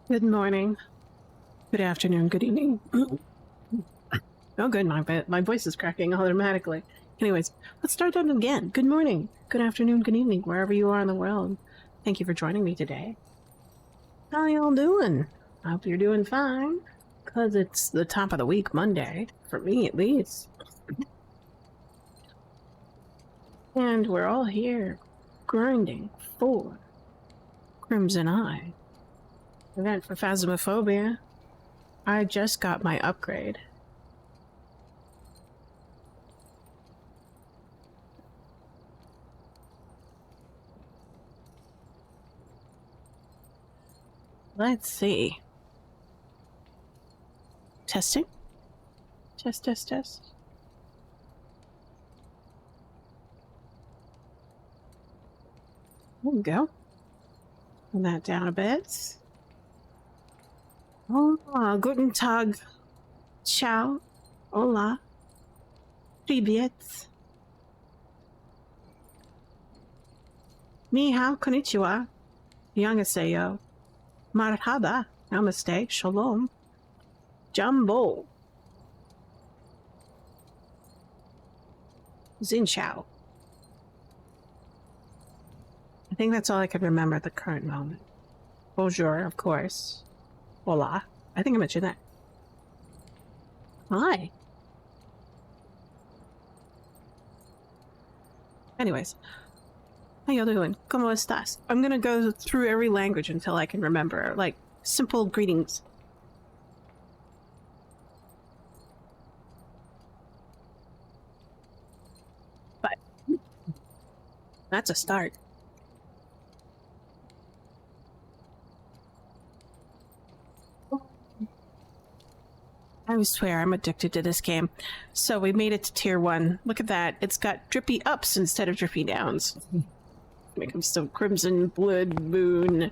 Good morning, good afternoon, good evening. Oh, good, my voice is cracking automatically. Anyways, let's start that again. Good morning, good afternoon, good evening, wherever you are in the world. Thank you for joining me today. How y'all doing? I hope you're doing fine, because it's the top of the week, Monday, for me at least. And we're all here, grinding for Crimson Eye. Event for Phasmophobia. I just got my upgrade. Let's see. Testing? Test. There we go. Turn that down a bit. Oh, guten Tag. Ciao. Hola. Привет. Ni hao, konnichiwa. Annyeonghaseyo. Marhaba. Namaste. Shalom. Jumbo. Xin chao. I think that's all I can remember at the current moment. Bonjour, of course. Hola. I think I mentioned that. Hi. Anyways. How y'all doing? ¿Cómo estás? I'm gonna go through every language until I can remember, like, simple greetings. But that's a start. I swear I'm addicted to this game. So we made it to tier 1. Look at that. It's got drippy ups instead of drippy downs. When it comes to Crimson Blood Moon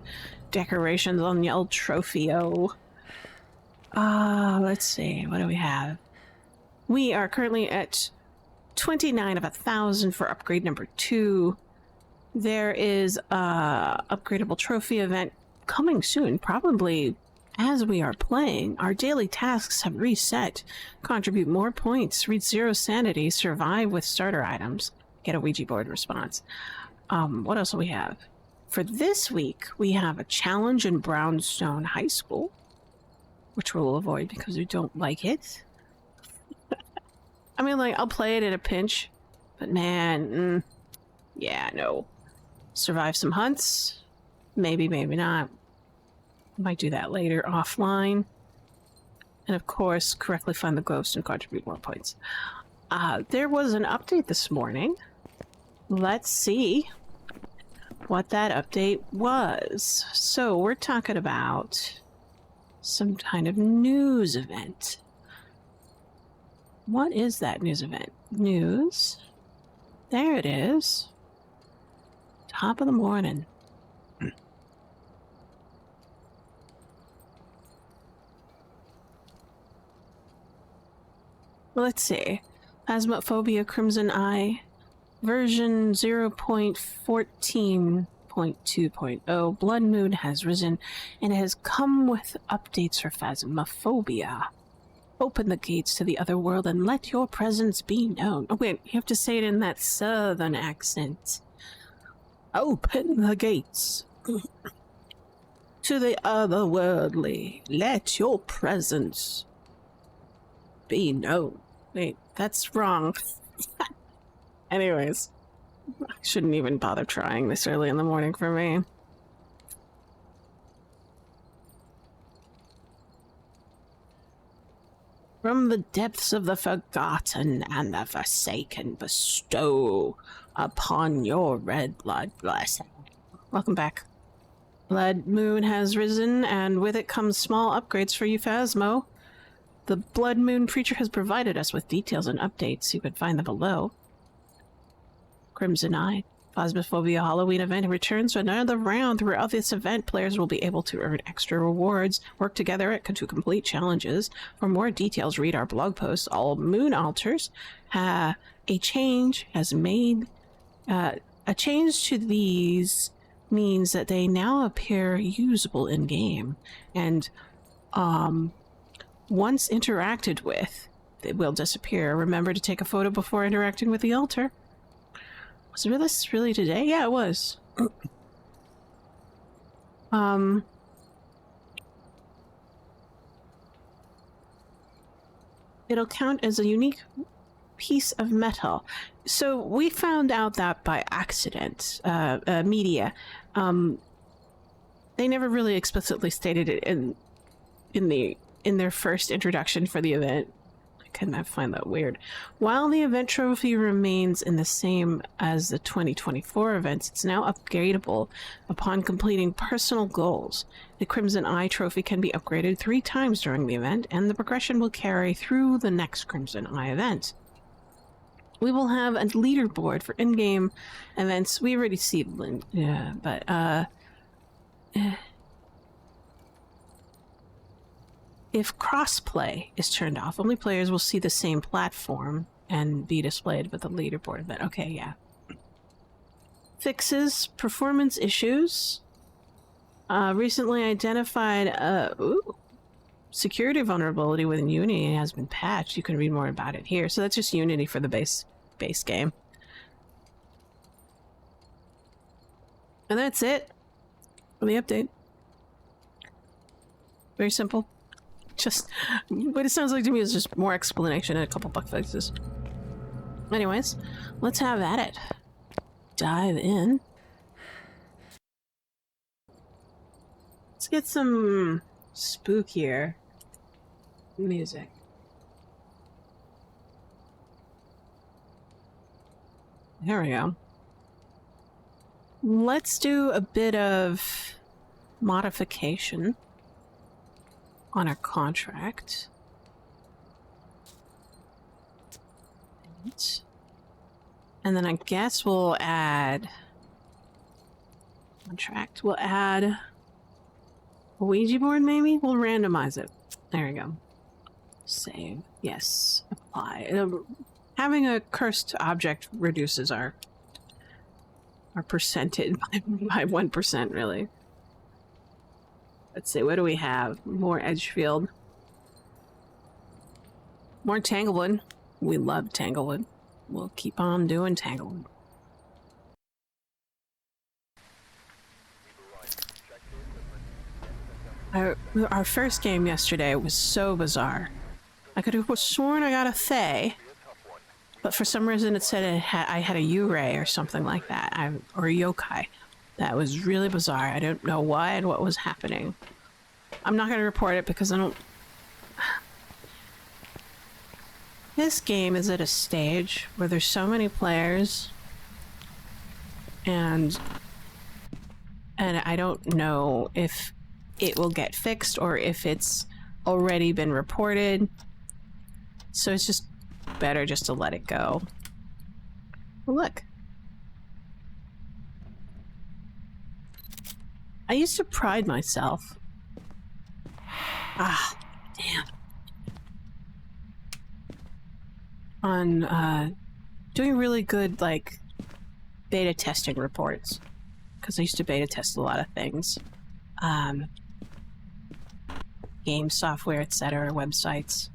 decorations on the old trophy-o. Let's see. What do we have? We are currently at 29 of 1,000 for upgrade number 2. There is a upgradable trophy event coming soon, probably as we are playing. Our daily tasks have reset. Contribute more points, reach 0 sanity, survive with starter items, get a Ouija board response. What else do we have? For this week, we have a challenge in Brownstone High School, which we'll avoid because we don't like it. I mean, like, I'll play it at a pinch, but man, yeah, no. Survive some hunts, maybe, maybe not. Might do that later offline. And of course, correctly find the ghost and contribute more points. There was an update this morning. Let's see what that update was. So we're talking about some kind of news event. What is that news event? News. There it is. Top of the morning. Let's see. Phasmophobia Crimson Eye version 0.14.2.0. Blood Moon has risen and has come with updates for Phasmophobia. Open the gates to the other world and let your presence be known. Oh wait, you have to say it in that southern accent. Open the gates to the otherworldly. Let your presence be known. Wait, that's wrong. Anyways, I shouldn't even bother trying this early in the morning for me. From the depths of the forgotten and the forsaken, bestow upon your red blood blessing. Welcome back. Blood Moon has risen, and with it comes small upgrades for you, Phasmo. The Blood Moon Preacher has provided us with details and updates. You can find them below. Crimson Eye. Phasmophobia Halloween event returns for another round. Throughout this event, players will be able to earn extra rewards, work together to complete challenges. For more details, read our blog post. All moon altars. A change has made... a change to these means that they now appear usable in-game, and once interacted with, they will disappear. Remember to take a photo before interacting with the altar. Was this really today? Yeah, it was. It'll count as a unique piece of metal. So we found out that by accident. Media. They never really explicitly stated it in their first introduction for the event. I find that weird. While the event trophy remains in the same as the 2024 events, it's now upgradable upon completing personal goals. The Crimson Eye trophy can be upgraded 3 times during the event, and the progression will carry through the next Crimson Eye event. We will have a leaderboard for in-game events. We already see, yeah, but if crossplay is turned off, only players will see the same platform and be displayed with a leaderboard. But okay, yeah. Fixes performance issues. Recently identified security vulnerability within Unity has been patched. You can read more about it here. So that's just Unity for the base game. And that's it for the update. Very simple. Just what it sounds like to me is just more explanation and a couple bug fixes. Anyways, let's have at it. Dive in. Let's get some spookier music. There we go. Let's do a bit of modification on our contract. And then I guess we'll add contract. We'll add a Ouija board, maybe? We'll randomize it. There we go. Save. Yes. Apply. Having a cursed object reduces our percentage by 1%, really. Let's see, what do we have? More Edgefield. More Tanglewood. We love Tanglewood. We'll keep on doing Tanglewood. Our first game yesterday was so bizarre. I could have sworn I got a Fae, but for some reason it said I had a Yurei or something like that, or a Yokai. That was really bizarre. I don't know why and what was happening. I'm not going to report it because I don't... This game is at a stage where there's so many players and I don't know if it will get fixed or if it's already been reported. So it's just better just to let it go. Well, look. I used to pride myself. Damn. On doing really good, like, beta testing reports. Because I used to beta test a lot of things. Game software, etc., websites.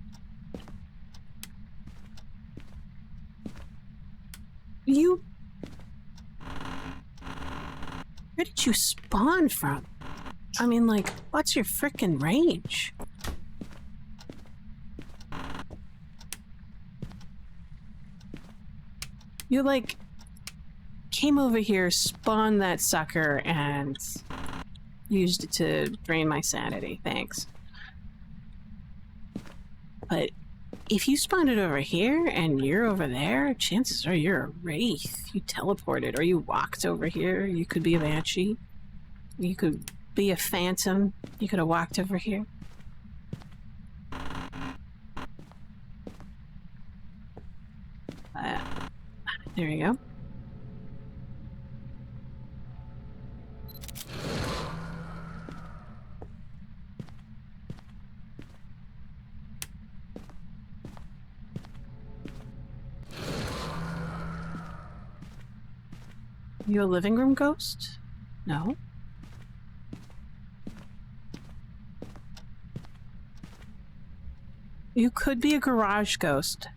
Where did you spawn from? I mean, like, what's your frickin' range? You, like, came over here, spawned that sucker, and used it to drain my sanity. Thanks. But if you spawned it over here and you're over there, chances are you're a wraith. You teleported or you walked over here. You could be a banshee. You could be a phantom. You could have walked over here. There you go. You a living room ghost? No. You could be a garage ghost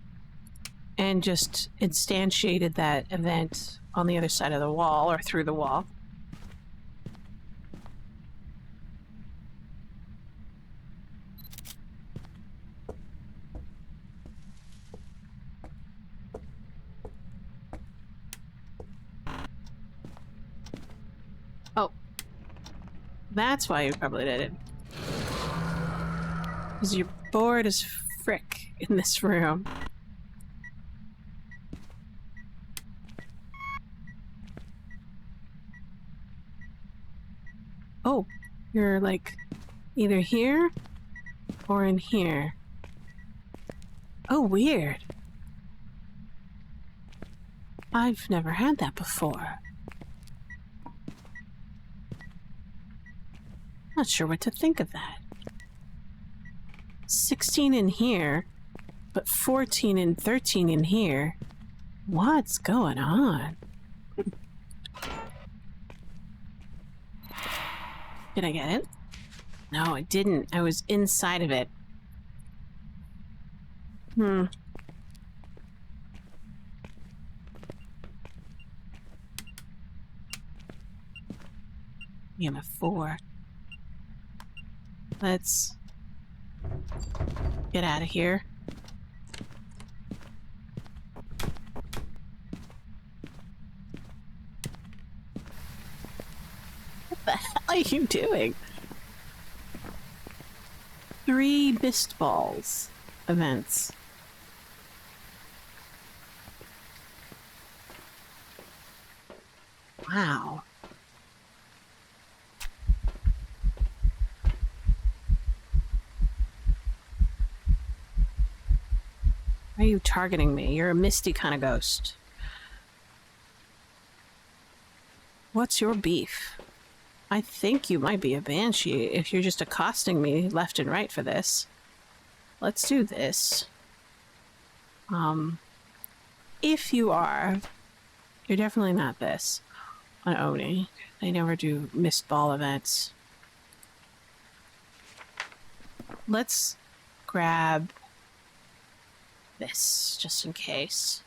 and just instantiated that event on the other side of the wall or through the wall. Oh. That's why you probably did it. Because you're bored as frick in this room. Oh, you're like either here or in here. Oh, weird. I've never had that before. Not sure what to think of that. 16 in here, but 14 and 13 in here. What's going on? Did I get it? No, I didn't. I was inside of it. EMF 4. Let's get out of here. What the hell are you doing? 3 mist balls events. Wow. Why are you targeting me? You're a misty kind of ghost. What's your beef? I think you might be a banshee if you're just accosting me left and right for this. Let's do this. If you are, you're definitely not this. On Oni. They never do mist ball events. Let's grab this, just in case.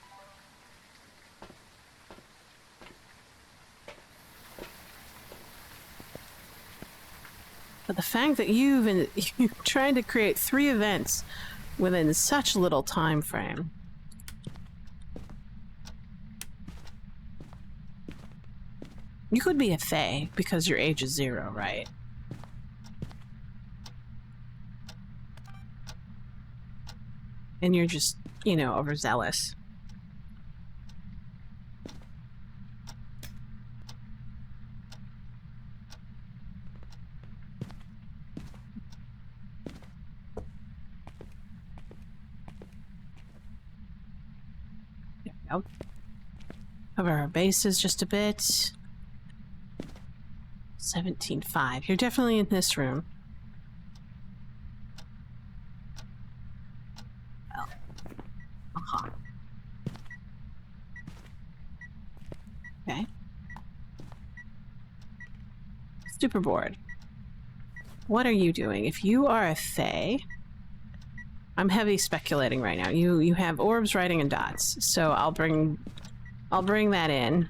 But the fact that you're trying to create 3 events within such little time frame. You could be a fae because your age is 0, right? And you're just, you know, overzealous. There we go. Cover our bases just a bit. 17.5. You're definitely in this room. Oh. Uh-huh. Okay. Super bored. What are you doing? If you are a fae, I'm heavy speculating right now. You have orbs, writing, and dots. So I'll bring that in.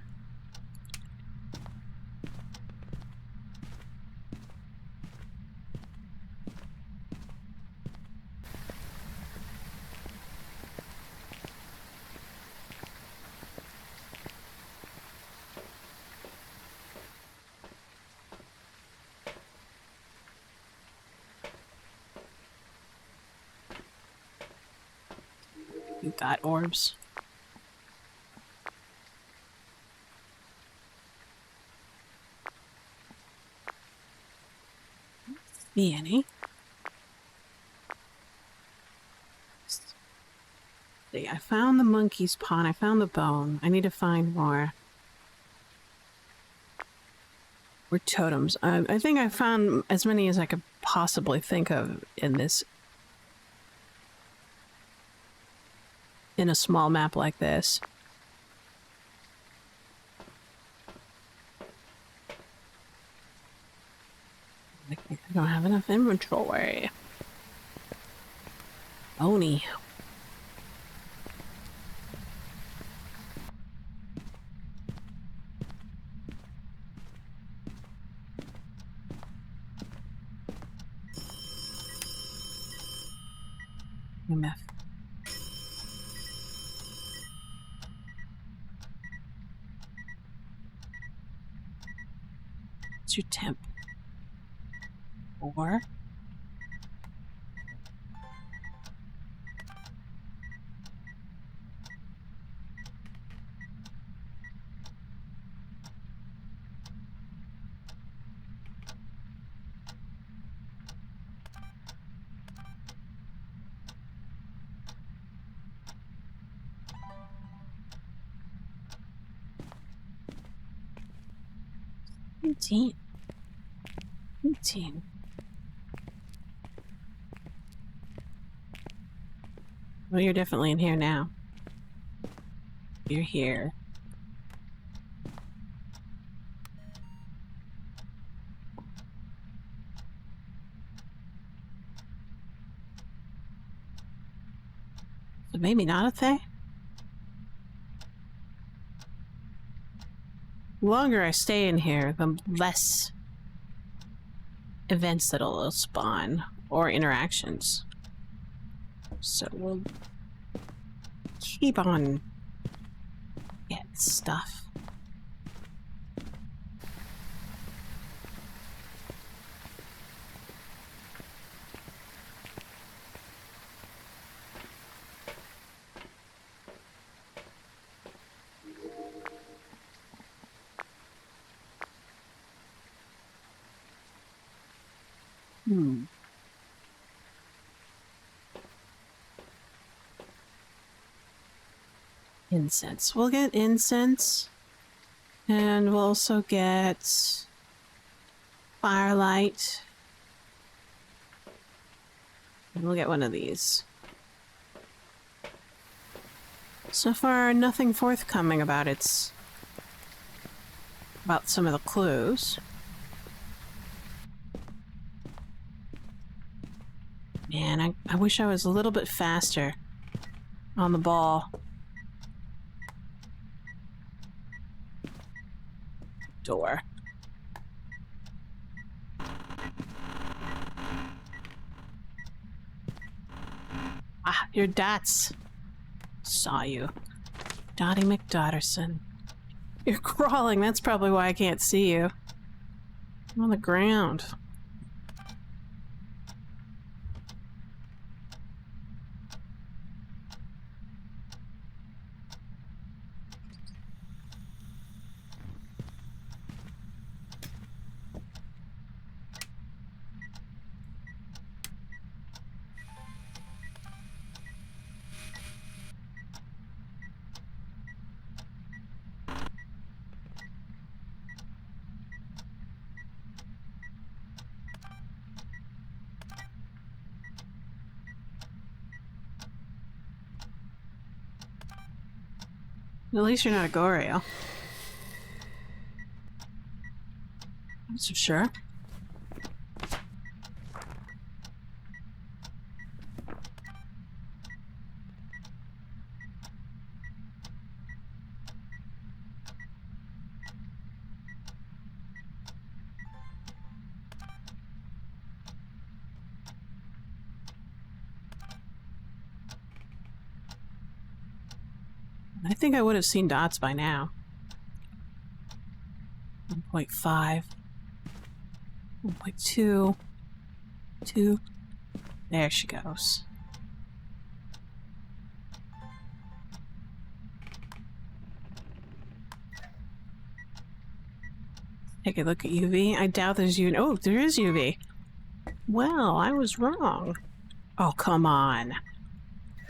You got orbs. See any? See, I found the monkey's pawn. I found the bone. I need to find more. Or totems. I think I found as many as I could possibly think of in this. In a small map like this. I don't have enough inventory. Oni. MF. What's your temp? 4? Eighteen. Well, you're definitely in here now. You're here. So maybe not a thing? The longer I stay in here, the less events that it'll spawn or interactions. So we'll keep on getting stuff. Incense. We'll get incense. And we'll also get firelight. And we'll get one of these. So far, nothing forthcoming about some of the clues. Man, I wish I was a little bit faster on the ball. Door. Ah, your dots. Saw you. Dottie McDotterson. You're crawling, that's probably why I can't see you. I'm on the ground. At least you're not a Goreo. That's for sure. I think I would have seen dots by now. 1.5. 1.2. 2. There she goes. Take a look at UV. I doubt there's UV. Oh, there is UV. Well, I was wrong. Oh, come on.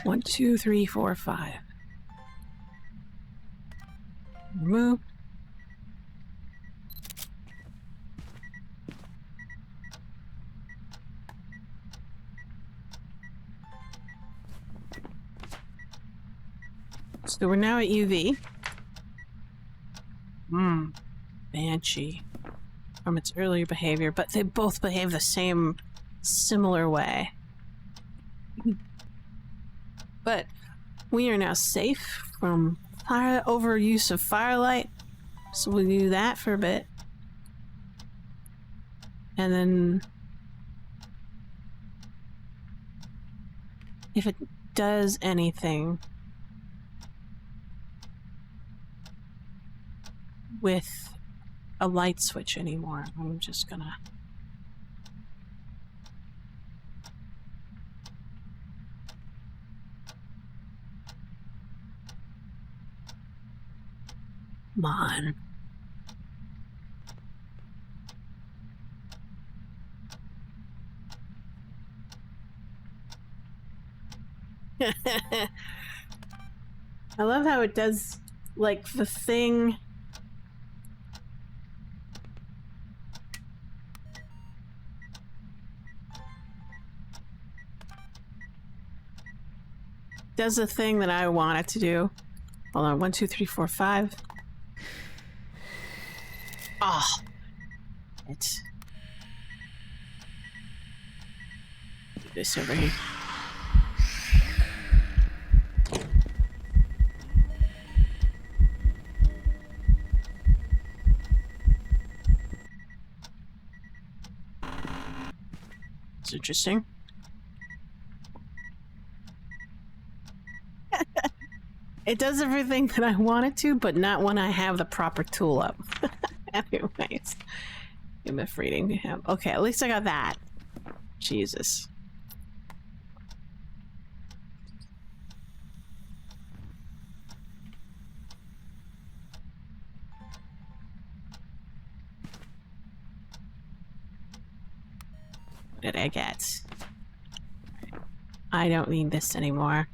1, 2, 3, 4, 5. Remove. So we're now at UV. Banshee. from its earlier behavior, but they both behave the same, similar way. But we are now safe from overuse of firelight, so we'll do that for a bit. And then if it does anything with a light switch anymore, I'm just gonna... Come on. I love how it does, like, the thing... does the thing that I want it to do. Hold on, 1, 2, 3, 4, 5. Oh, it's do this over here. It's interesting. It does everything that I want it to, but not when I have the proper tool up. Anyways, MF reading him. Okay, at least I got that. Jesus. What did I get? I don't need this anymore.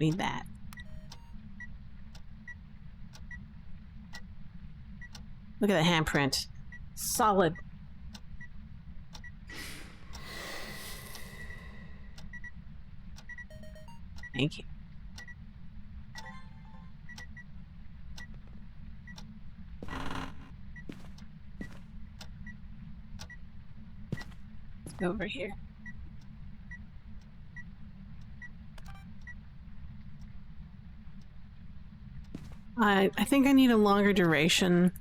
Need that. Look at the handprint. Solid. Thank you. Let's go over here. I think I need a longer duration.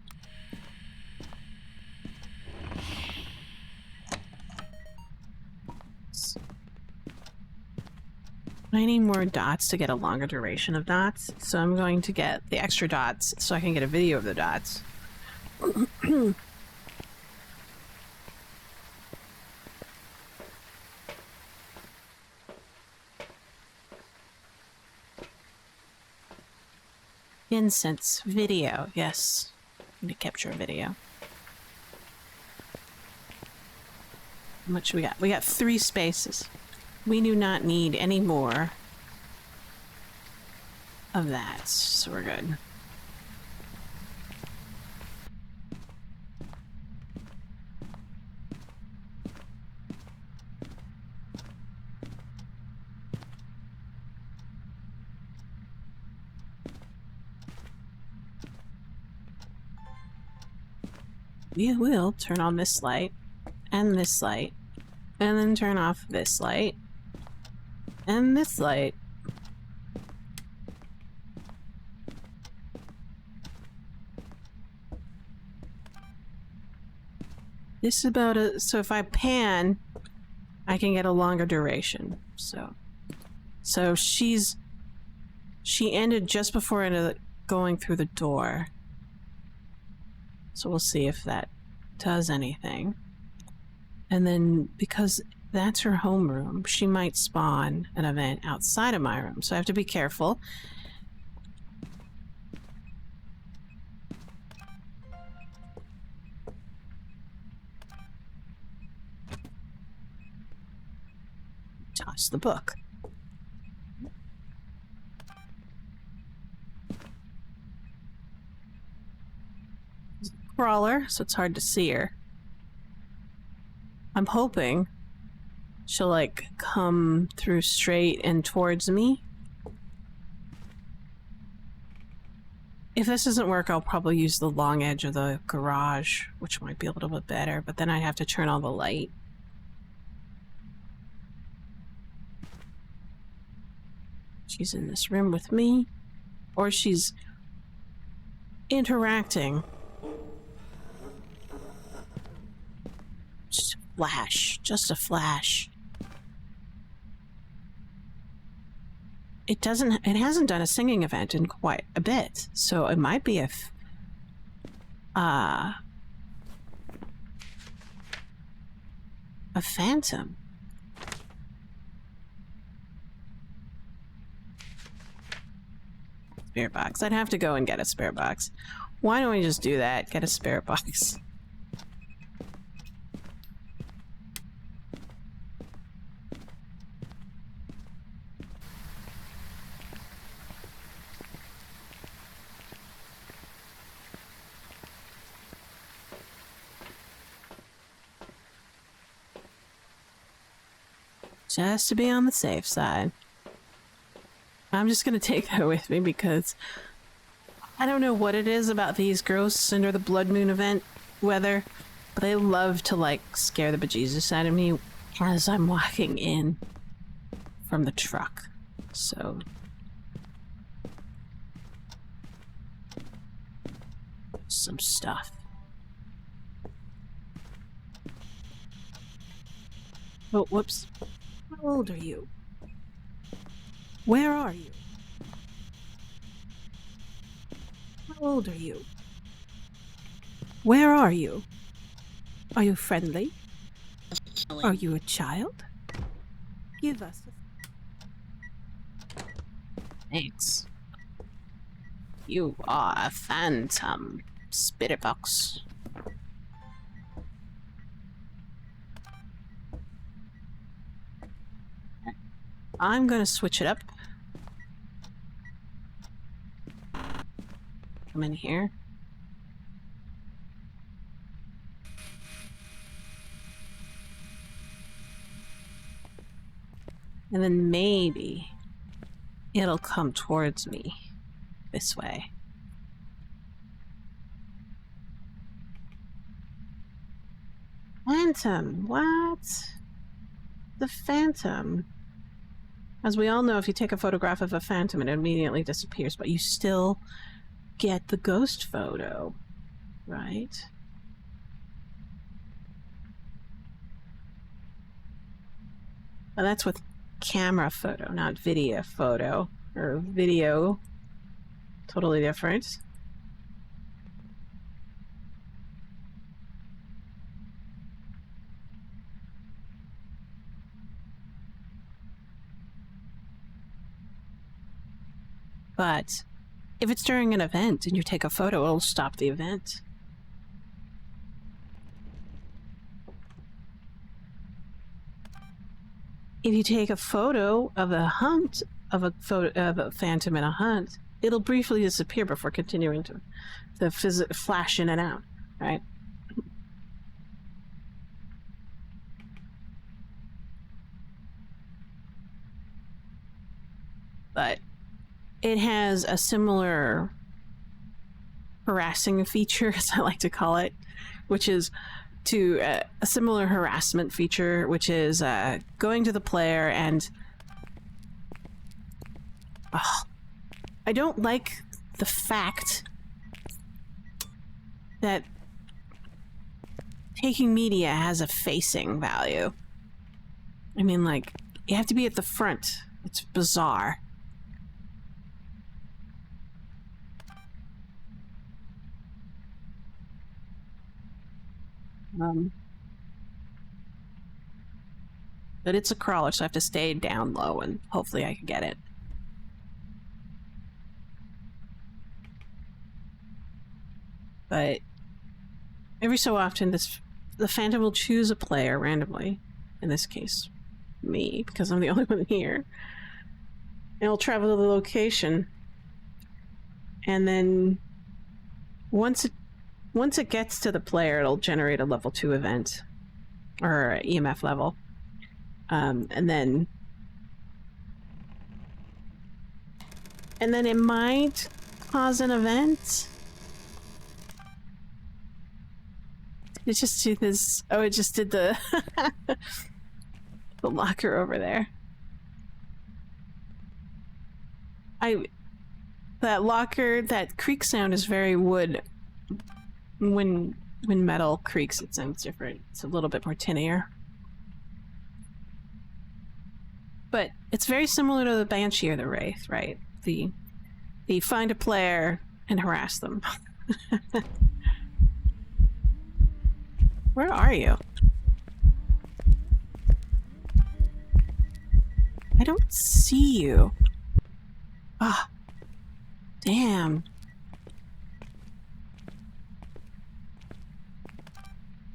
I need more dots to get a longer duration of dots, so I'm going to get the extra dots so I can get a video of the dots. Incense video, yes. I'm gonna capture a video. How much we got? We got 3 spaces. We do not need any more of that, so we're good. We will turn on this light, and this light, and then turn off this light, and this light. This is about a... so if I pan, I can get a longer duration. So she ended just before going through the door. So we'll see if that does anything. And then, because that's her homeroom, she might spawn an event outside of my room. So I have to be careful. Toss the book. Crawler, so it's hard to see her. I'm hoping she'll like come through straight and towards me. If this doesn't work, I'll probably use the long edge of the garage, which might be a little bit better, but then I'd have to turn on the light. She's in this room with me, or she's interacting. Just a flash, just a flash. It hasn't done a singing event in quite a bit, so it might be a phantom. Spirit box. I'd have to go and get a spirit box. Why don't we just do that? Get a spirit box. Just to be on the safe side. I'm just gonna take that with me because I don't know what it is about these ghosts under the blood moon event weather, but they love to like scare the bejesus out of me as I'm walking in from the truck. So some stuff. Oh, whoops. How old are you? Where are you? How old are you? Where are you? Are you friendly? Are you a child? Give us a... Thanks. You are a phantom, spirit box. I'm gonna switch it up. Come in here. And then maybe it'll come towards me this way. Phantom, what? The phantom. As we all know, if you take a photograph of a phantom, it immediately disappears, but you still get the ghost photo, right? Well, that's with camera photo, not video photo. Or video. Totally different. But if it's during an event and you take a photo, it'll stop the event. If you take a photo of a hunt, of a phantom in a hunt, it'll briefly disappear before continuing to flash in and out, right? But it has a similar harassing feature, as I like to call it, which is a similar harassment feature, which is going to the player and... I don't like the fact that taking media has a facing value. I mean, like, you have to be at the front. It's bizarre. But it's a crawler, so I have to stay down low, and hopefully I can get it. But every so often, the phantom will choose a player randomly. In this case, me, because I'm the only one here. And it'll travel to the location, and then once it gets to the player, it'll generate a level 2 event or EMF level, and then it might pause an event? Did it just do this? Oh, it just did the the locker over there. That locker, that creak sound is very wood. When metal creaks, it sounds different. It's a little bit more tinier. But it's very similar to the Banshee or the Wraith, right? The find a player and harass them. Where are you? I don't see you. Ah. Damn.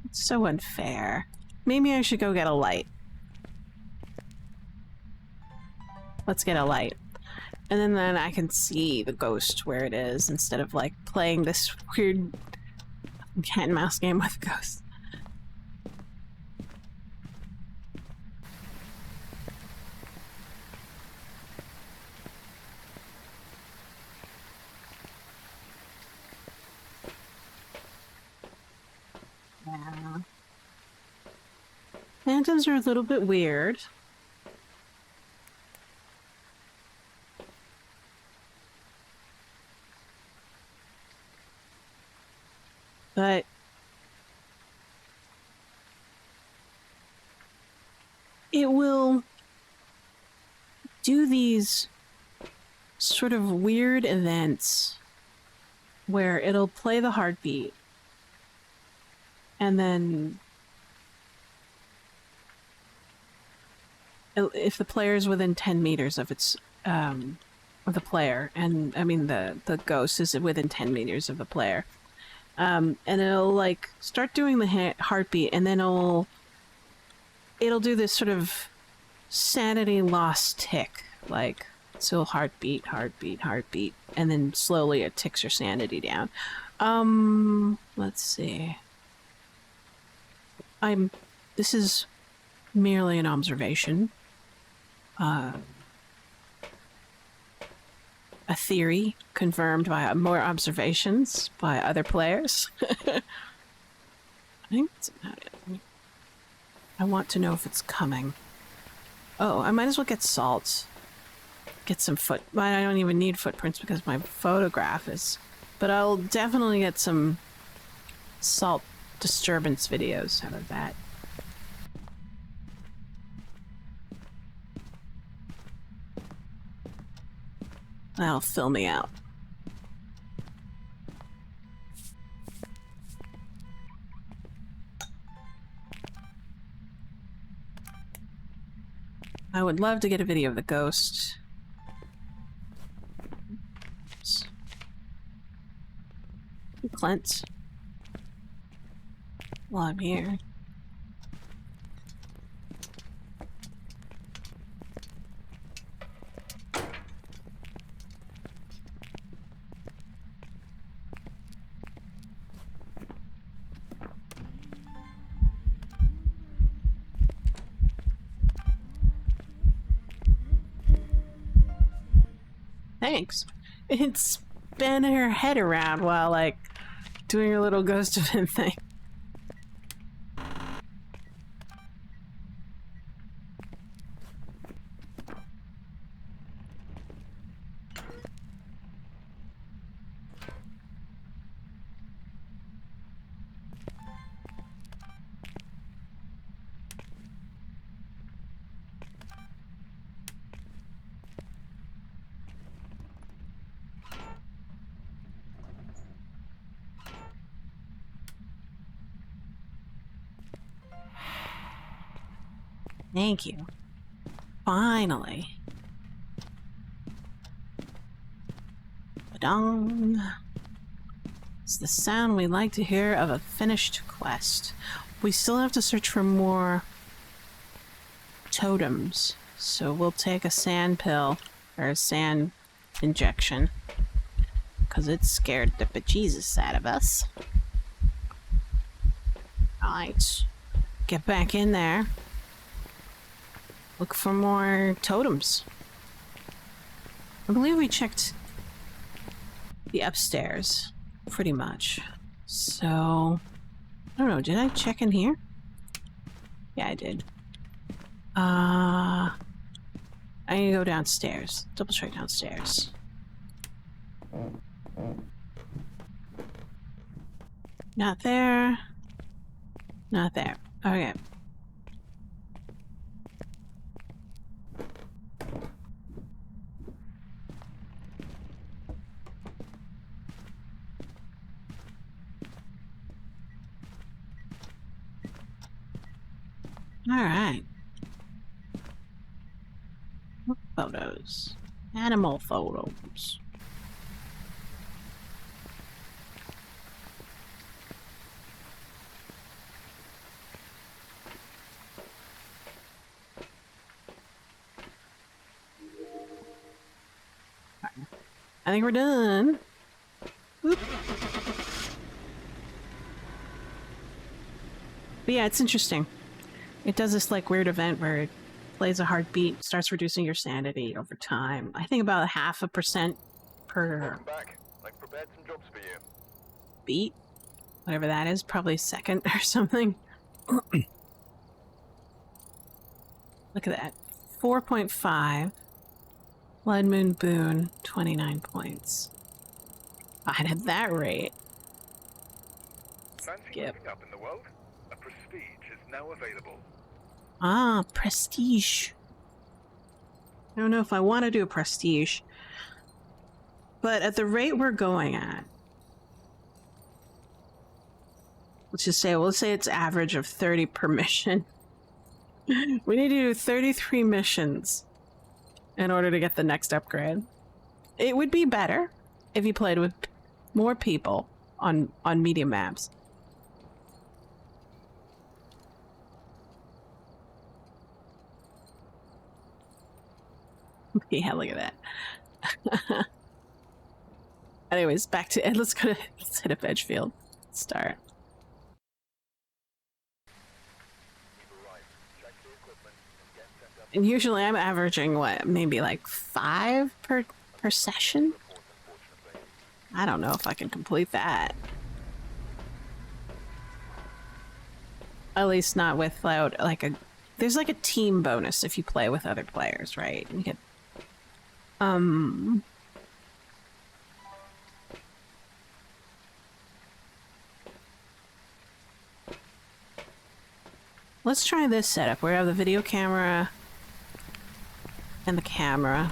It's so unfair. Maybe I should go get a light. Let's get a light. And then I can see the ghost where it is instead of like playing this weird cat and mouse game with ghosts. Yeah. Phantoms are a little bit weird. But it will do these sort of weird events where it'll play the heartbeat and then if the player is within 10 meters of its of the player, and I mean the ghost is within 10 meters of the player, and it'll like start doing the heartbeat, and then it'll do this sort of sanity loss tick, like so heartbeat, heartbeat, heartbeat, and then slowly it ticks your sanity down. Let's see. This is merely an observation. A theory confirmed by more observations by other players. I think that's about it. I want to know if it's coming. Oh, I might as well get salt. Get some I don't even need footprints because my photograph is... But I'll definitely get some salt disturbance videos out of that. That'll fill me out. I would love to get a video of the ghost. Clint. While I'm here. Thanks. It's spinning her head around while, like, doing her little ghost event thing. Thank you. Finally. Ba-dong. It's the sound we like to hear of a finished quest. We still have to search for more totems, so we'll take a sand pill, or a sand injection, because it scared the bejesus out of us. Right. Get back in there. Look for more totems. I believe we checked the upstairs, pretty much. So, I don't know, did I check in here? Yeah, I did. I need to go downstairs. Double check downstairs. Not there. Not there. Okay. Alright. Photos. Animal photos. I think we're done. Oop. But yeah, it's interesting. It does this like weird event where it plays a heartbeat, starts reducing your sanity over time. I think about 0.5% per Welcome back. I've prepared some jobs for you. beat. Whatever that is, probably a second or something. Look at that. 4.5. Blood Moon Boon, 29 points. Fine at that rate. Fancy Skip. moving up in the world? A prestige is now available. Ah, prestige. I don't know if I want to do a prestige. But at the rate we're going at, let's just say, let's say it's average of 30 per mission. We need to do 33 missions in order to get the next upgrade. It would be better if you played with more people on medium maps. Yeah, look at that. Anyways, back to let's hit up Edgefield. Start. And usually I'm averaging what, maybe like 5 per session? I don't know if I can complete that. At least not without like a there's like a team bonus if you play with other players, right? You get let's try this setup where we have the video camera and the camera.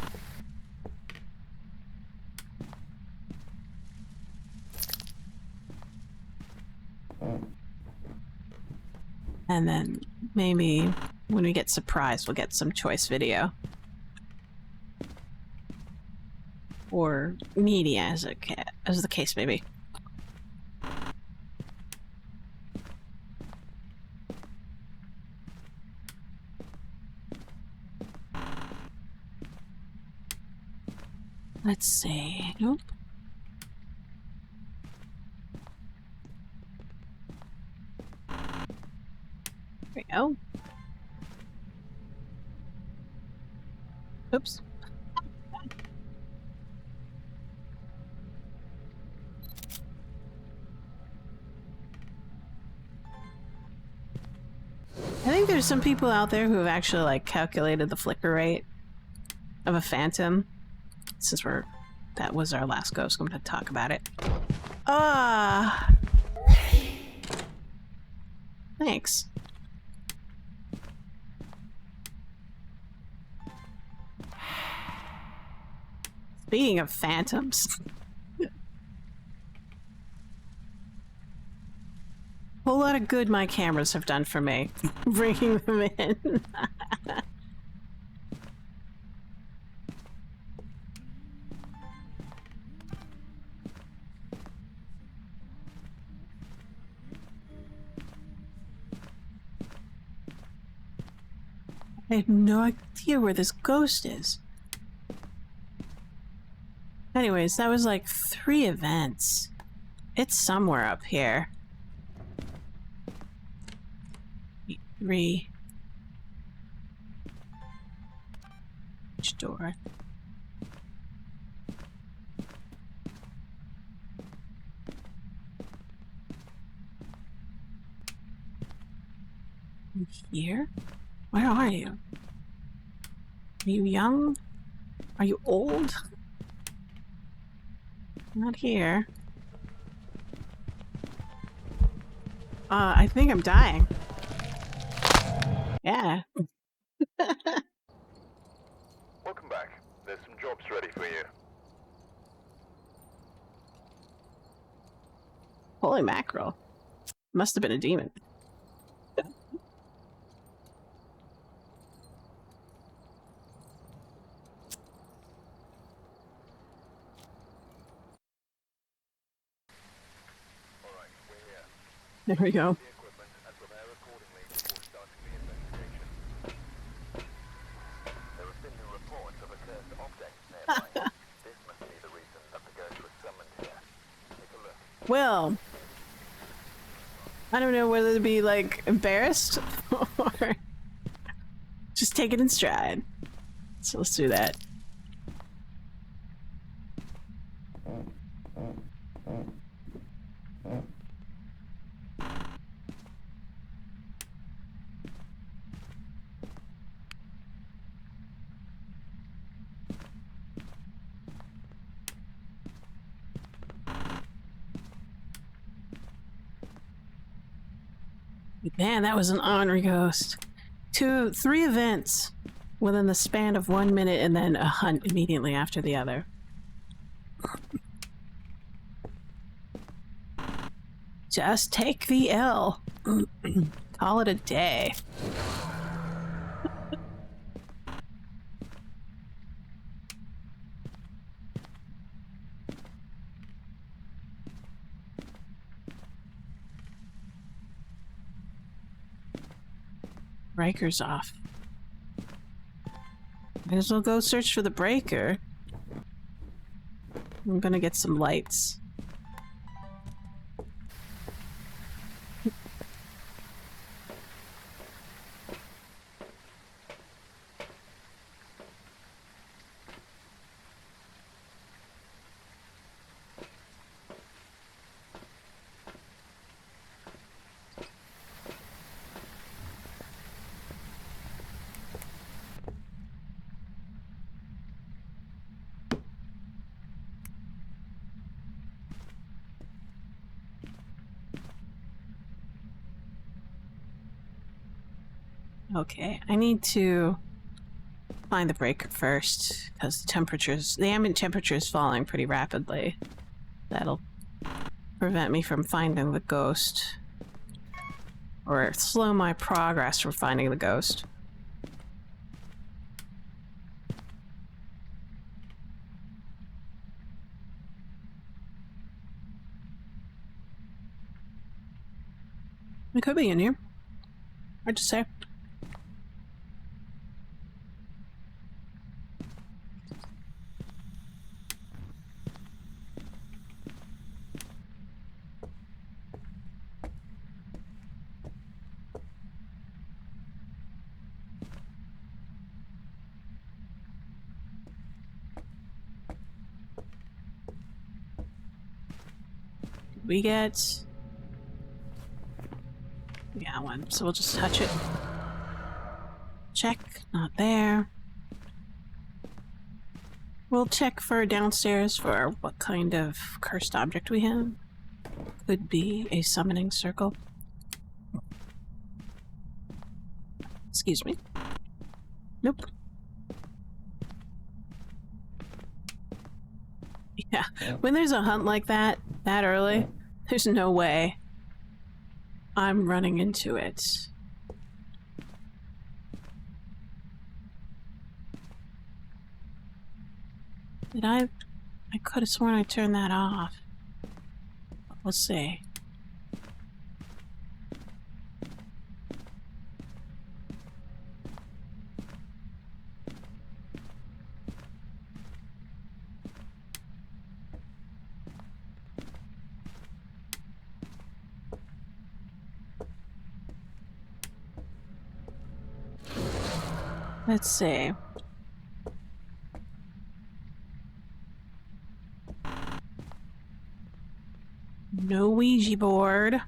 And then maybe when we get surprised, we'll get some choice video. Or media, as the case may be. Let's see. Nope. There we go. Oops. I think there's some people out there who have actually like calculated the flicker rate of a phantom. Since that was our last ghost, I'm going to talk about it. Ah. Thanks. Speaking of phantoms. Whole lot of good my cameras have done for me. Bringing them in. I have no idea where this ghost is. Anyways, that was like 3 events. It's somewhere up here. 3. Which door? You here? Where are you? Are you young? Are you old? Not here. I think I'm dying. Yeah. Welcome back. There's some jobs ready for you. Holy mackerel. Must have been a demon. Alright, we're here. There we go. The equipment and prepare accordingly before starting the investigation. There have been new reports of a cursed object nearby. This must be the reason that the ghost was summoned here. Take a look. Well, I don't know whether to be, like, embarrassed or just take it in stride. So let's do that. Man, that was an ornery ghost. 3 events within the span of 1 minute and then a hunt immediately after the other. Just take the L. Call it a day. Breaker's off. Might as well go search for the breaker. I'm gonna get some lights. Okay, I need to find the breaker first, because the ambient temperature is falling pretty rapidly. That'll prevent me from finding the ghost. Or slow my progress from finding the ghost. It could be in here. Hard to say. We get... We got one, so we'll just touch it. Check, not there. We'll check for downstairs for what kind of cursed object we have. Could be a summoning circle. Excuse me. Nope. Yeah, when there's a hunt like that early, there's no way I'm running into it. Did I could have sworn I turned that off. Let's see. Let's see. No Ouija board.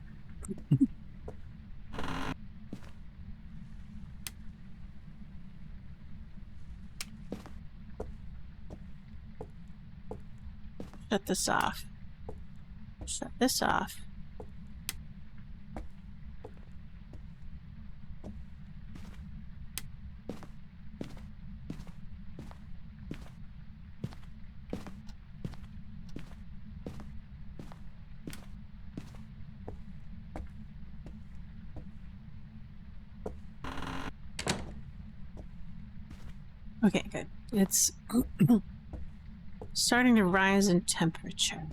Shut this off. Shut this off. Okay, good. It's starting to rise in temperature.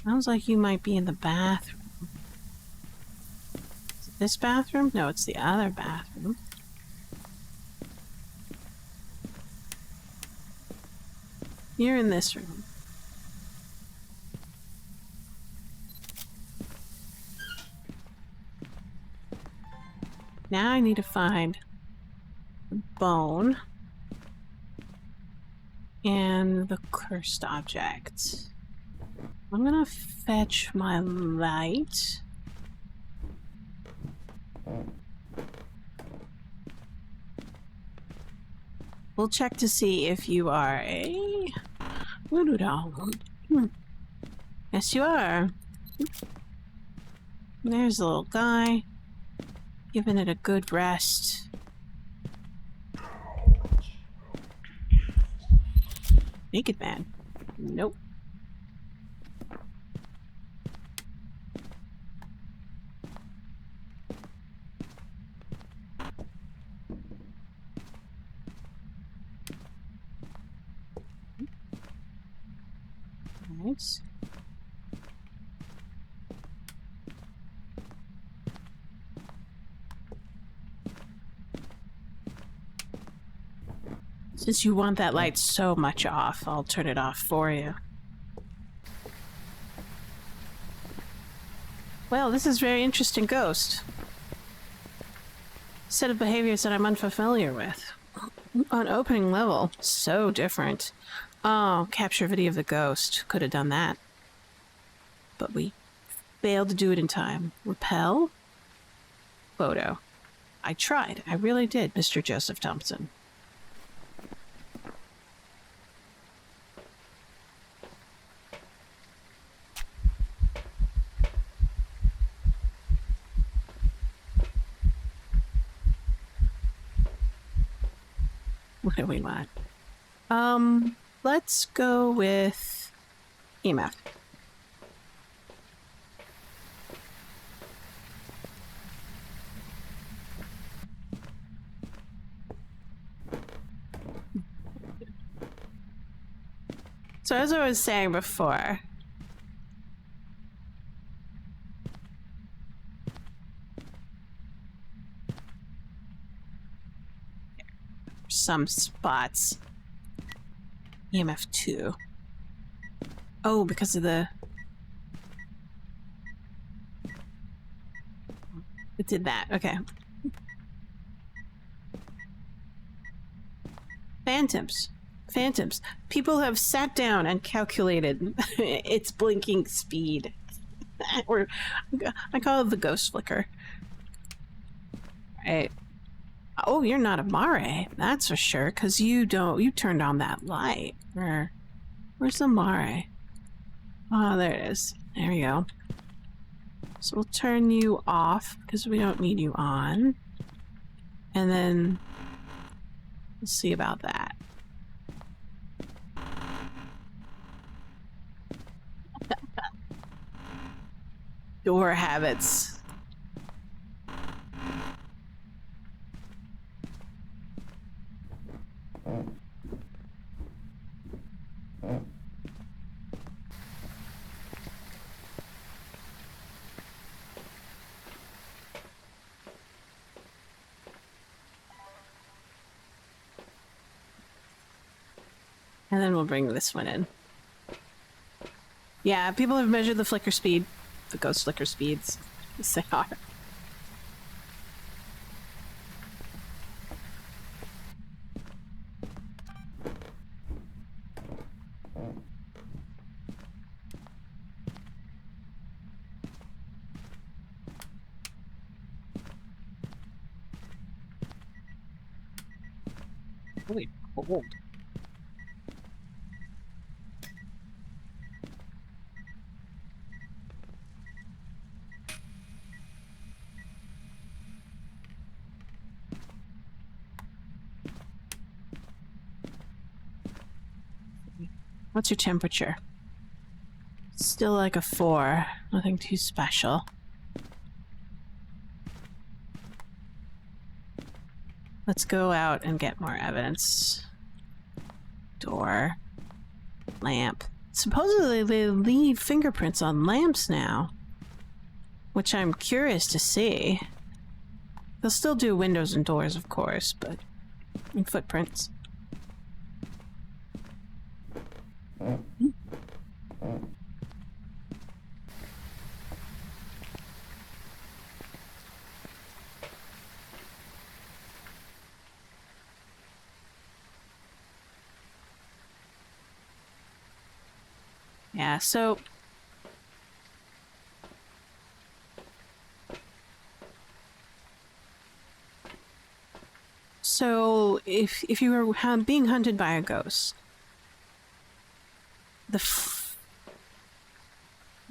Sounds like you might be in the bathroom. Is it this bathroom? No, it's the other bathroom. You're in this room. Now I need to find the bone and the cursed object. I'm gonna fetch my light. We'll check to see if you are a... Yes, you are. There's a little guy. Giving it a good rest. Naked man. Nope. Nice. Since you want that light so much off, I'll turn it off for you. Well, this is very interesting ghost. Set of behaviors that I'm unfamiliar with. On opening level, so different. Oh, capture video of the ghost. Could have done that. But we failed to do it in time. Repel? Photo. I tried. I really did, Mr. Joseph Thompson. What do we want? Let's go with EMF. So as I was saying before, some spots. EMF 2. Oh, because of the... It did that. Okay. Phantoms. Phantoms. People have sat down and calculated its blinking speed. Or I call it the ghost flicker. Right. Oh, you're not a Mare, that's for sure, because you turned on that light. Where's the Mare? Oh, there it is. There we go. So we'll turn you off, because we don't need you on. And then we'll see about that. Door habits. And then we'll bring this one in. Yeah, people have measured the flicker speed, the ghost flicker speeds. Yes, they are. Really cold. What's your temperature? Still like a 4. Nothing too special. Let's go out and get more evidence. Door. Lamp. Supposedly they leave fingerprints on lamps now, which I'm curious to see. They'll still do windows and doors, of course, but and footprints. Yeah, so if you were being hunted by a ghost, the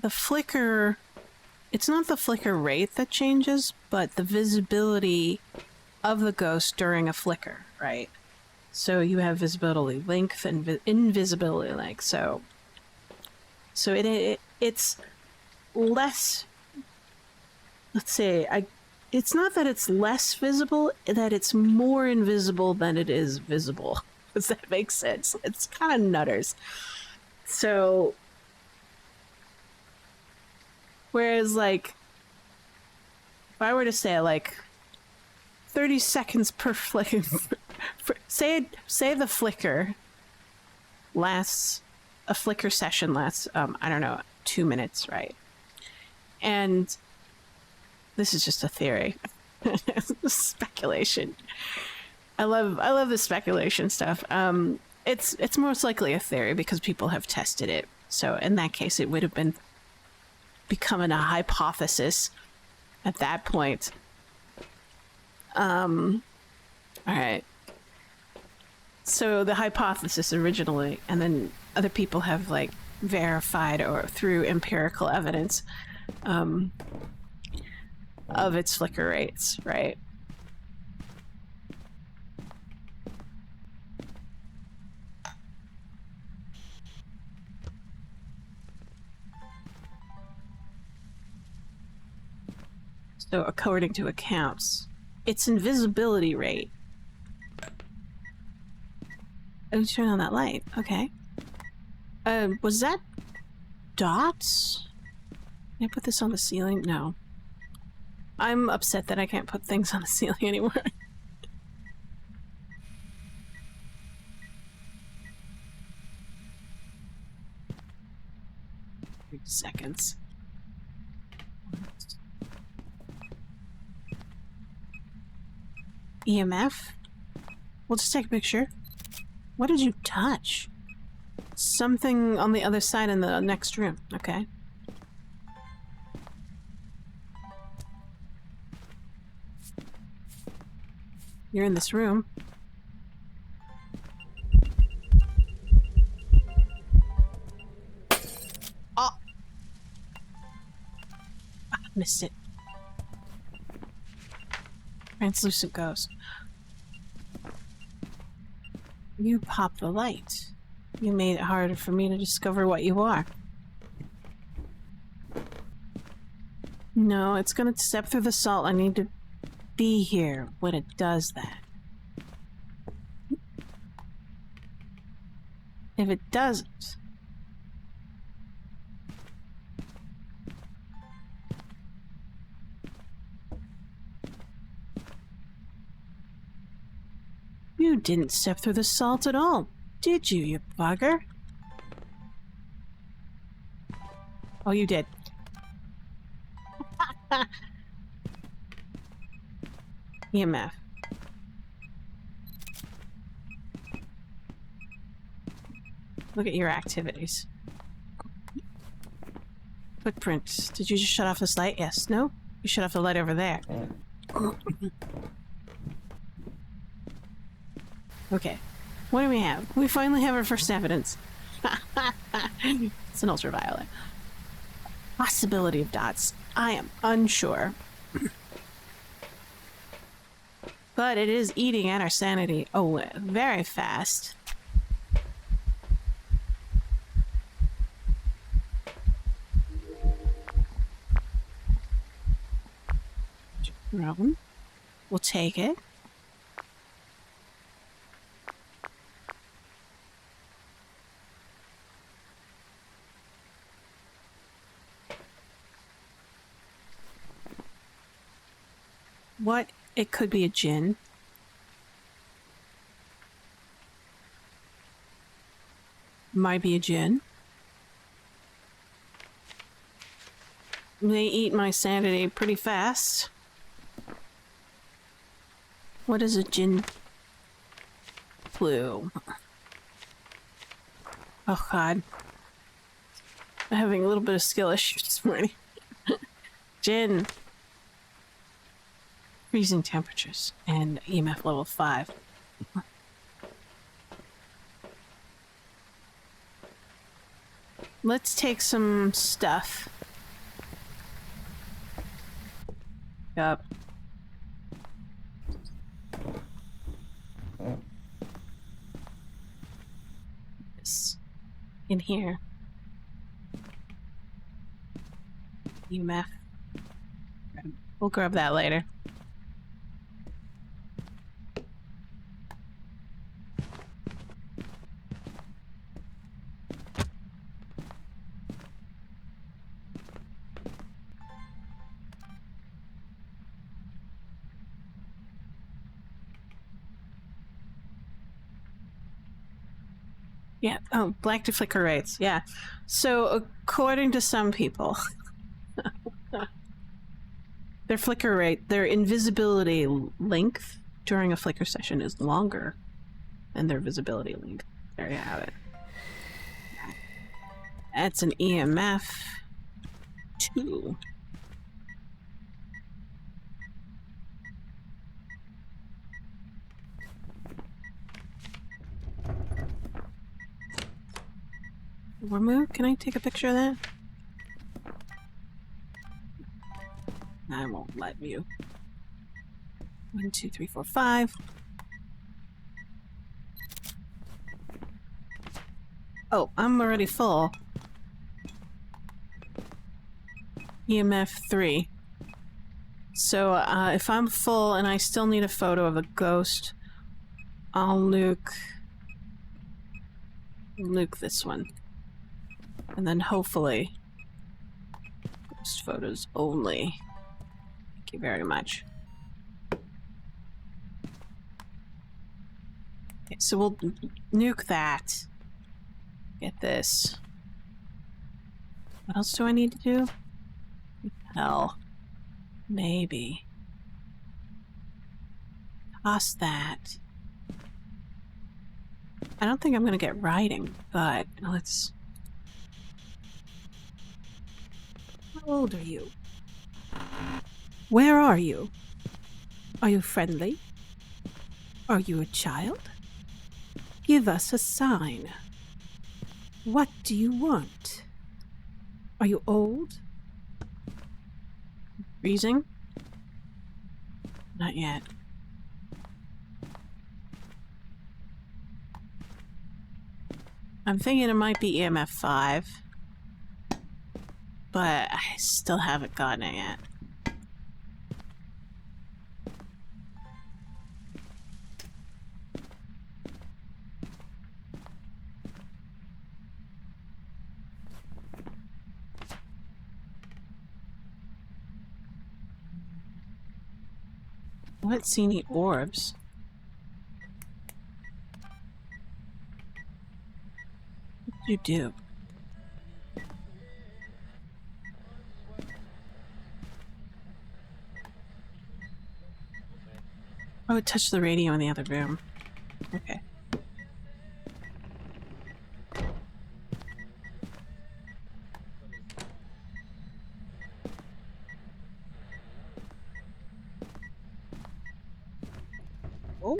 flicker, it's not the flicker rate that changes, but the visibility of the ghost during a flicker, right? So you have visibility length and invisibility length. So it's less. Let's say it's not that it's less visible, that it's more invisible than it is visible. Does that make sense? It's kind of nutters. So, whereas like, if I were to say like 30 seconds per flicker, say the flicker lasts, a flicker session lasts, I don't know, 2 minutes, right? And this is just a theory. Speculation. I love the speculation stuff. It's most likely a theory because people have tested it. So in that case, it would have been becoming a hypothesis at that point. All right. So the hypothesis originally, and then other people have like verified or through empirical evidence of its flicker rates, right? So according to accounts, its invisibility rate. Oh, turn on that light. Okay. Was that dots? Can I put this on the ceiling? No. I'm upset that I can't put things on the ceiling anymore. 30 seconds. EMF? We'll just take a picture. What did you touch? Something on the other side in the next room. Okay. You're in this room. Oh! Ah, missed it. Translucent ghost. You popped the light. You made it harder for me to discover what you are. No, it's gonna step through the salt. I need to be here when it does that. If it doesn't, you didn't step through the salt at all, did you, you bugger? Oh, you did. EMF. Look at your activities. Footprints. Did you just shut off this light? Yes. No? You shut off the light over there. Okay. What do we have? We finally have our first evidence. It's an ultraviolet. Possibility of dots. I am unsure. But it is eating at our sanity. Oh, very fast. Drone. We'll take it. What? It could be a djinn. Might be a djinn. They eat my sanity pretty fast. What is a djinn flu? Oh god. I'm having a little bit of skill issues this morning. Djinn. Freezing temperatures and EMF level 5. Let's take some stuff. Yep. This in here. EMF. We'll grab that later. Yeah. Oh, black to flicker rates. Yeah. So according to some people, their flicker rate, their invisibility length during a flicker session is longer than their visibility length. There you have it. That's an EMF 2. Remove? Can I take a picture of that? I won't let you. 1, 2, 3, 4, 5. Oh, I'm already full. EMF 3. So, if I'm full and I still need a photo of a ghost, I'll nuke this one. And then hopefully, ghost photos only. Thank you very much. Okay, so we'll nuke that. Get this. What else do I need to do? Hell. Maybe. Toss that. I don't think I'm gonna get riding, but let's... How old are you? Where are you? Are you friendly? Are you a child? Give us a sign. What do you want? Are you old? Freezing? Not yet. I'm thinking it might be EMF 5. But I still haven't gotten it yet. I haven't seen any orbs. What did you do? I would touch the radio in the other room. Okay. Oh.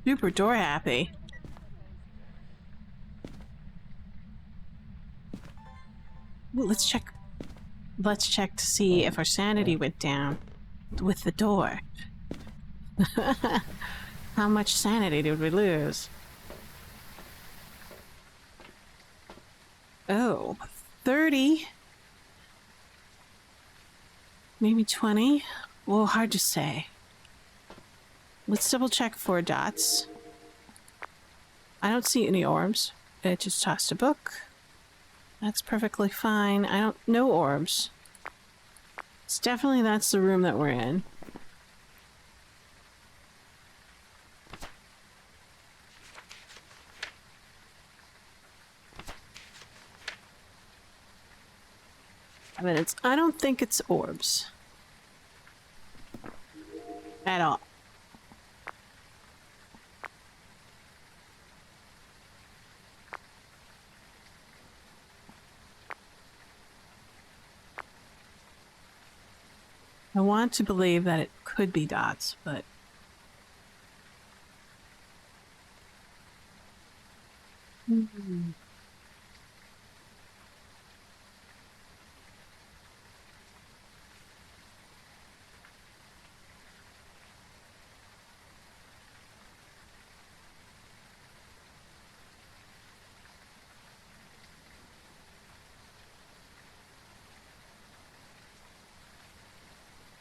Super door happy. Ooh, let's check. Let's check to see if our sanity went down with the door. How much sanity did we lose? Oh, 30. Maybe 20. Well, hard to say. Let's double check for dots. I don't see any orbs. It just tossed a book. That's perfectly fine. I don't... No orbs. It's definitely that's the room that we're in. I mean, I don't think it's orbs. At all. I want to believe that it could be dots, but...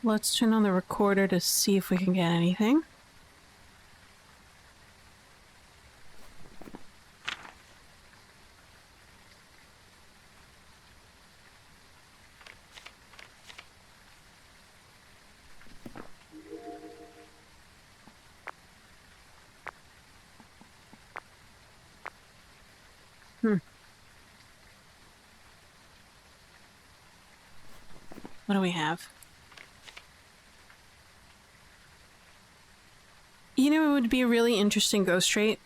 Let's turn on the recorder to see if we can get anything. What do we have? You know, it would be a really interesting ghost trait.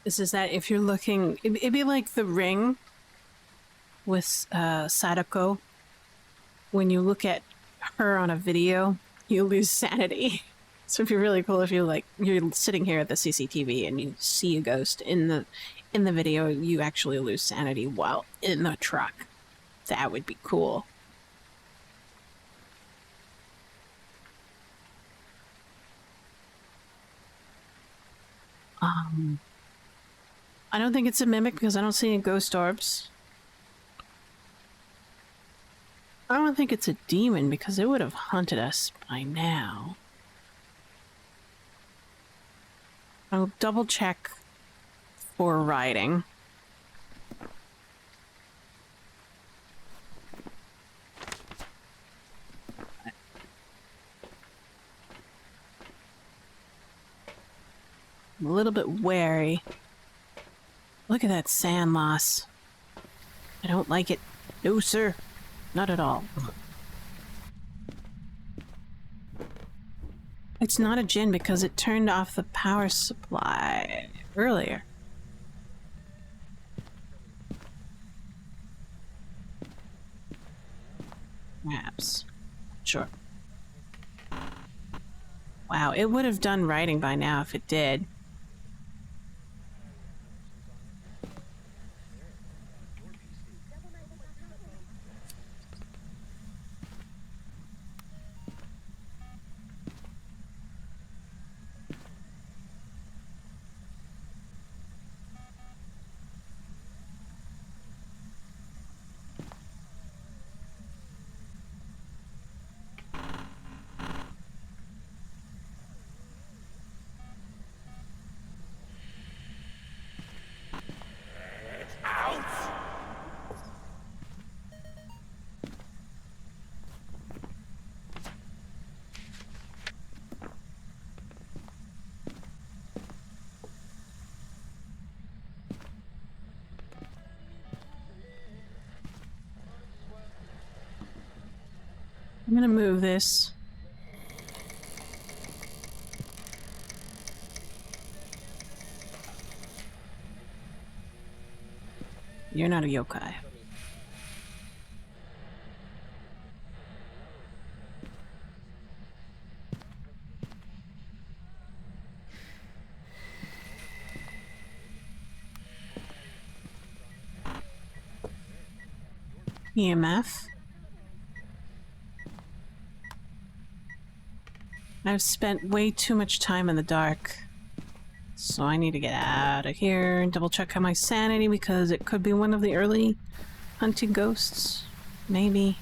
Is that if you're looking... It'd be like the ring with Sadako. When you look at her on a video, you lose sanity. So it'd be really cool if you're sitting here at the CCTV and you see a ghost in the video, you actually lose sanity while in the truck. That would be cool. I don't think it's a mimic because I don't see any ghost orbs. I don't think it's a demon because it would have hunted us by now. I'll double check for riding. I'm a little bit wary. Look at that sand loss. I don't like it. No, sir. Not at all. It's not a djinn because it turned off the power supply earlier. Perhaps. Sure. Wow, it would have done writing by now if it did. I'm gonna move this. You're not a yokai. EMF. I've spent way too much time in the dark. So I need to get out of here and double check on my sanity because it could be one of the early hunting ghosts. Maybe.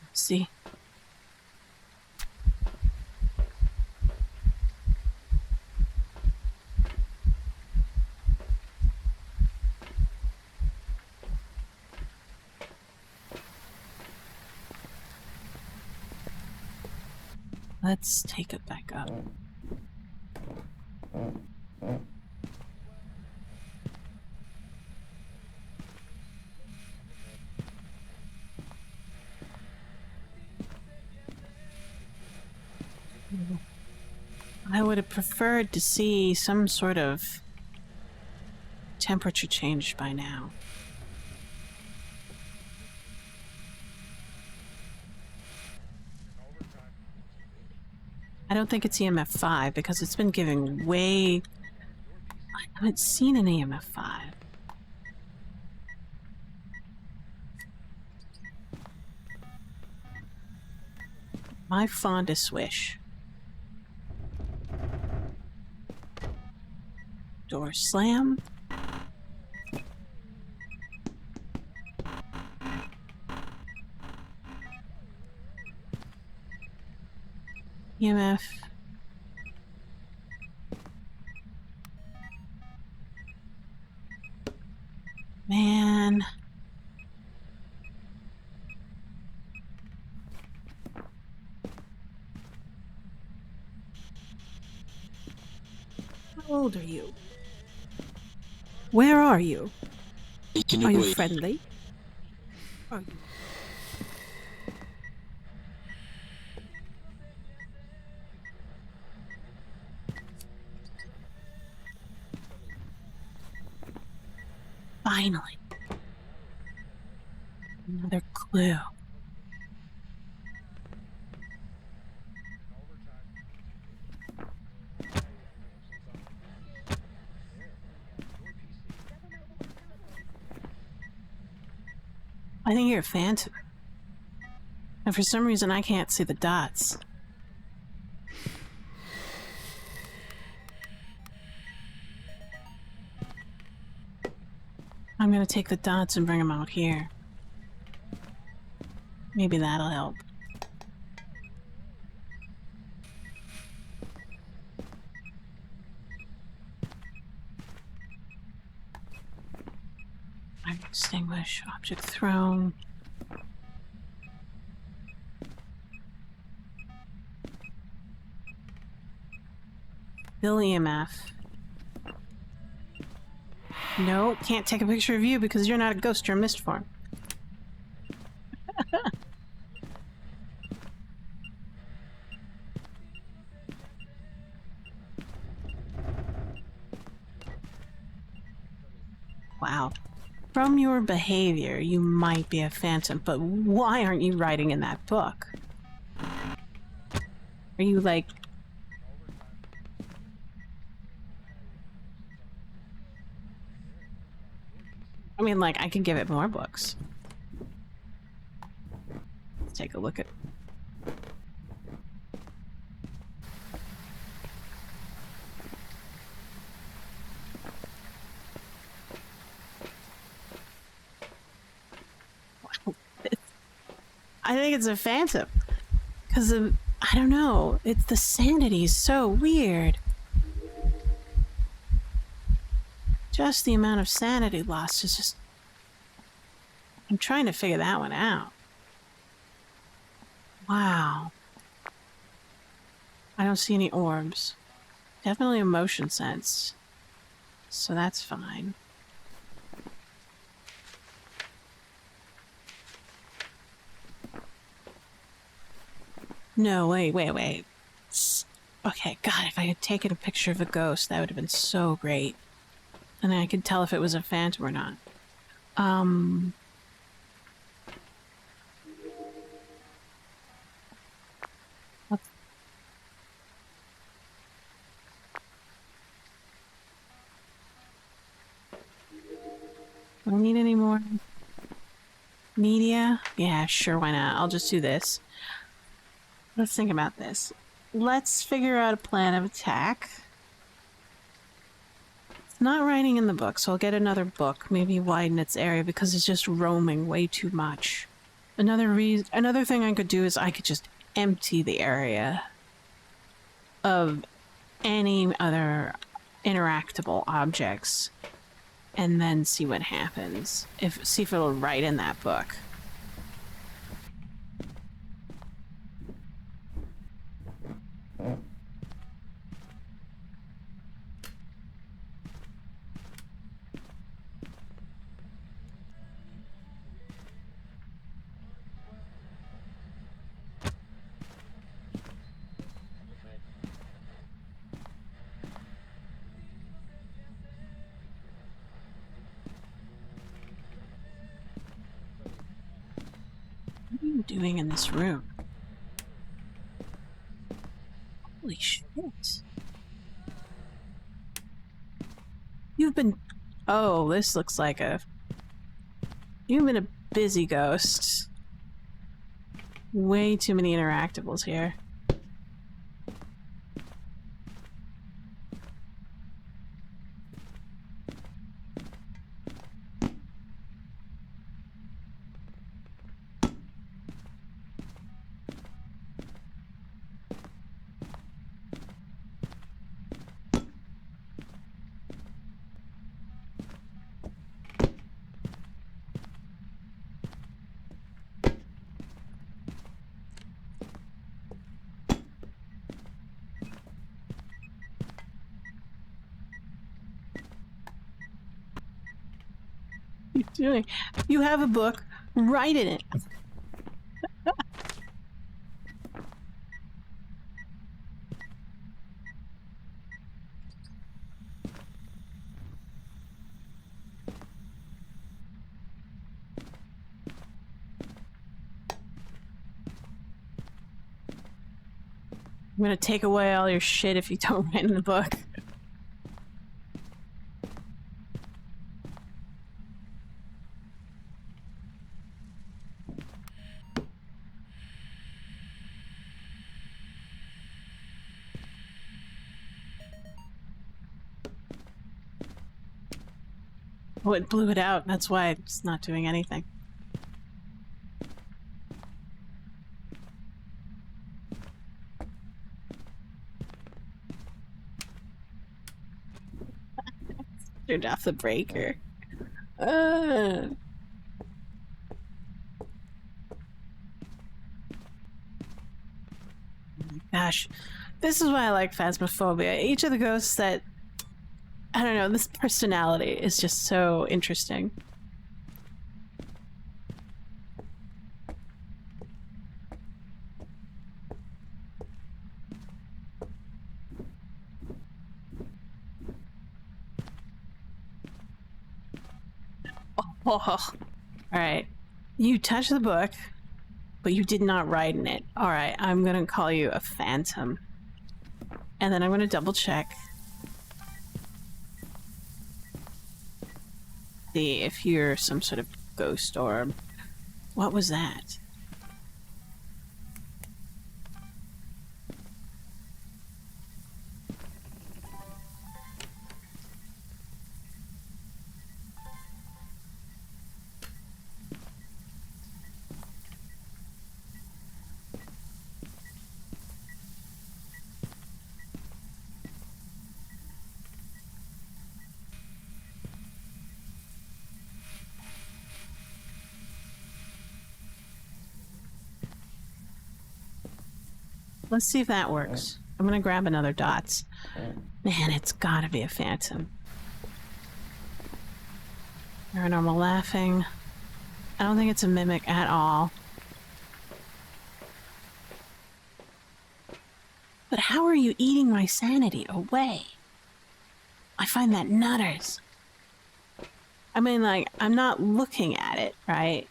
Let's see. Let's take it back up. I would have preferred to see some sort of temperature change by now. I don't think it's EMF 5 because it's been giving way... I haven't seen an EMF 5. My fondest wish. Door slam. EMF. Man. How old are you? Where are you? Are you friendly? Are you? Finally. Another clue. I think you're a phantom. And for some reason I can't see the dots. I'm gonna take the dots and bring them out here. Maybe that'll help. Fire extinguish, object thrown. Bill EMF. No, can't take a picture of you because you're not a ghost, you're a mist form. Wow. From your behavior, you might be a phantom, but why aren't you writing in that book? Are you like... I mean, like, I could give it more books. Let's take a look at... I think it's a phantom. Because of... I don't know. It's the sanity is so weird. Just the amount of sanity lost is just... I'm trying to figure that one out. Wow. I don't see any orbs. Definitely a motion sense. So that's fine. No, wait. Okay, God, if I had taken a picture of a ghost, that would have been so great. And I could tell if it was a phantom or not. What? Do I need any more media? Yeah, sure, why not? I'll just do this. Let's think about this. Let's figure out a plan of attack. It's not writing in the book, so I'll get another book, maybe widen its area because it's just roaming way too much. Another thing I could do is I could just empty the area of any other interactable objects and then see what happens. See if it'll write in that book. What are you doing in this room? Holy shit. You've been... Oh, this looks like a... You've been a busy ghost. Way too many interactables here. What are you doing? You have a book. Write in it. I'm gonna take away all your shit if you don't write in the book. Oh, it blew it out. That's why it's not doing anything. Turned off the breaker. Gosh, this is why I like Phasmophobia. Each of the ghosts that... I don't know, this personality is just so interesting. Oh. Alright. You touch the book, but you did not write in it. Alright, I'm gonna call you a phantom. And then I'm gonna double check. See if you're some sort of ghost orb. What was that? Let's see if that works. I'm gonna grab another dots. Man, it's gotta be a phantom. Paranormal laughing. I don't think it's a mimic at all. But how are you eating my sanity away? I find that nutters. I mean, like, I'm not looking at it, right?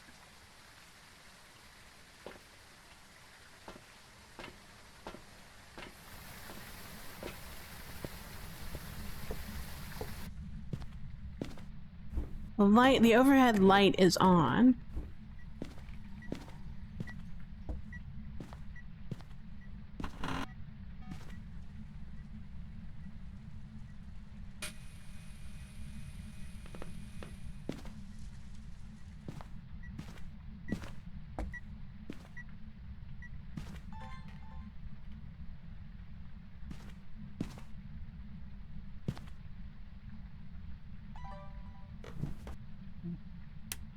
The overhead light is on.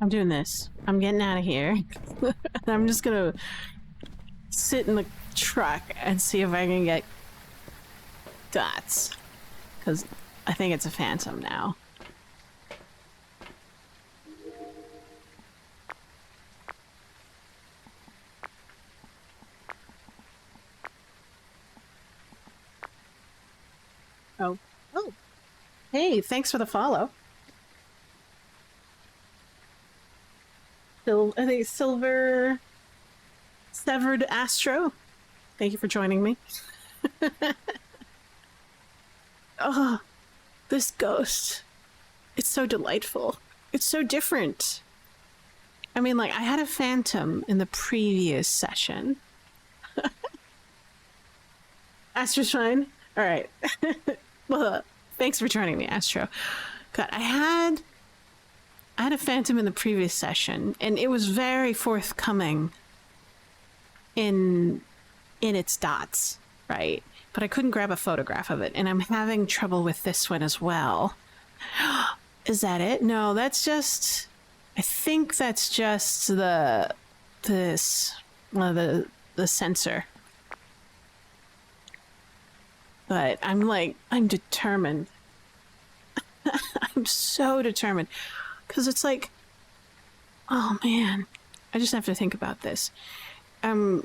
I'm doing this. I'm getting out of here. I'm just gonna sit in the truck and see if I can get dots. Because I think it's a phantom now. Oh. Oh. Hey, thanks for the follow. I think Silver Severed Astro. Thank you for joining me. Oh, this ghost. It's so delightful. It's so different. I mean, like, I had a phantom in the previous session. Astro's fine? Alright. Well, thanks for joining me, Astro. God, I had a phantom in the previous session, and it was very forthcoming in its dots, right? But I couldn't grab a photograph of it, and I'm having trouble with this one as well. Is that it? No, that's just... I think that's just the sensor. But I'm determined. I'm so determined. Because it's like, oh man, I just have to think about this. It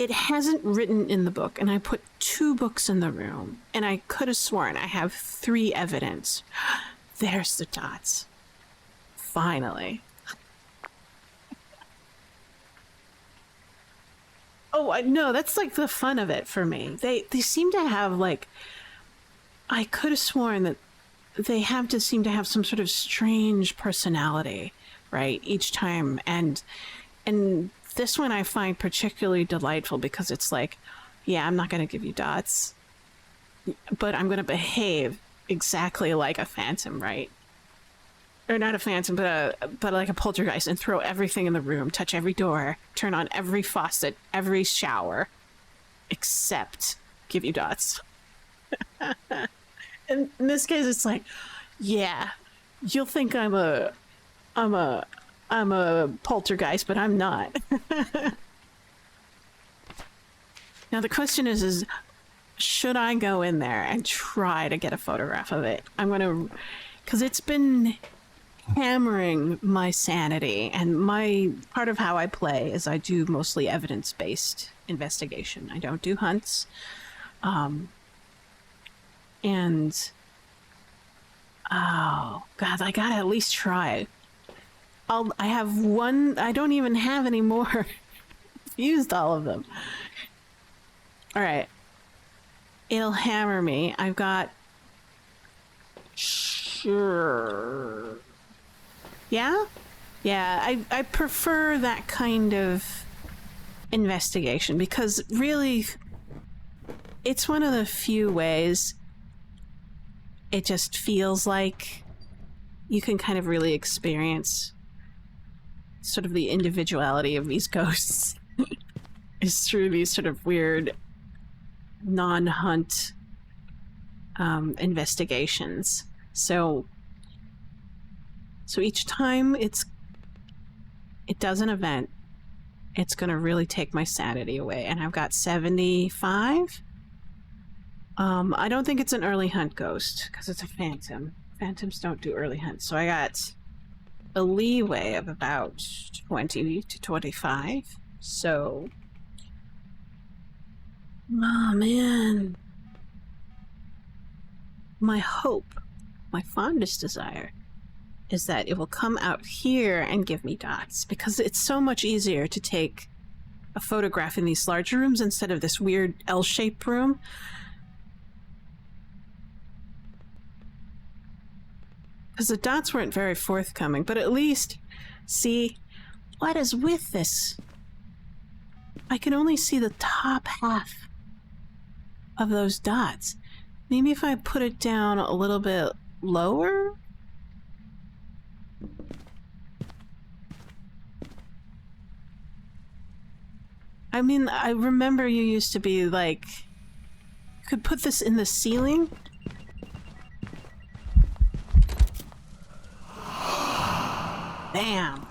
hasn't written in the book, and I put 2 books in the room, and I could have sworn I have 3 evidence. There's the dots. Finally. Oh, no, that's like the fun of it for me. They seem to have like, I could have sworn that they seem to have some sort of strange personality, right? Each time. And this one I find particularly delightful because it's like, yeah, I'm not going to give you dots, but I'm going to behave exactly like a phantom, right? Or not a phantom, but like a poltergeist, and throw everything in the room, touch every door, turn on every faucet, every shower, except give you dots. And in this case, it's like, yeah, you'll think I'm a poltergeist, but I'm not. Now the question is should I go in there and try to get a photograph of it? I'm gonna, because it's been hammering my sanity, and my part of how I play is I do mostly evidence-based investigation. I don't do hunts. And oh god, I gotta at least try. I have one. I don't even have any more. Used all of them. All right, it'll hammer me. I've got sure. Yeah, I prefer that kind of investigation because really, it's one of the few ways it just feels like you can kind of really experience sort of the individuality of these ghosts is through these sort of weird non-hunt investigations. So each time it does an event, it's gonna really take my sanity away, and I've got 75. I don't think it's an early hunt ghost because it's a phantom. Phantoms don't do early hunts, so I got a leeway of about 20 to 25. So, oh man, my hope, my fondest desire, is that it will come out here and give me dots, because it's so much easier to take a photograph in these larger rooms instead of this weird L-shaped room. Because the dots weren't very forthcoming, but at least see what is with this. I can only see the top half of those dots. Maybe if I put it down a little bit lower? I mean, I remember you used to be like, you could put this in the ceiling. Bam!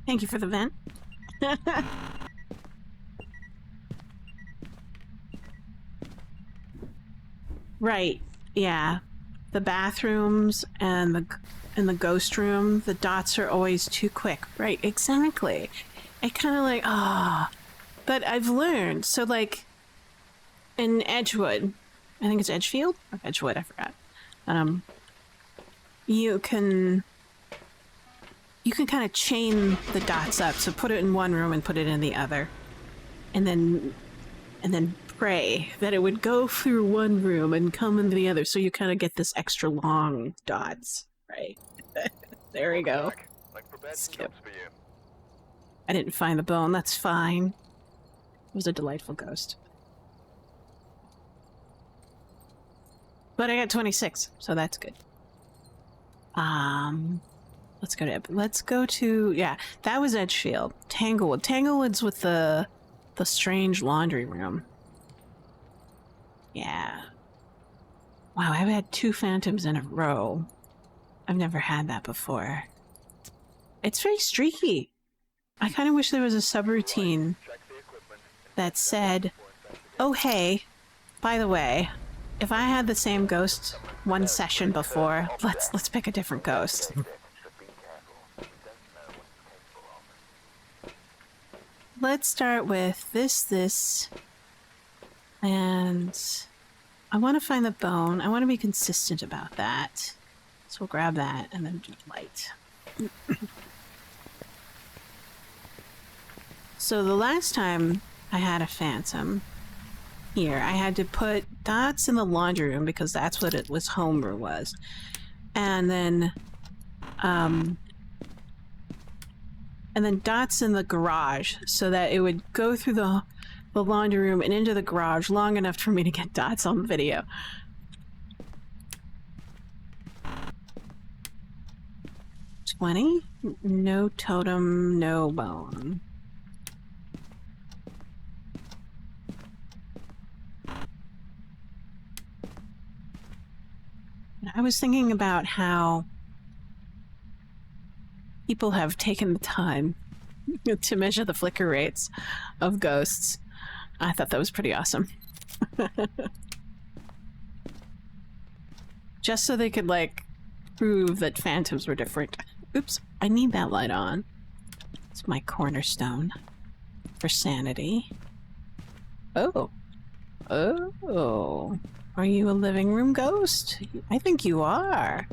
Thank you for the vent. Right, yeah. The bathrooms and the ghost room, the dots are always too quick. Right, exactly. I kind of like, ah. But I've learned, so like, in Edgewood, I think it's Edgefield? Or Edgewood, I forgot. You can kind of chain the dots up, so put it in one room and put it in the other. And then pray that it would go through one room and come into the other, so you kind of get this extra long dots, right? There we go. Like prepared Skip. jobs for you. I didn't find the bone, that's fine. It was a delightful ghost. But I got 26, so that's good. Let's go to, yeah, that was Edgefield. Tanglewood. Tanglewood's with the strange laundry room. Yeah. Wow, I've had 2 phantoms in a row. I've never had that before. It's very streaky. I kind of wish there was a subroutine that said, oh hey, by the way, if I had the same ghost one session before, let's pick a different ghost. Let's start with this, and I want to find the bone. I want to be consistent about that. So we'll grab that and then do light. So the last time I had a phantom here, I had to put dots in the laundry room because that's what it was, homebrew was. And then dots in the garage so that it would go through the laundry room and into the garage long enough for me to get dots on video. $20? No totem, no bone. I was thinking about how people have taken the time to measure the flicker rates of ghosts. I thought that was pretty awesome. Just so they could, like, prove that phantoms were different. Oops, I need that light on. It's my cornerstone for sanity. Oh. Oh. Are you a living room ghost? I think you are.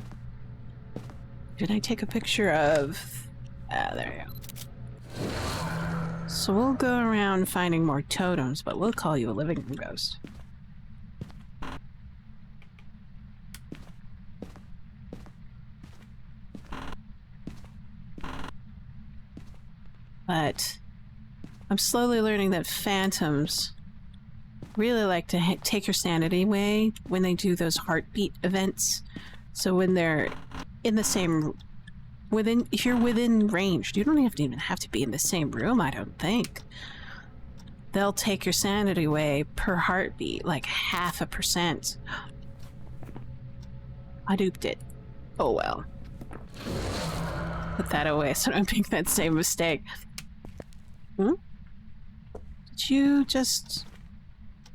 Did I take a picture of... Ah, there you go. So we'll go around finding more totems, but we'll call you a living room ghost. But I'm slowly learning that phantoms really like to take your sanity away when they do those heartbeat events. So when they're in the same... if you're within range, you don't even have to be in the same room, I don't think. They'll take your sanity away per heartbeat, like 0.5%. I duped it. Oh well. Put that away so I don't make that same mistake. Hmm? Did you just...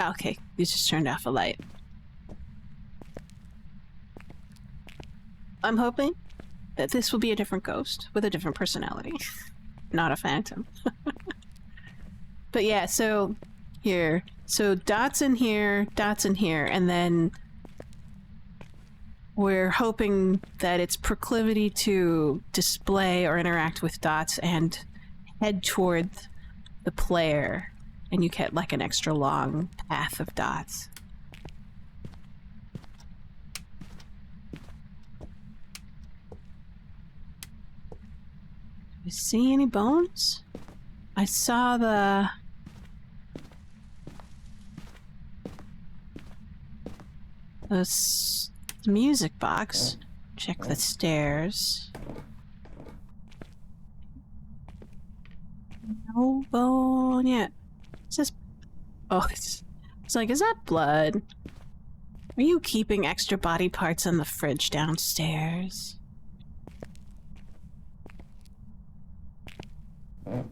Okay, you just turned off a light. I'm hoping that this will be a different ghost with a different personality. Not a phantom. But yeah, so here. So dots in here, and then we're hoping that its proclivity to display or interact with dots and head toward the player, and you get like an extra long path of dots. You see any bones? I saw the music box. Check the stairs. No bone yet. Is this? Oh, it's like, is that blood? Are you keeping extra body parts in the fridge downstairs?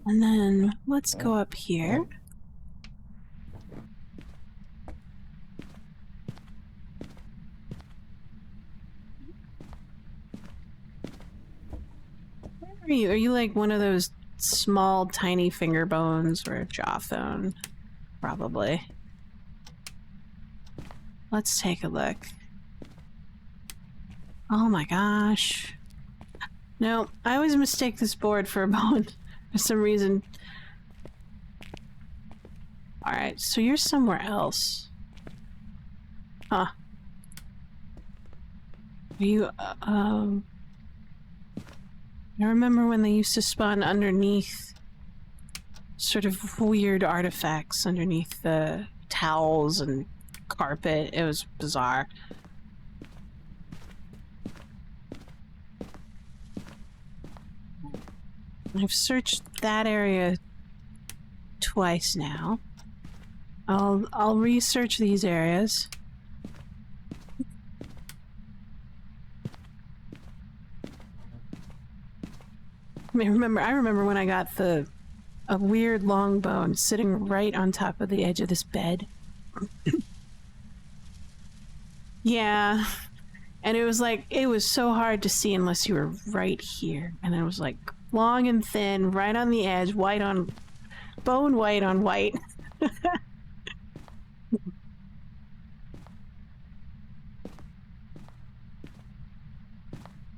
And then let's go up here. Where are you? Are you like one of those small, tiny finger bones or a jawbone? Probably. Let's take a look. Oh my gosh. No, I always mistake this board for a bone for some reason. Alright, so you're somewhere else. Huh. Are you, I remember when they used to spawn underneath sort of weird artifacts underneath the towels and carpet. It was bizarre. I've searched that area twice now. I'll research these areas. I remember when I got a weird long bone sitting right on top of the edge of this bed. Yeah. And it was like, it was so hard to see unless you were right here. And it was like long and thin, right on the edge, white on bone, white on white.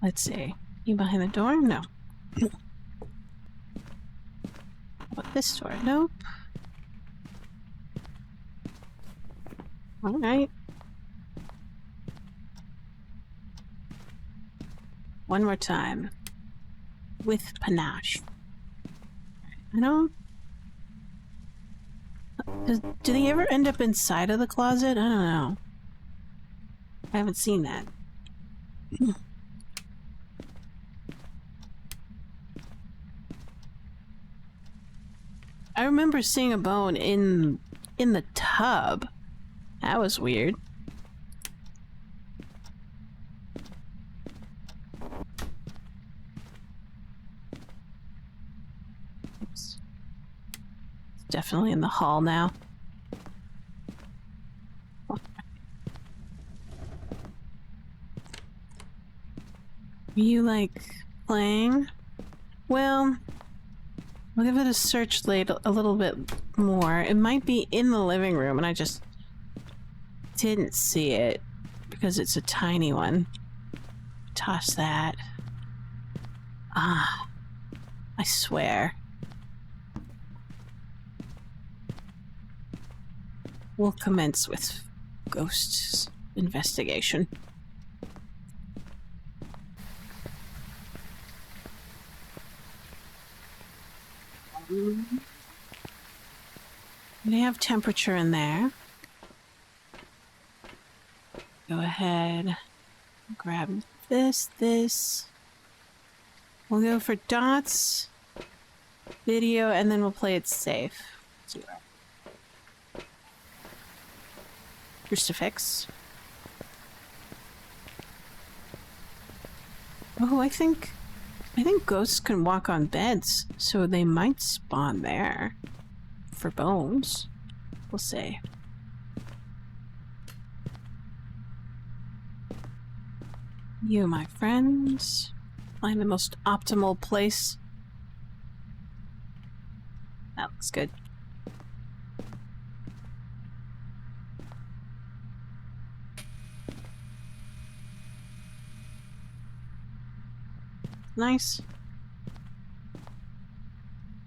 Let's see. You behind the door? No. What this door? Nope. Alright. One more time. With panache. I don't... Do they ever end up inside of the closet? I don't know. I haven't seen that. I remember seeing a bone in the tub. That was weird. Oops. It's definitely in the hall now. Are you like playing? Well, I'll give it a search a little bit more. It might be in the living room and I just didn't see it because it's a tiny one. Toss that. Ah, I swear. We'll commence with ghosts investigation. They have temperature in there. Go ahead, grab this. We'll go for dots, video, and then we'll play it safe. 0. Crucifix. Oh, I think ghosts can walk on beds, so they might spawn there for bones. We'll see. You, my friends, find the most optimal place. That looks good. Nice.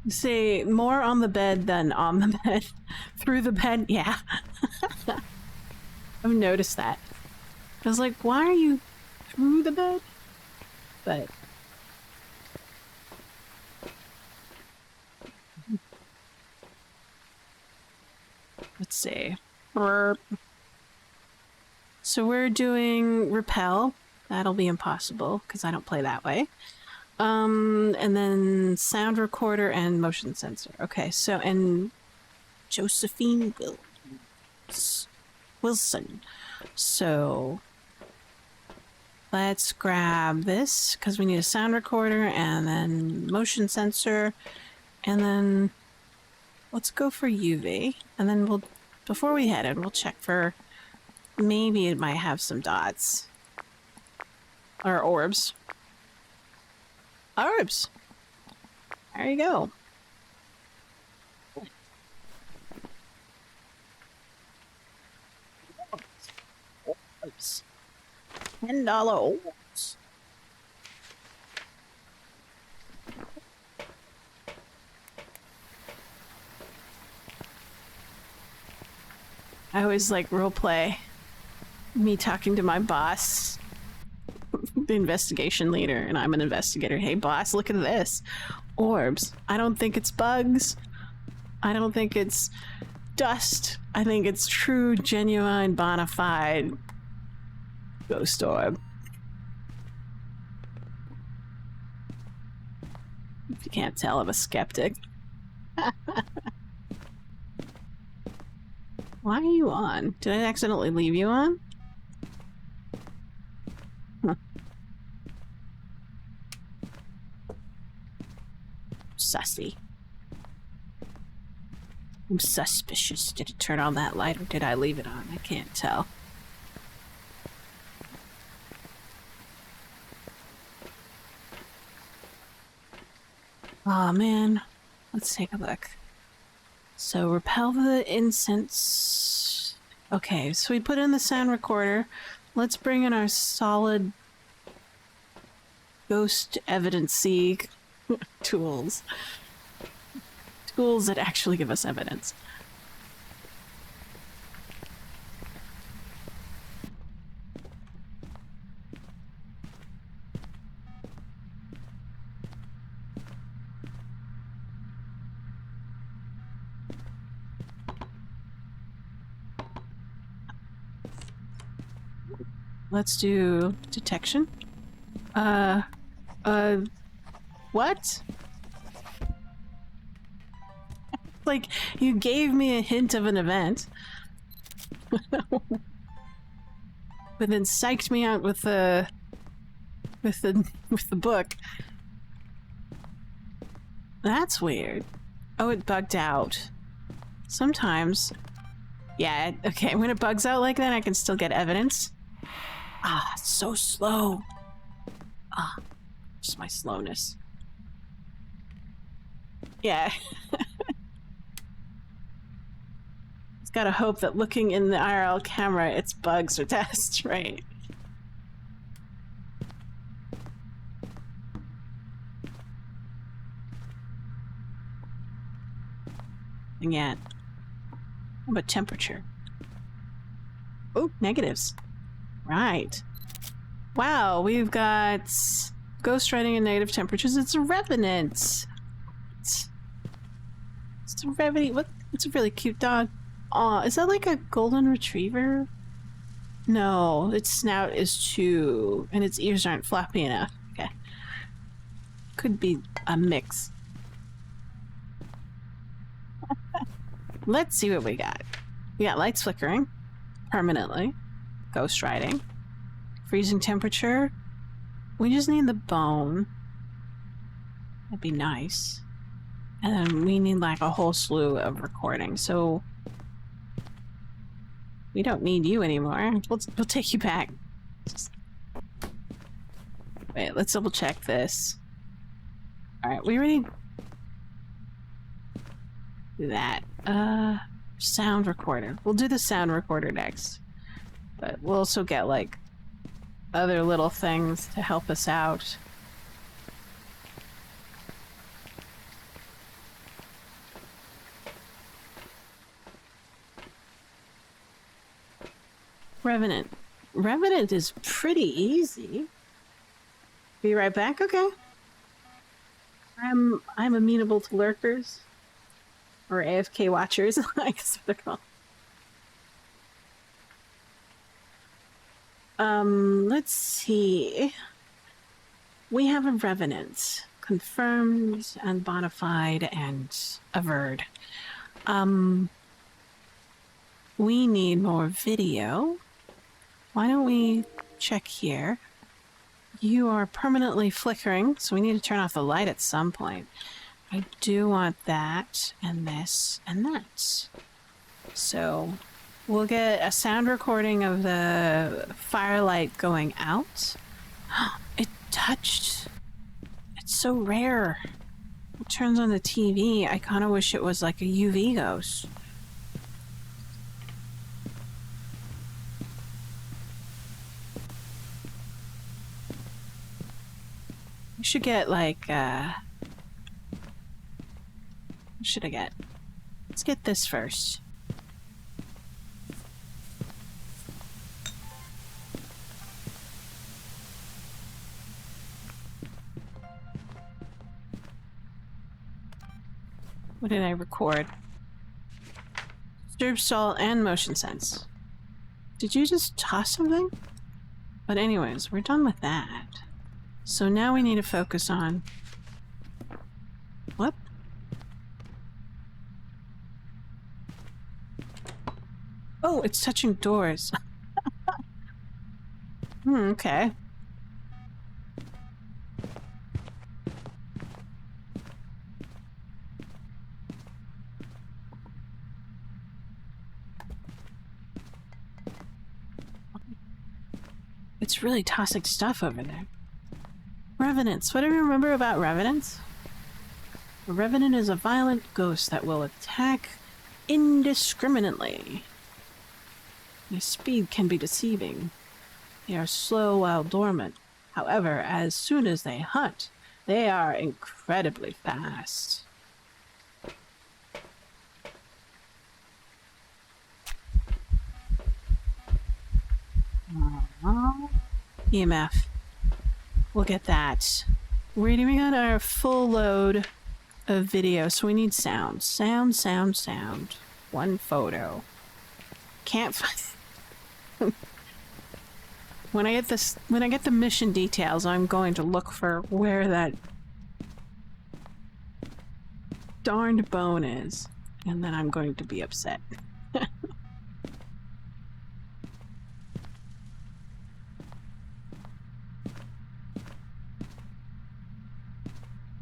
See, more on the bed than on the bed. Through the bed, yeah. I've noticed that. I was like, why are you through the bed? But let's see. Burp. So we're doing repel. That'll be impossible because I don't play that way. And then sound recorder and motion sensor. Okay, so and Josephine Wilson. So let's grab this because we need a sound recorder and then motion sensor, and then let's go for UV, and then we'll, before we head in, we'll check for maybe it might have some dots or orbs. Orbs. There you go. Orbs. $10 orbs. I always like roleplay me talking to my boss, the investigation leader, and I'm an investigator. Hey boss, look at this. Orbs. I don't think it's bugs. I don't think it's dust. I think it's true, genuine, bona fide ghost orb. If you can't tell, I'm a skeptic. Why are you on? Did I accidentally leave you on? Huh. Sussy. I'm suspicious. Did it turn on that light or did I leave it on? I can't tell. Oh man. Let's take a look. So repel the incense. Okay, so we put in the sound recorder. Let's bring in our solid ghost evidence-y tools. Tools that actually give us evidence. Let's do detection. What? Like, you gave me a hint of an event. But then psyched me out with the book. That's weird. Oh, it bugged out. Sometimes. Yeah, okay, when it bugs out like that, I can still get evidence. Ah, it's so slow. Ah, just my slowness. Yeah. It's gotta hope that looking in the IRL camera, it's bugs or tests, right? And yet, how about temperature? Oh, negatives. Right. Wow, we've got ghost writing and negative temperatures. It's a revenant. It's a revenant. What? It's a really cute dog. Aw, is that like a golden retriever? No, its snout is too, and its ears aren't floppy enough. Okay. Could be a mix. Let's see what we got. We got lights flickering permanently. Ghost writing. Freezing temperature. We just need the bone. That'd be nice. And then we need like a whole slew of recordings. So we don't need you anymore. We'll take you back. Just... Wait, let's double check this. Alright, we already do that. Sound recorder. We'll do the sound recorder next. But we'll also get like other little things to help us out. Revenant. Revenant is pretty easy. Be right back? Okay. I'm amenable to lurkers. Or AFK watchers, I guess what they're called. Let's see. We have a revenant. Confirmed and bona fide and averred. We need more video. Why don't we check here? You are permanently flickering, so we need to turn off the light at some point. I do want that, and this, and that. So we'll get a sound recording of the firelight going out. It touched. It's so rare. It turns on the TV. I kind of wish it was like a UV ghost. We should get like, what should I get? Let's get this first. What did I record? Disturb stall and motion sense. Did you just toss something? But anyways, we're done with that. So now we need to focus on... What? Oh, it's touching doors. Okay. It's really toxic stuff over there. Revenants. What do you remember about revenants? A revenant is a violent ghost that will attack indiscriminately. Their speed can be deceiving. They are slow while dormant. However, as soon as they hunt, they are incredibly fast. EMF. We'll get that. We got our full load of video, so we need sound. Sound, sound, sound. One photo. Can't find... When I get the mission details, I'm going to look for where that darned bone is, and then I'm going to be upset.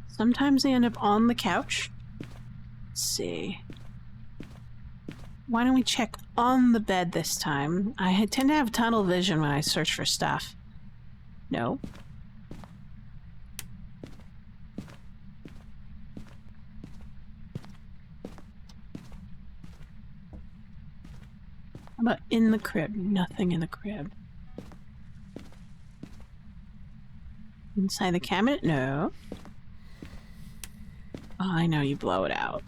Sometimes they end up on the couch. Let's see. Why don't we check on the bed this time? I tend to have tunnel vision when I search for stuff. No. How about in the crib? Nothing in the crib. Inside the cabinet? No. Oh, I know, you blow it out.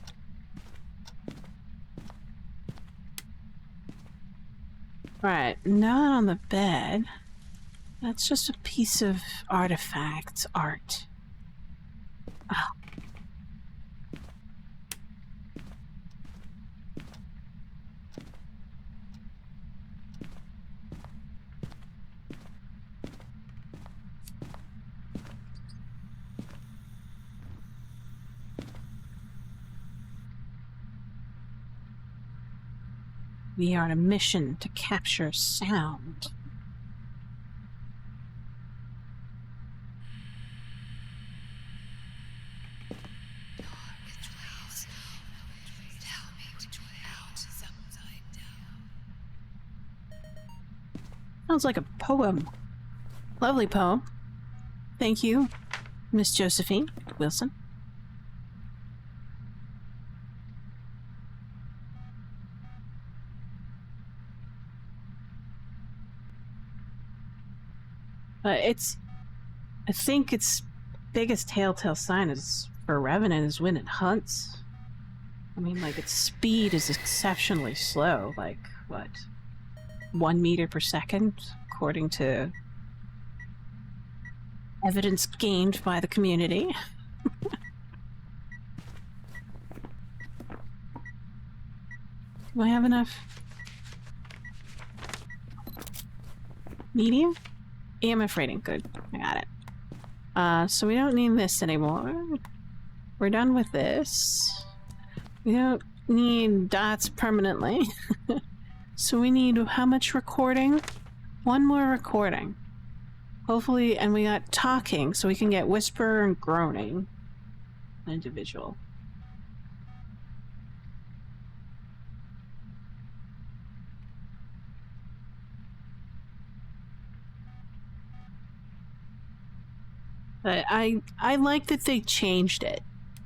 Right, not on the bed. That's just a piece of artifact art. Oh. We are on a mission to capture sound. Sounds like a poem. Lovely poem. Thank you, Miss Josephine Wilson. But I think its biggest telltale sign is for Revenant is when it hunts. I mean, like, its speed is exceptionally slow. Like, what? 1 meter per second, according to evidence gained by the community. Do I have enough? Medium? EMF rating. Good. I got it. So we don't need this anymore. We're done with this. We don't need dots permanently. So we need how much recording? One more recording. Hopefully, and we got talking, so we can get whisper and groaning. Individual. But I like that they changed it.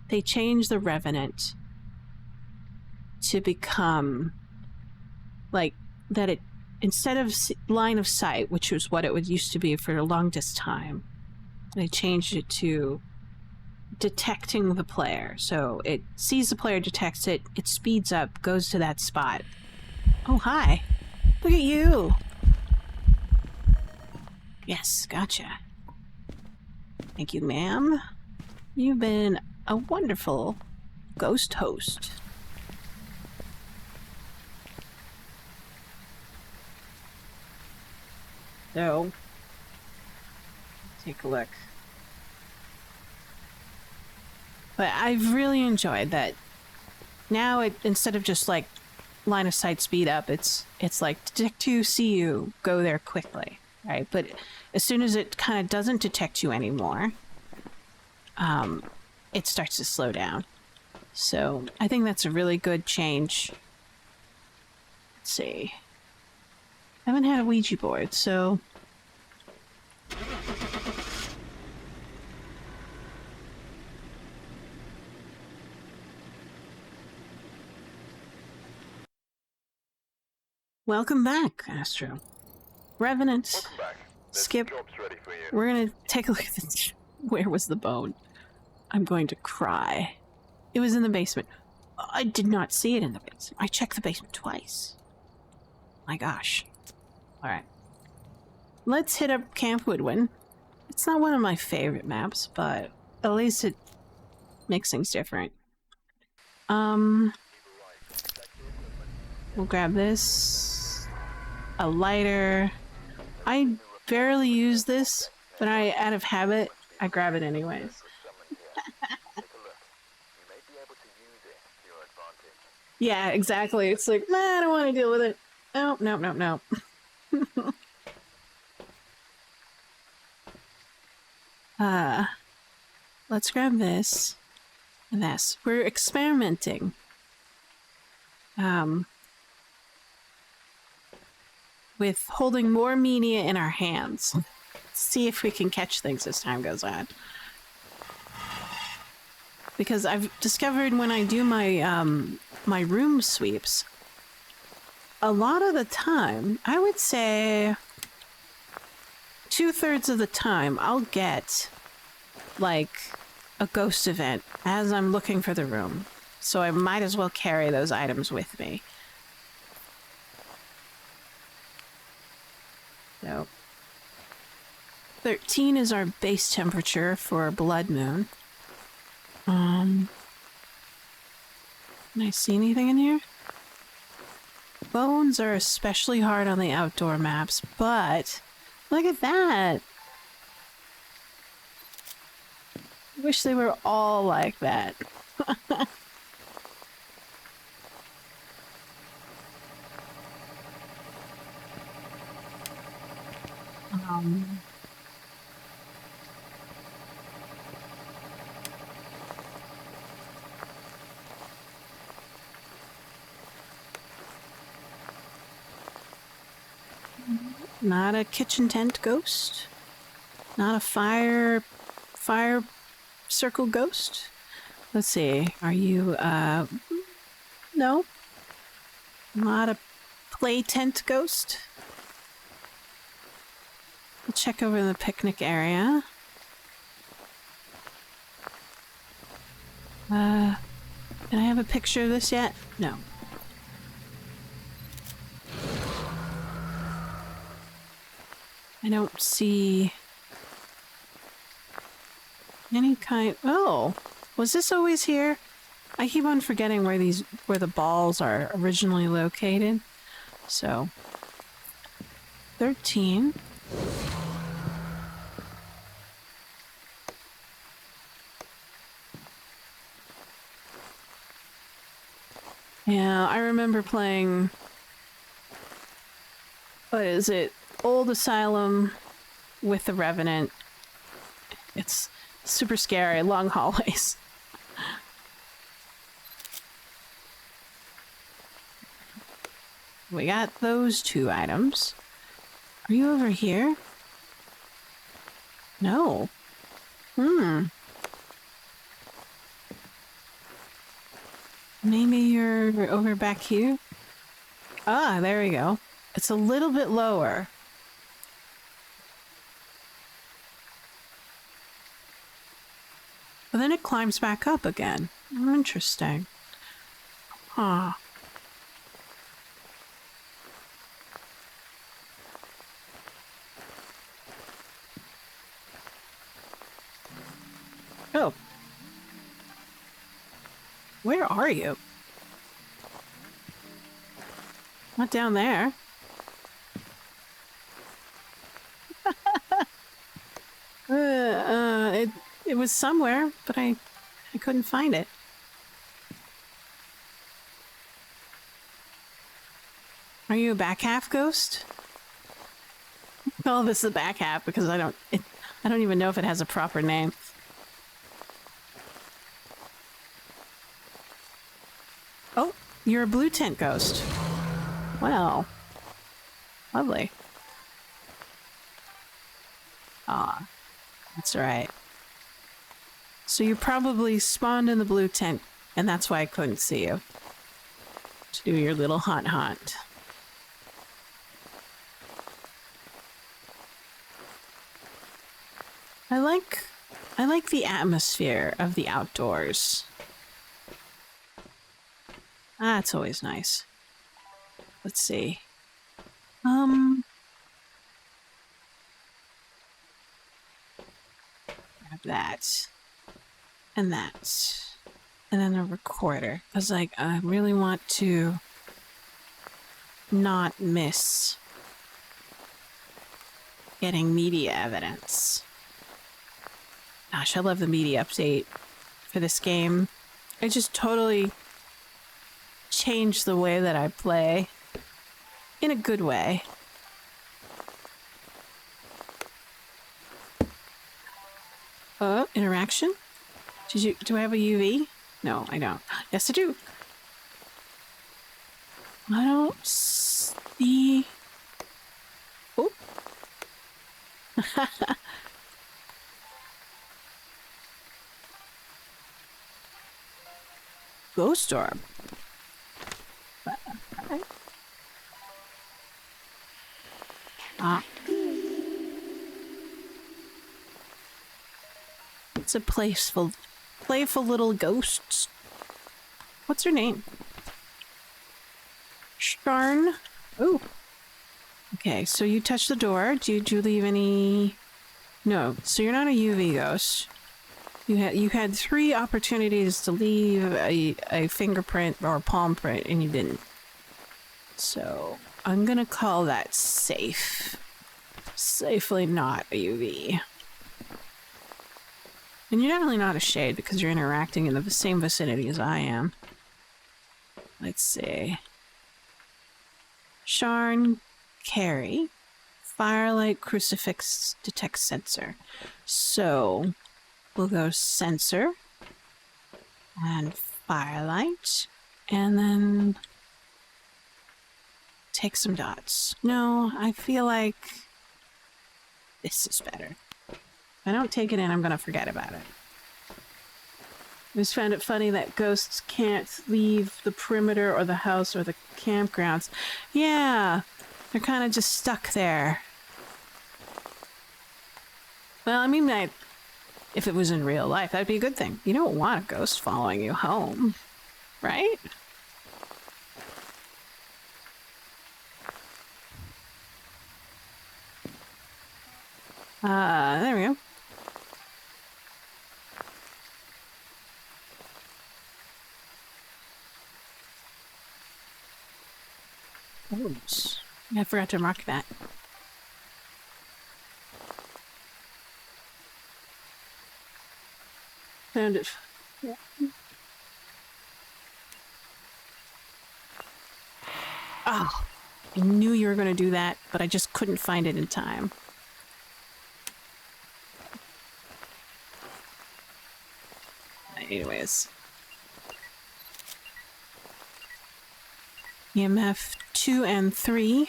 They changed the Revenant to become like that. It instead of line of sight, which was what it would used to be for the longest time, they changed it to detecting the player. So it sees the player, detects it, it speeds up, goes to that spot. Oh, hi. Look at you. Yes, gotcha. Thank you, ma'am. You've been a wonderful ghost host. So, take a look. But I've really enjoyed that. Now, it instead of just like line of sight speed up, it's like detect you, see you, go there quickly, right? But as soon as it kind of doesn't detect you anymore, it starts to slow down. So I think that's a really good change. Let's see. I haven't had a Ouija board, so welcome back, Astro. Revenant. Welcome back. There's Skip. jobs ready for you. We're gonna take a look at this. Where was the bone? I'm going to cry. It was in the basement. I did not see it in the basement. I checked the basement twice. My gosh. Alright. Let's hit up Camp Woodwin. It's not one of my favorite maps, but at least it makes things different. We'll grab this. A lighter. I barely use this, but out of habit, I grab it anyways. Yeah, exactly. It's like, nah, I don't want to deal with it. Nope, nope, nope, nope. Let's grab this and this. We're experimenting. With holding more media in our hands. See if we can catch things as time goes on. Because I've discovered when I do my my room sweeps, a lot of the time, I would say 2/3 of the time, I'll get like a ghost event as I'm looking for the room. So I might as well carry those items with me. So 13 is our base temperature for Blood Moon. Can I see anything in here? Bones are especially hard on the outdoor maps, but look at that! I wish they were all like that. Not a kitchen tent ghost. Not a fire circle ghost. Let's see. Are you no. Not a play tent ghost. We'll check over the picnic area. Can I have a picture of this yet? No. I don't see any kind. Oh, was this always here? I keep on forgetting where the balls are originally located. So 13. Yeah, I remember playing... What is it? Old Asylum with the Revenant. It's super scary, long hallways. We got those 2 items. Are you over here? No. Maybe you're over back here? Ah, there we go. It's a little bit lower. But then it climbs back up again. Interesting. Huh. Oh. Where are you? Not down there. It was somewhere, but I couldn't find it. Are you a back half ghost? Oh, this is the back half because I don't even know if it has a proper name. Oh, you're a blue tent ghost. Well, lovely. Ah, that's right. So you probably spawned in the blue tent, and that's why I couldn't see you. To do your little hunt. I like the atmosphere of the outdoors. That's always nice. Let's see. Grab that. And that. And then a recorder. I was like, I really want to not miss getting media evidence. Gosh, I love the media update for this game. It just totally changed the way that I play. In a good way. Interaction? Do I have a UV? No, I don't. Yes, I do. I don't see... Oh. Ghost orb. Ah. It's a playful little ghost. What's her name? Sharn? Oh. Okay, so you touched the door. Did you leave any... No, so you're not a UV ghost. You had 3 opportunities to leave a fingerprint or a palm print, and you didn't. So, I'm gonna call that safe. Safely not a UV. And you're definitely not a shade because you're interacting in the same vicinity as I am. Let's see. Sharn, Carry, Firelight, Crucifix, Detect Sensor. So, we'll go Sensor, and Firelight, and then take some dots. No, I feel like this is better. If I don't take it in, I'm gonna forget about it. I just found it funny that ghosts can't leave the perimeter or the house or the campgrounds. Yeah, they're kind of just stuck there. Well, I mean, if it was in real life, that'd be a good thing. You don't want a ghost following you home, right? There we go. Oops. I forgot to mark that. Found it. Oh, I knew you were going to do that, but I just couldn't find it in time. Anyways. EMF 2 and 3.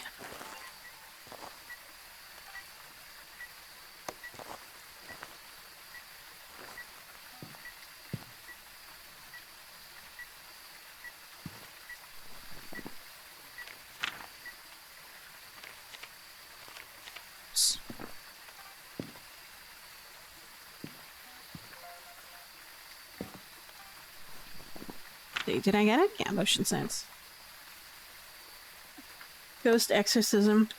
Did I get it? Yeah, motion sense. Ghost exorcism.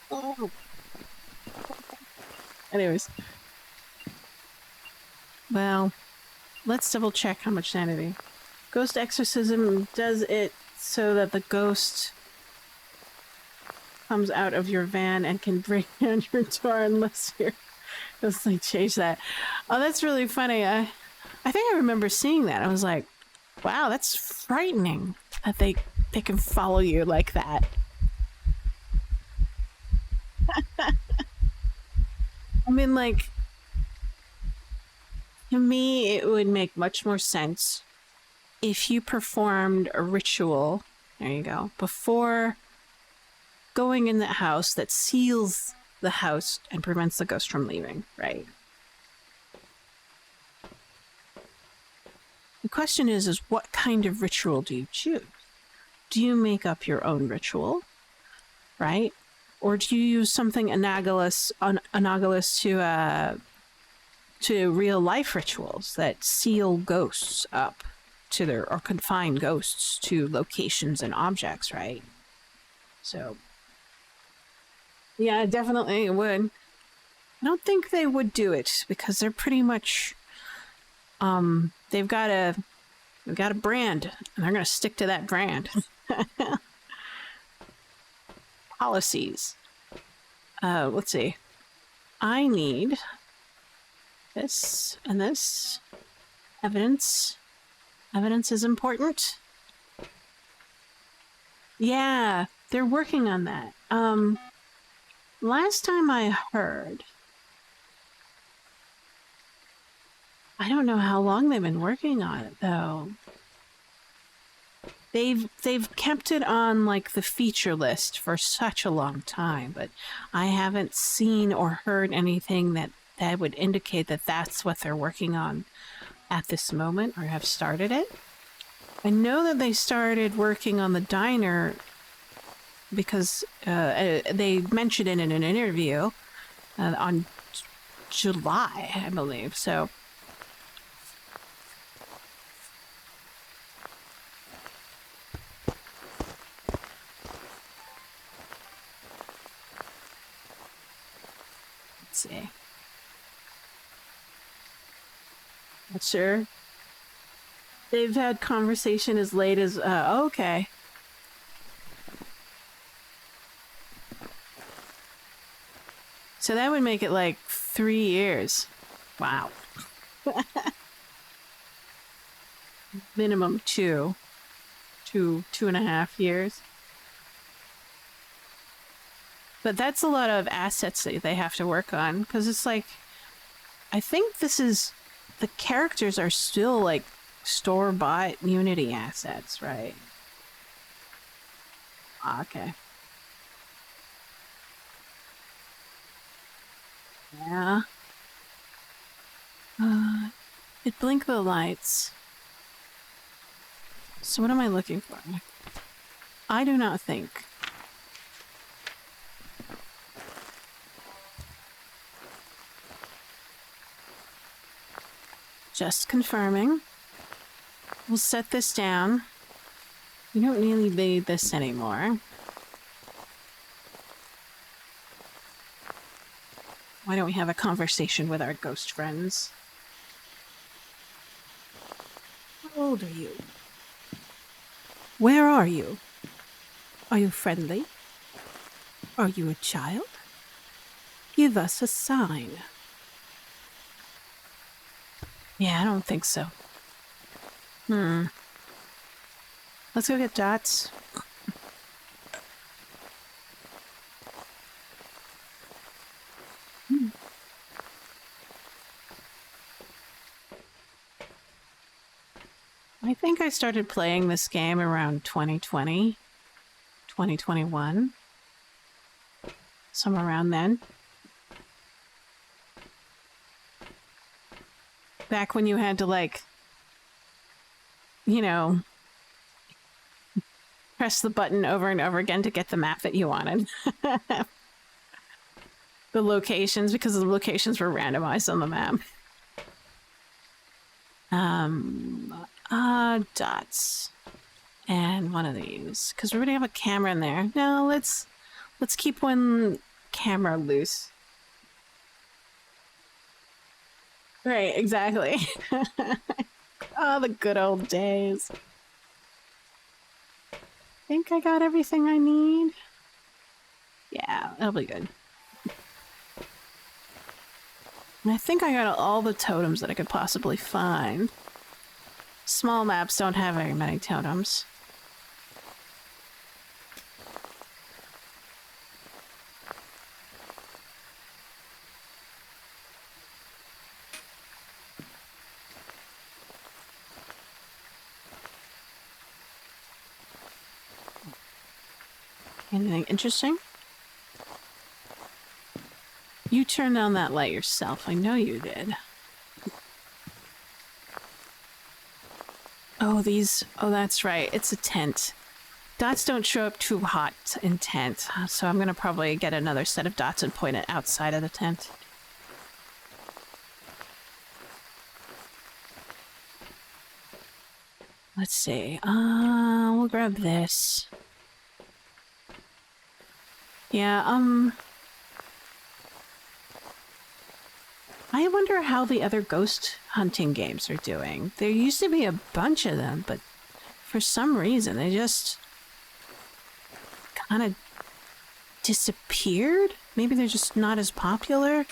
Oh. Anyways. Well, let's double check how much sanity. Ghost exorcism does it so that the ghost comes out of your van and can break down your door unless you're... Let's like change that. Oh, that's really funny. I think I remember seeing that. I was like, wow, that's frightening that they can follow you like that. I mean, like, to me, it would make much more sense if you performed a ritual, there you go, before going in the house that seals the house and prevents the ghost from leaving, right? The question is what kind of ritual do you choose? Do you make up your own ritual, right? Or do you use something analogous to real life rituals that seal ghosts up to their, or confine ghosts to locations and objects, right? So, yeah, definitely it would. I don't think they would do it because they're pretty much, they've got a brand and they're going to stick to that brand. Policies. Let's see. I need this and this. Evidence. Evidence is important. Yeah, they're working on that. Last time I heard, I don't know how long they've been working on it though. They've kept it on like the feature list for such a long time, but I haven't seen or heard anything that would indicate that that's what they're working on at this moment or have started it. I know that they started working on the diner because they mentioned it in an interview on July, I believe. So let's see. Not sure. They've had conversation as late as okay. So that would make it like 3 years. Wow. Minimum 2.5 years. But that's a lot of assets that they have to work on because it's like, I think this is, the characters are still like store-bought Unity assets, right? Okay. Yeah. It blinked the lights. So what am I looking for? I do not think. Just confirming. We'll set this down. We don't really need this anymore. Why don't we have a conversation with our ghost friends? How old are you? Where are you? Are you friendly? Are you a child? Give us a sign. Yeah, I don't think so. Let's go get dots. I think I started playing this game around 2020, 2021. Somewhere around then. Back when you had to, like, you know, press the button over and over again to get the map that you wanted. The locations, because the locations were randomized on the map. Dots. And one of these. Because we already have a camera in there. No, let's keep one camera loose. Right, exactly. Oh, the good old days. Think I got everything I need? Yeah, that'll be good. And I think I got all the totems that I could possibly find. Small maps don't have very many totems. Anything interesting? You turned on that light yourself. I know you did. Oh, these... Oh, that's right. It's a tent. Dots don't show up too hot in tent, so I'm gonna probably get another set of dots and point it outside of the tent. Let's see. We'll grab this. Yeah, I wonder how the other ghost hunting games are doing. There used to be a bunch of them, but for some reason they just kind of disappeared? Maybe they're just not as popular?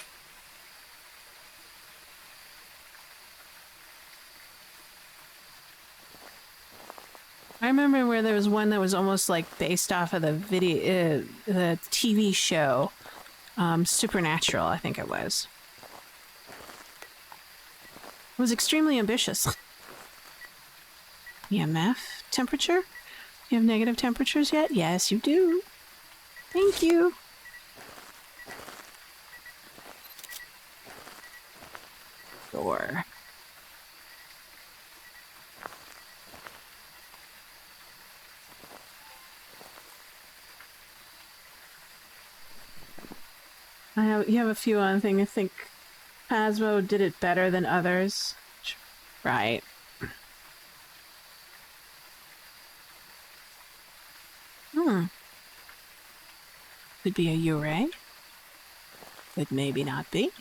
I remember where there was one that was almost like based off of the the TV show, Supernatural, I think it was. It was extremely ambitious. EMF temperature? You have negative temperatures yet? Yes, you do. Thank you. Door. You have a few on thing. I think Phasmo did it better than others. Right. Could be a Ure. Could maybe not be.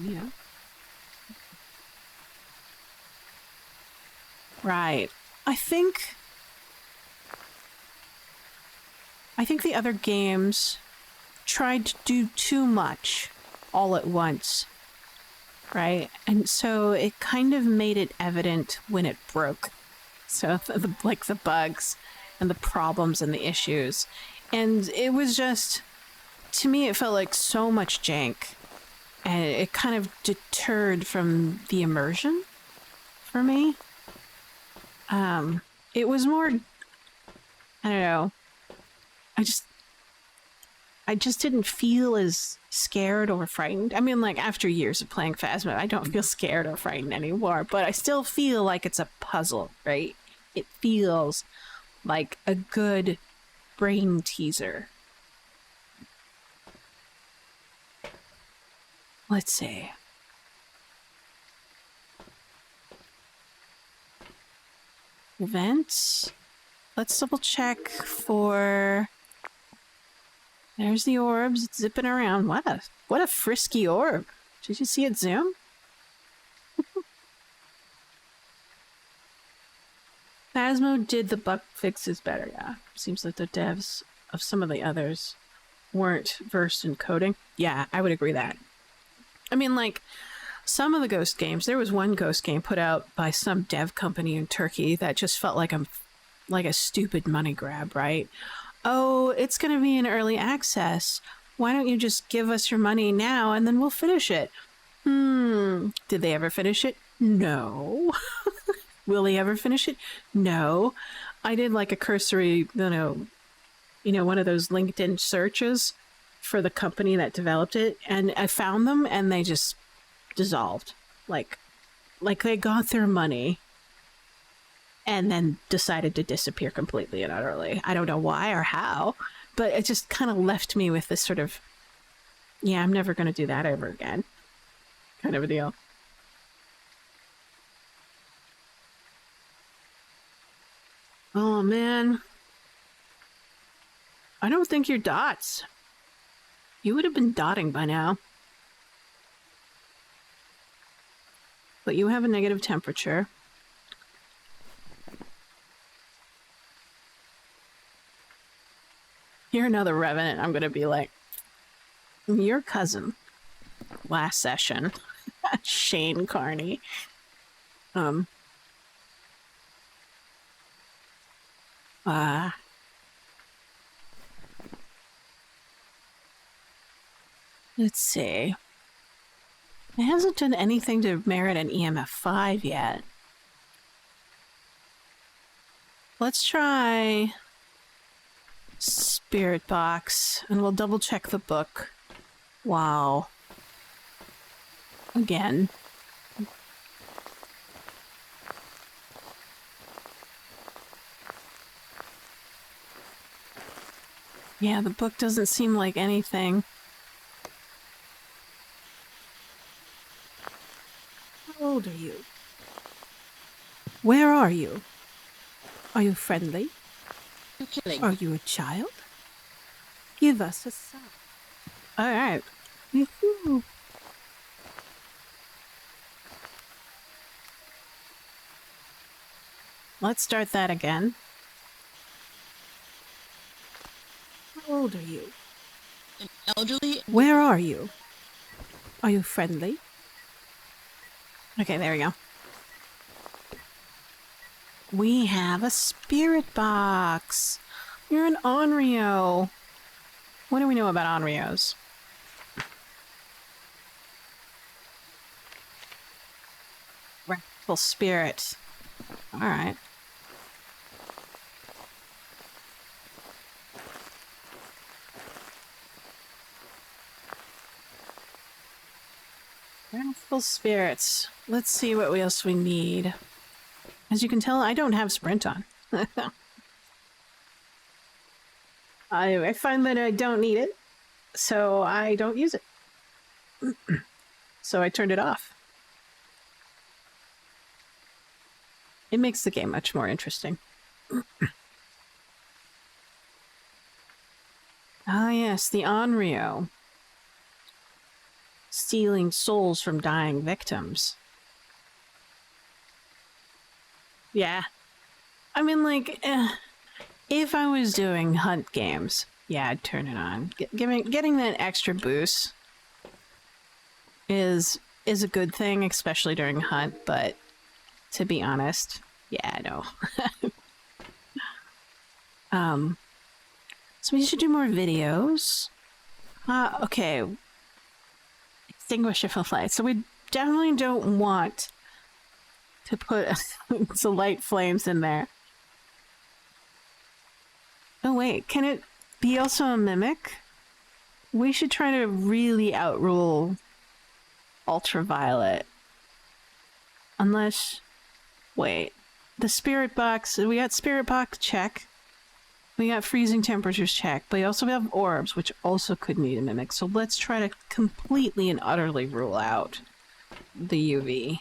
Yeah. Right. I think the other games tried to do too much all at once. Right? And so it kind of made it evident when it broke. So, like the bugs and the problems and the issues. And it was just, to me, it felt like so much jank. And it kind of deterred from the immersion for me. It was more, I don't know. I just didn't feel as scared or frightened. I mean, like, after years of playing Phasmo, I don't feel scared or frightened anymore, but I still feel like it's a puzzle, right? It feels like a good brain teaser. Let's see. Events. Let's double check for... There's the orbs. It's zipping around. What a frisky orb. Did you see it zoom? Phasmo did the bug fixes better, yeah. Seems like the devs of some of the others weren't versed in coding. Yeah, I would agree that. I mean, like, some of the Ghost games, there was one Ghost game put out by some dev company in Turkey that just felt like a stupid money grab, right? Oh, it's going to be in early access. Why don't you just give us your money now and then we'll finish it? Did they ever finish it? No. Will they ever finish it? No. I did like a cursory, one of those LinkedIn searches for the company that developed it, and I found them and they just dissolved. Like they got their money and then decided to disappear completely and utterly. I don't know why or how, but it just kind of left me with this sort of, yeah, I'm never going to do that ever again kind of a deal. Oh, man. I don't think you're dots. You would have been dotting by now. But you have a negative temperature. You're another revenant. I'm going to be like, your cousin last session, Shane Carney. Let's see. It hasn't done anything to merit an EMF 5 yet. Let's try Spirit Box, and we'll double check the book. Wow. Again. Yeah, the book doesn't seem like anything. How old are you? Where are you? Are you friendly? Killing. Are you a child? Give us a sign. Alright. Let's start that again. How old are you? An elderly. Where are you? Are you friendly? Okay, there we go. We have a spirit box. You're an Onryo. What do we know about Onryos? Wrathful spirit. Alright. Wrathful spirits. Let's see what else we need. As you can tell, I don't have sprint on. I find that I don't need it, so I don't use it. So I turned it off. It makes the game much more interesting. Ah, yes, the Onryo. Stealing souls from dying victims. Yeah. I mean, like, if I was doing hunt games, yeah, I'd turn it on. Getting that extra boost is a good thing, especially during hunt, but to be honest, yeah, no. So we should do more videos. Okay. Extinguish if light. So we definitely don't want to put some light flames in there. Oh wait, can it be also a mimic? We should try to really outrule ultraviolet. Unless, wait, the spirit box, we got spirit box check. We got freezing temperatures check, but we also have orbs, which also could need a mimic. So let's try to completely and utterly rule out the UV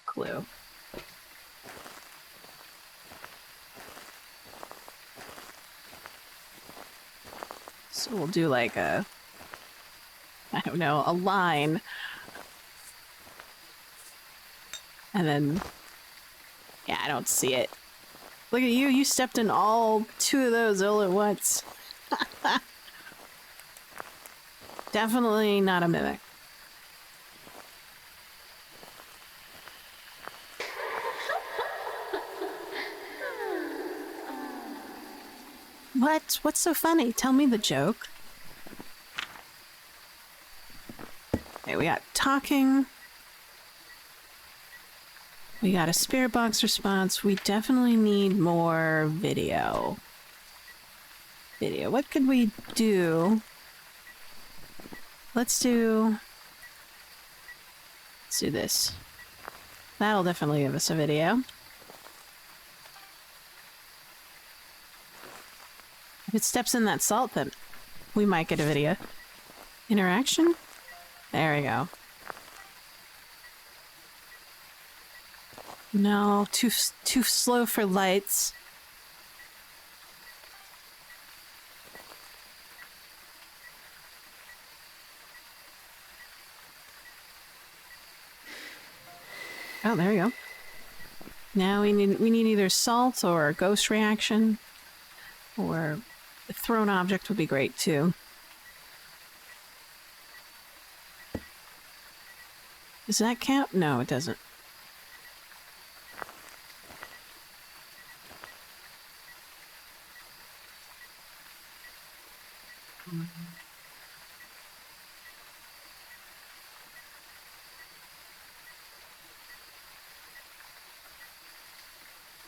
clue. So we'll do like a, I don't know, a line. And then, yeah, I don't see it. Look at you, you stepped in all two of those all at once. Definitely not a mimic. What? What's so funny? Tell me the joke. Okay, we got talking. We got a spirit box response. We definitely need more video. Video. What could we do? Let's do this. That'll definitely give us a video. If it steps in that salt, then we might get a video. Interaction? There we go. No, too slow for lights. Oh, there you go. Now we need either salt or a ghost reaction, or a thrown object would be great too. Does that count? No, it doesn't.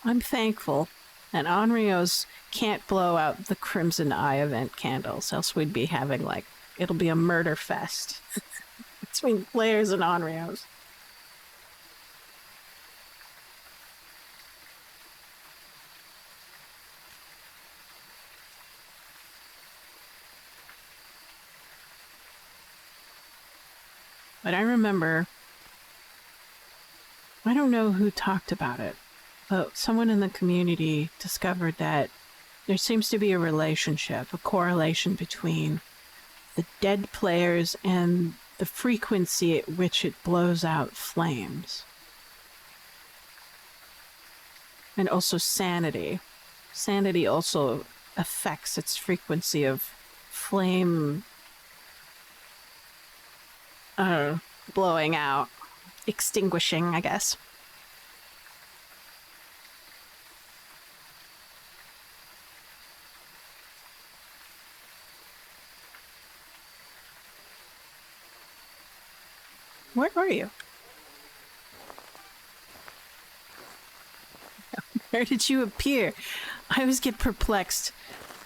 I'm thankful that Onryo's can't blow out the Crimson Eye event candles, else we'd be having, like, it'll be a murder fest between players and Onryo's. But I remember, I don't know who talked about it, but someone in the community discovered that there seems to be a relationship, a correlation between the dead players and the frequency at which it blows out flames. And also sanity. Sanity also affects its frequency of flame blowing out, extinguishing, I guess. Where are you? Where did you appear? I always get perplexed.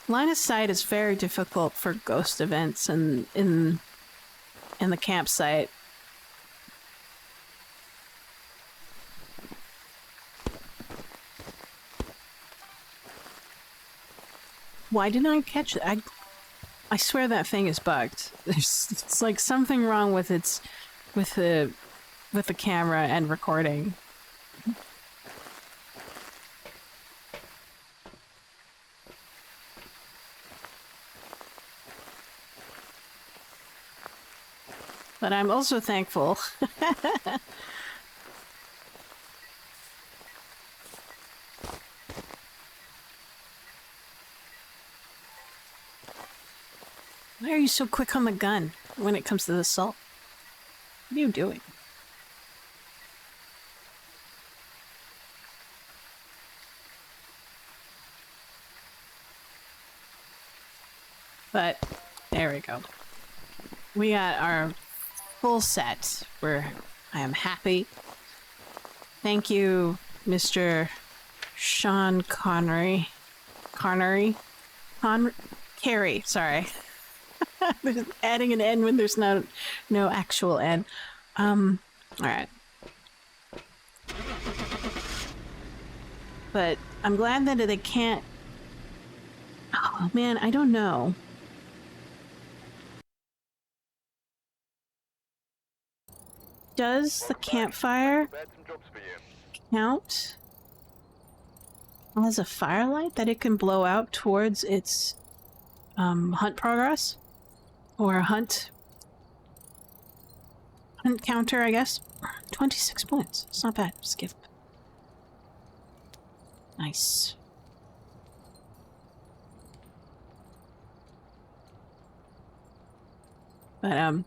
Line of sight is very difficult for ghost events and in the campsite. Why didn't I catch it? I swear that thing is bugged. It's like something wrong with the camera and recording. But I'm also thankful. Why are you so quick on the gun when it comes to the salt? What are you doing? But there we go. We got our full set. I am happy. Thank you, Mr. Sean Carey, sorry. Adding an N when there's no actual N. Alright. But I'm glad that they can't... Oh man, I don't know. Does the campfire count as a firelight that it can blow out towards its hunt progress? Or hunt counter, I guess? 26 points. It's not bad. Skip. Nice. But,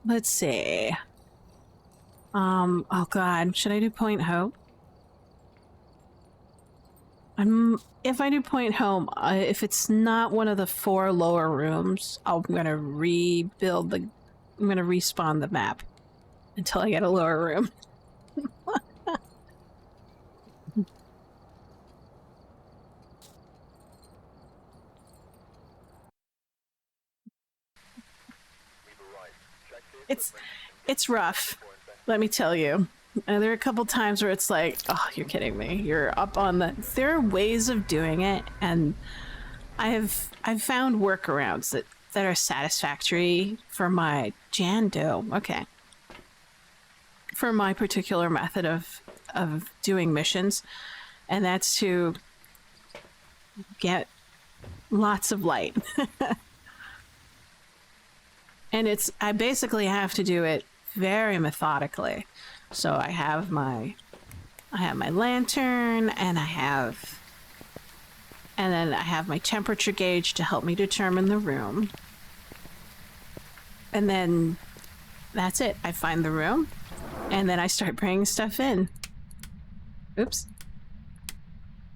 let's see. Oh god, should I do point hope? If I do point home, if it's not one of the 4 lower rooms, I'm gonna rebuild the. I'm gonna respawn the map until I get a lower room. It's rough, let me tell you. There are a couple times where it's like, oh, you're kidding me. You're up on the. There are ways of doing it, and I've found workarounds that are satisfactory for my Jando. Okay. For my particular method of doing missions, and that's to get lots of light. And I basically have to do it very methodically. So I have my lantern, and then I have my temperature gauge to help me determine the room. And then that's it. I find the room, and then I start bringing stuff in. Oops.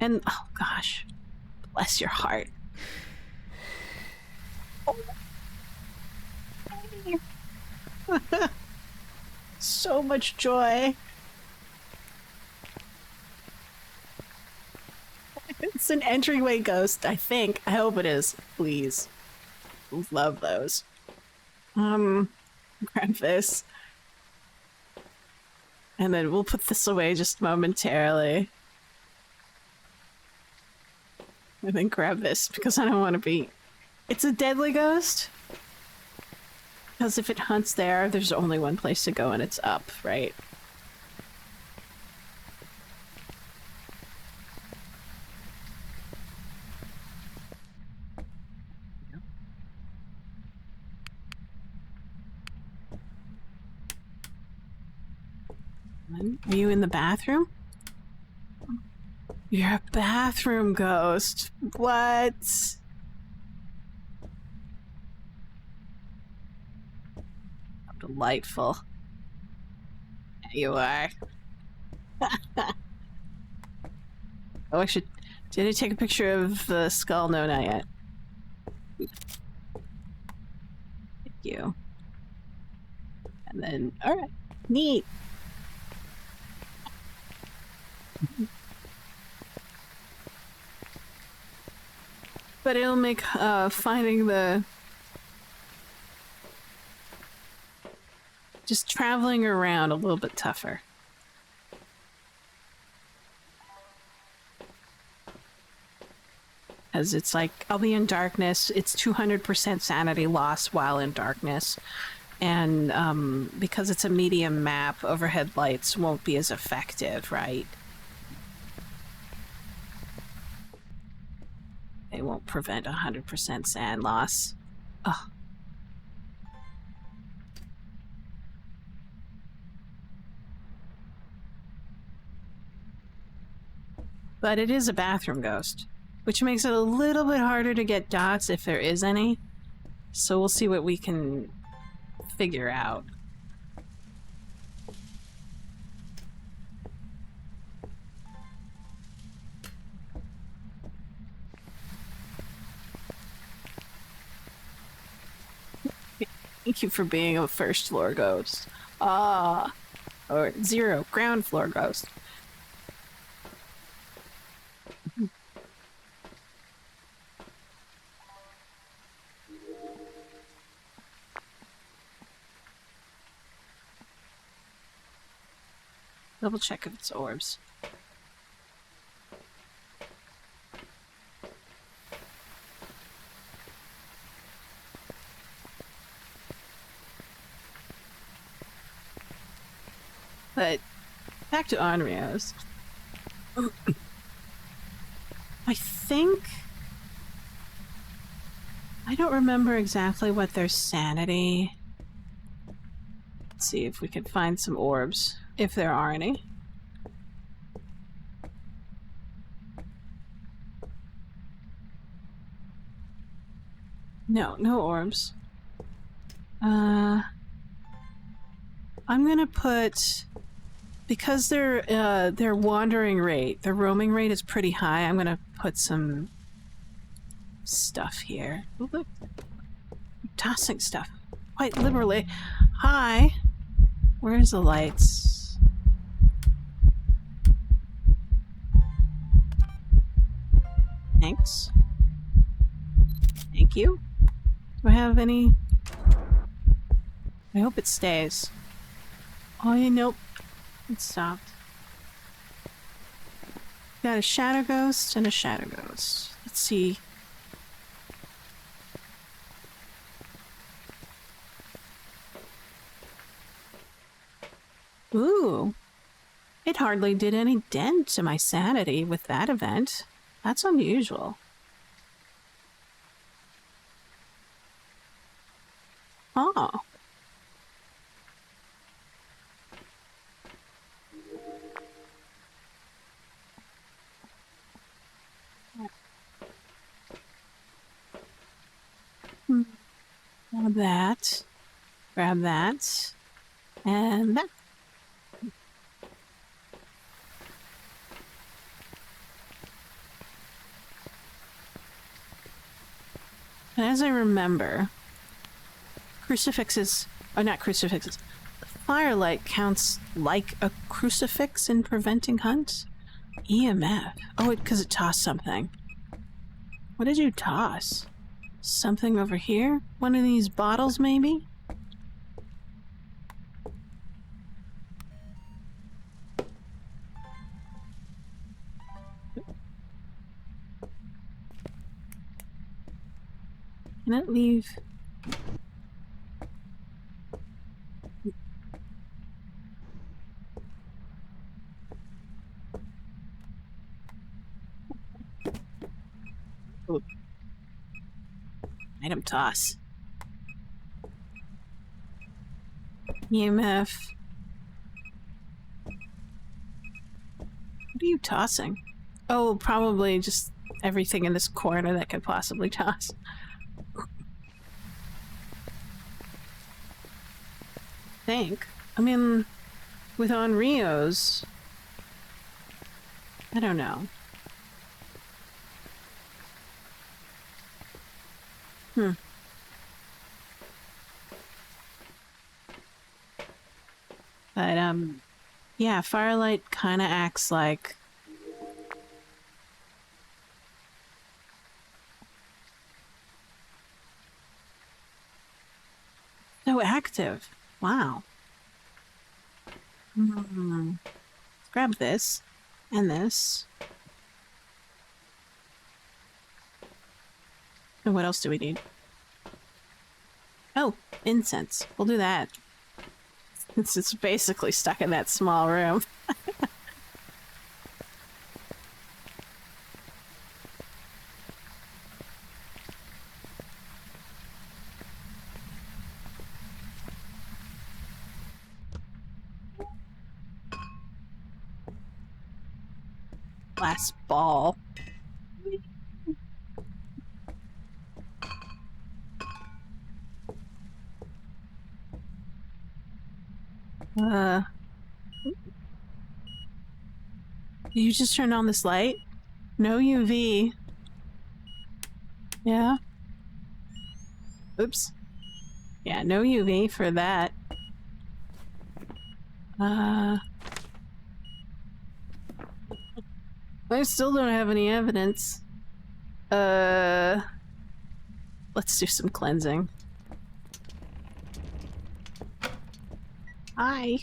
And oh gosh, bless your heart. Oh. So much joy. It's an entryway ghost, I think. I hope it is. Please. Love those. Grab this. And then we'll put this away just momentarily. And then grab this because I don't want to be... It's a deadly ghost? Because if it hunts there, there's only one place to go and it's up, right? Are you in the bathroom? You're a bathroom ghost. What? How delightful. There you are. Oh, I should... Did I take a picture of the skull? No, not yet. Thank you. And then... Alright. Neat. But it'll make finding the... Just traveling around a little bit tougher. As it's like, I'll be in darkness, it's 200% sanity loss while in darkness. And because it's a medium map, overhead lights won't be as effective, right? They won't prevent 100% sand loss. Ugh. But it is a bathroom ghost, which makes it a little bit harder to get dots if there is any. So we'll see what we can figure out. Thank you for being a first floor ghost. Ah, or 0, ground floor ghost. Double check if it's orbs. But back to Onrio's. I think... I don't remember exactly what their sanity... Let's see if we can find some orbs, if there are any. No, no orbs. I'm gonna put... because their wandering rate, their roaming rate is pretty high. I'm gonna put some stuff here. Oh, look. I'm tossing stuff quite liberally. Hi. Where's the lights? Thanks. Thank you. Do I have any? I hope it stays. Oh, yeah, nope. It stopped. Got a shadow ghost and a shadow ghost. Let's see. Ooh. It hardly did any dent to my sanity with that event. That's unusual. Oh. Grab that. Grab that. And that. And as I remember, crucifixes, or not crucifixes, firelight counts like a crucifix in preventing hunts? EMF. Oh, because it tossed something. What did you toss? Something over here? One of these bottles, maybe? Can it leave? Oh. Item toss. EMF. What are you tossing? Oh, probably just everything in this corner that could possibly toss. Think. I mean, with Onrio's, I don't know. But, yeah, firelight kind of acts like... So active. Wow. Let's grab this. And this. And what else do we need? Oh, incense. We'll do that. It's basically stuck in that small room. Last ball. You just turned on this light? No UV. Yeah. Oops. Yeah, no UV for that. I still don't have any evidence. Let's do some cleansing. Hi.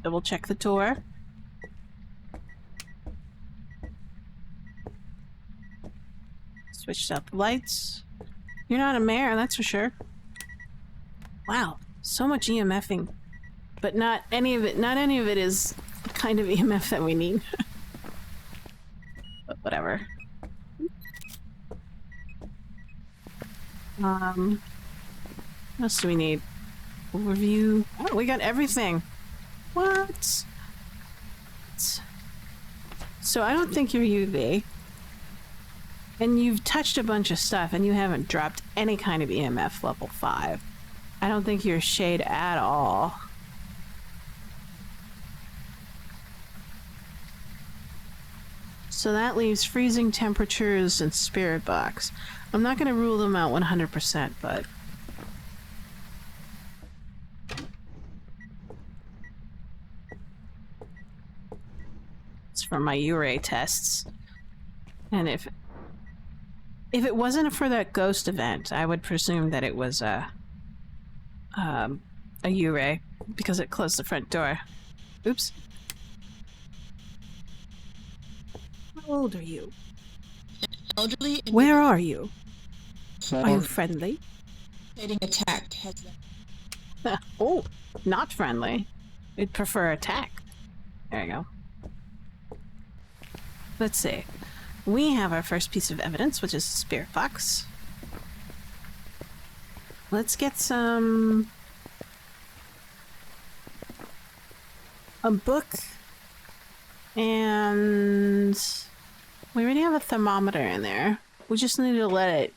Double check the door. Switched out the lights. You're not a mare, that's for sure. Wow, so much EMFing. But not any of it is the kind of EMF that we need. But whatever. What else do we need? Overview. Oh, we got everything. What? So I don't think you're UV. And you've touched a bunch of stuff and you haven't dropped any kind of EMF level 5. I don't think you're shade at all. So that leaves freezing temperatures and spirit box. I'm not going to rule them out 100%, but... it's from my Uray tests. And if it wasn't for that ghost event, I would presume that it was a Uray, because it closed the front door. Oops. How old are you? Elderly Where are you? Are you friendly? indicating attack has been. Oh, not friendly. We'd prefer attack. There you go. Let's see. We have our first piece of evidence, which is the spirit box. Let's get some... a book. And... we already have a thermometer in there. We just need to let it...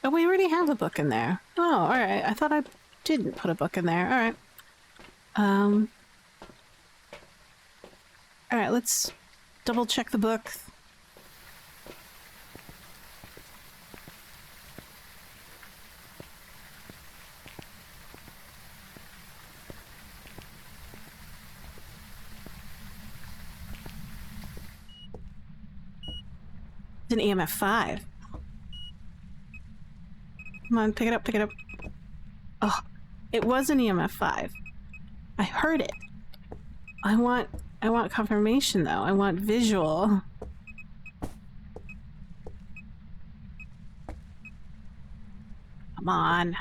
oh, we already have a book in there. Oh, alright. I thought I didn't put a book in there. Alright. Alright, let's double check the book. It's an EMF 5. Come on, pick it up, pick it up. Oh, it was an EMF 5. I heard it. I want confirmation though. I want visual. Come on.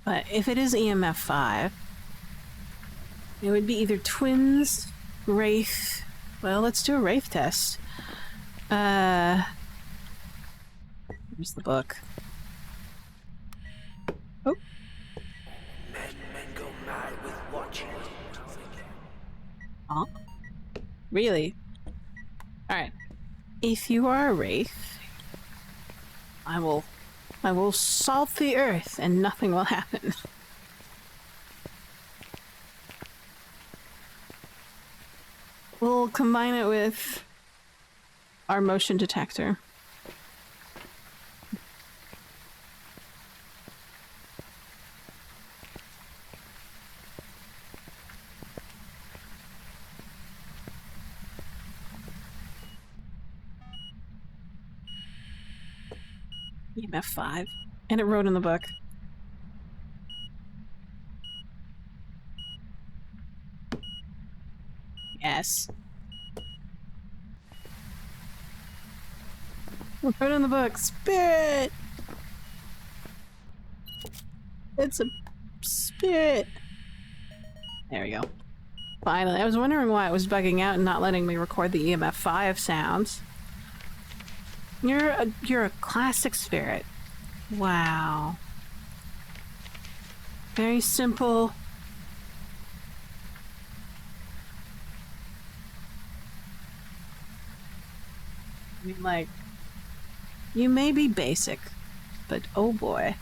But if it is EMF 5, it would be either twins, wraith. Well, let's do a wraith test. Here's the book. Oh. Men go mad with watching. Huh? Really? Alright. If you are a wraith, I will salt the earth and nothing will happen. We'll combine it with our motion detector. EMF 5. And it wrote in the book. Yes. It wrote in the book. Spirit! It's a spirit. There we go. Finally. I was wondering why it was bugging out and not letting me record the EMF 5 sounds. You're a classic spirit. Wow. Very simple. I mean, like, you may be basic, but oh boy,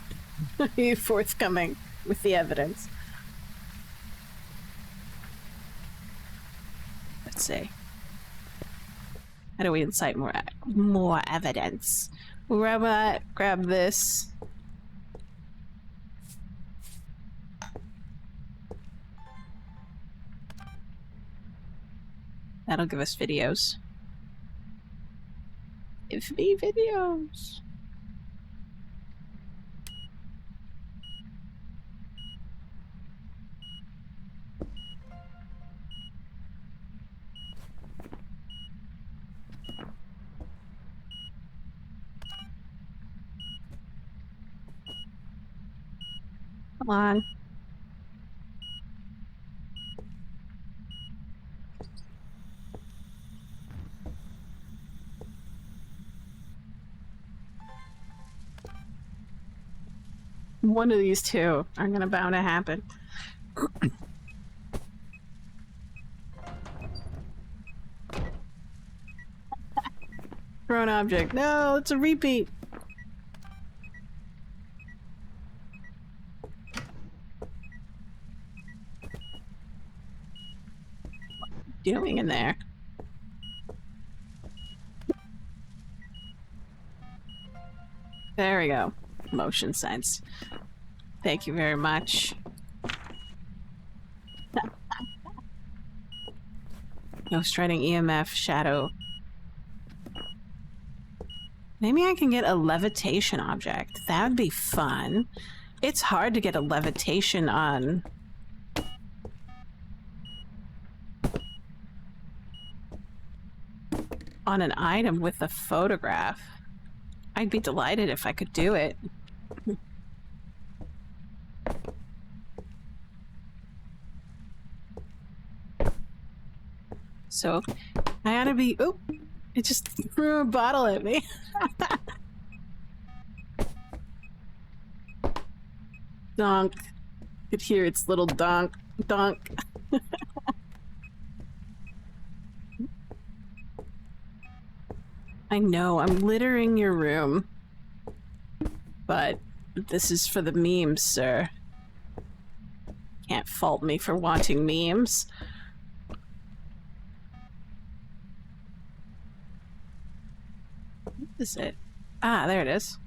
are you forthcoming with the evidence. Let's see. How do we incite more evidence? Robot, grab this. That'll give us videos. Give me videos. Come on. One of these two are gonna bound to happen. Throw an object. No, it's a repeat. What are you doing in there? There we go. Motion sense. Thank you very much. Ghost riding EMF shadow. Maybe I can get a levitation object. That would be fun. It's hard to get a levitation on an item with a photograph. I'd be delighted if I could do it. So, I ought to be... Oh! It just threw a bottle at me. Donk. You could hear its little donk. Donk. I know, I'm littering your room. But this is for the memes, sir. Can't fault me for wanting memes. What is it? Ah, there it is.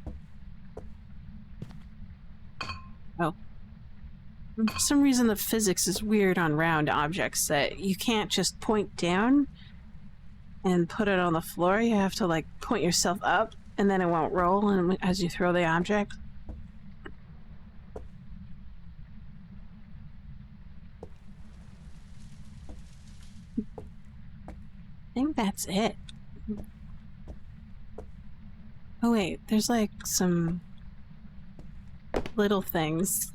Oh. For some reason the physics is weird on round objects that you can't just point down and put it on the floor. You have to like point yourself up and then it won't roll and as you throw the object. I think that's it. Oh wait, there's like some little things.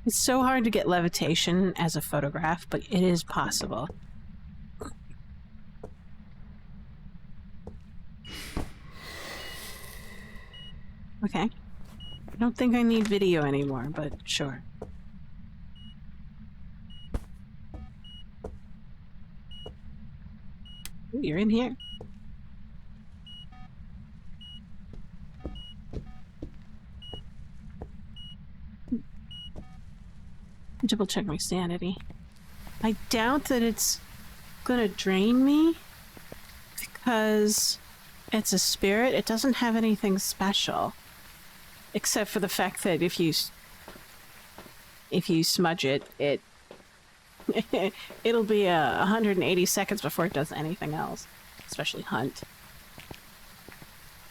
It's so hard to get levitation as a photograph, but it is possible. Okay. I don't think I need video anymore, but sure. Ooh, you're in here. Double check my sanity. I doubt that it's gonna drain me because it's a spirit. It doesn't have anything special except for the fact that if you smudge it, it'll be 180 seconds before it does anything else, especially hunt.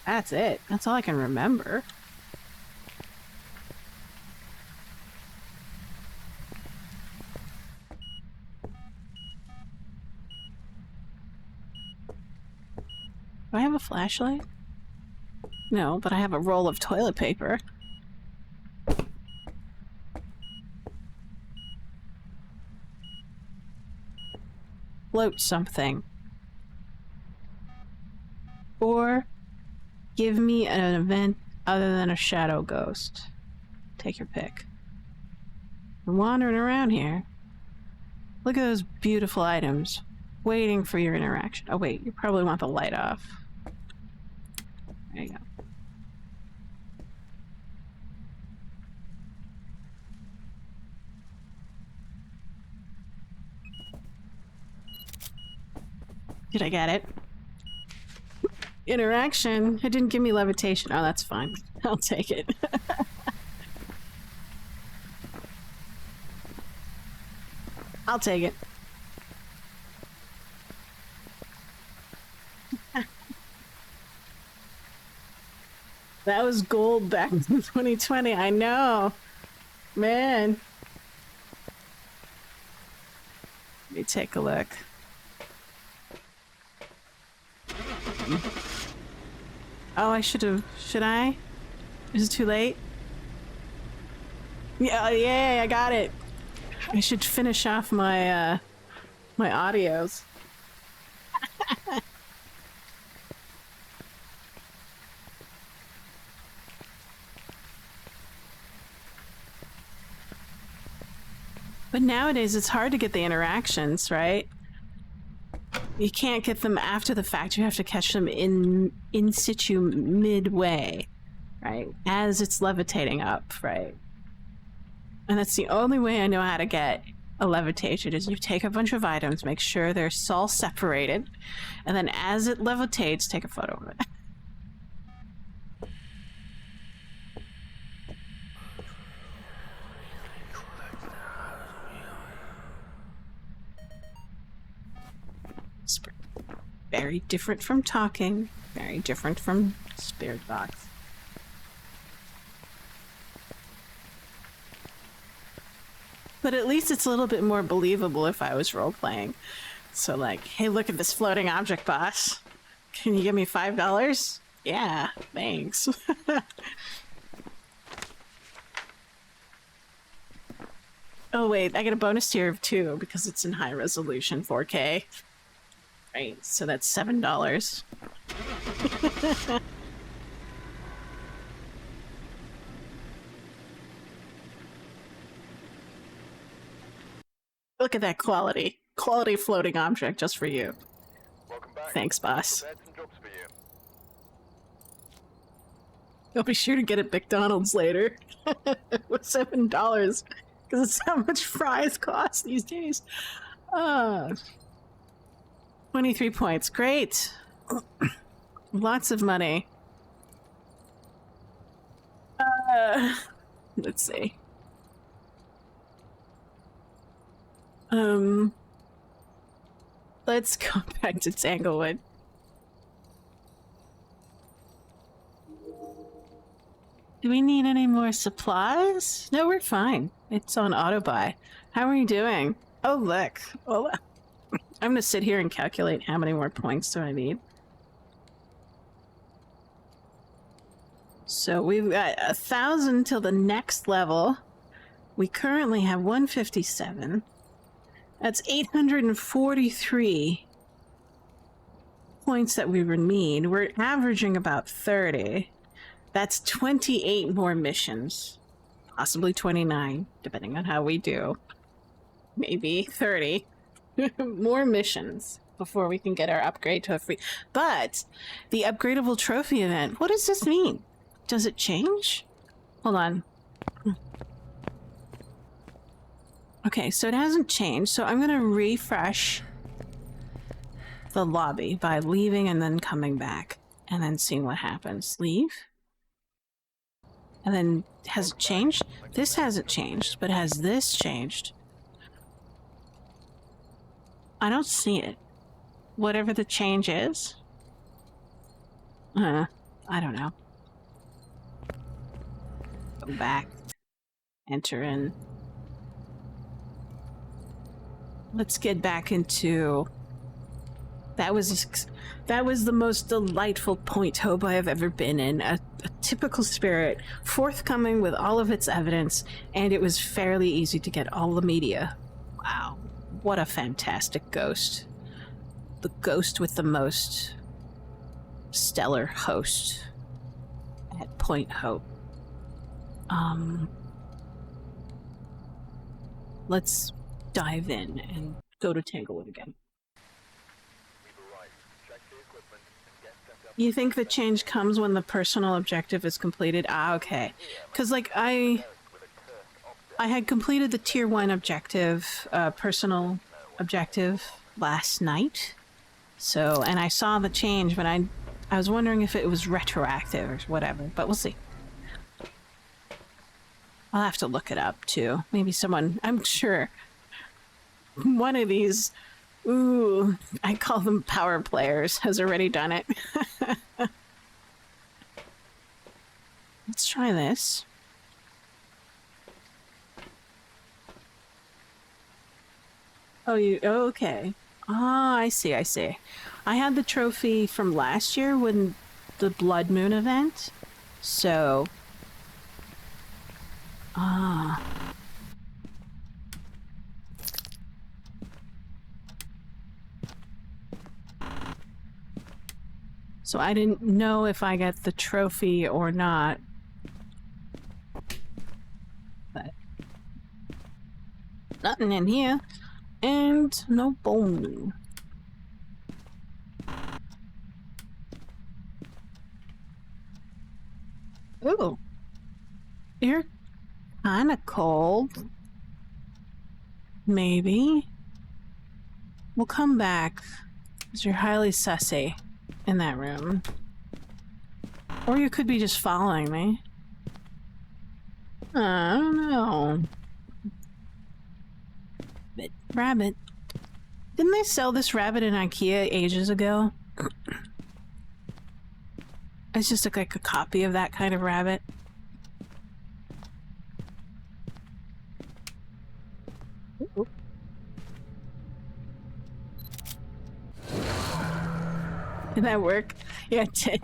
That's it. That's all I can remember. Do I have a flashlight? No, but I have a roll of toilet paper. Float something. Or give me an event other than a shadow ghost. Take your pick. I'm wandering around here. Look at those beautiful items. Waiting for your interaction. Oh wait, you probably want the light off. There you go. Did I get it? Interaction. It didn't give me levitation. Oh, that's fine. I'll take it. I'll take it. That was gold back in 2020. I know. Man. Let me take a look. Oh, I should have. Should I? Is it too late? Yeah, yay, I got it. I should finish off my, my audios. But nowadays it's hard to get the interactions, right? You can't get them after the fact. You have to catch them in situ midway, right? As it's levitating up, right? And that's the only way I know how to get a levitation is you take a bunch of items, make sure they're all separated, and then as it levitates, take a photo of it. Very different from talking, very different from spirit box. But at least it's a little bit more believable if I was role-playing. So like, hey, look at this floating object, boss. Can you give me $5? Yeah, thanks. Oh wait, I get a bonus tier of 2 because it's in high resolution 4K. Right, so that's $7. Look at that quality. Quality floating object just for you. Welcome back. Thanks, boss. Prepared some jobs for you. I'll be sure to get at McDonald's later. With $7. Because it's how much fries cost these days. 23 points. Great. Lots of money. Let's see. Let's go back to Tanglewood. Do we need any more supplies? No, we're fine. It's on auto buy. How are you doing? Oh, look. Oh, I'm gonna sit here and calculate how many more points do I need. So we've got 1,000 till the next level. We currently have 157. That's 843 points that we would need. We're averaging about 30. That's 28 more missions. Possibly 29, depending on how we do. Maybe 30. More missions before we can get our upgrade to a free... But the upgradable trophy event, what does this mean? Does it change? Hold on. Okay, so it hasn't changed, so I'm gonna refresh the lobby by leaving and then coming back and then seeing what happens. Leave. And then, has it changed? This hasn't changed, but has this changed? I don't see it. Whatever the change is. I don't know. Go back. Enter in. Let's get back into... That was the most delightful point hope I have ever been in. A typical spirit, forthcoming with all of its evidence, and it was fairly easy to get all the media. Wow, what a fantastic ghost. The ghost with the most stellar host at Point Hope. Let's dive in and go to Tanglewood again. You think the change comes when the personal objective is completed? Ah, okay. Because, like, I had completed the Tier 1 objective, personal objective, last night. So, and I saw the change, but I was wondering if it was retroactive or whatever, but we'll see. I'll have to look it up, too. Maybe someone, I'm sure, one of these... Ooh, I call them power players, has already done it. Let's try this. Oh, okay. Ah, I see. I had the trophy from last year when the Blood Moon event, so... Ah... So I didn't know if I got the trophy or not. But Nothing in here. And no bone. Ooh. You're kinda cold. Maybe. We'll come back. Because you're highly sussy in that room. Or you could be just following me. I don't know. But rabbit. Didn't they sell this rabbit in IKEA ages ago? It's just like a copy of that kind of rabbit. Ooh. Did that work? Yeah, it did.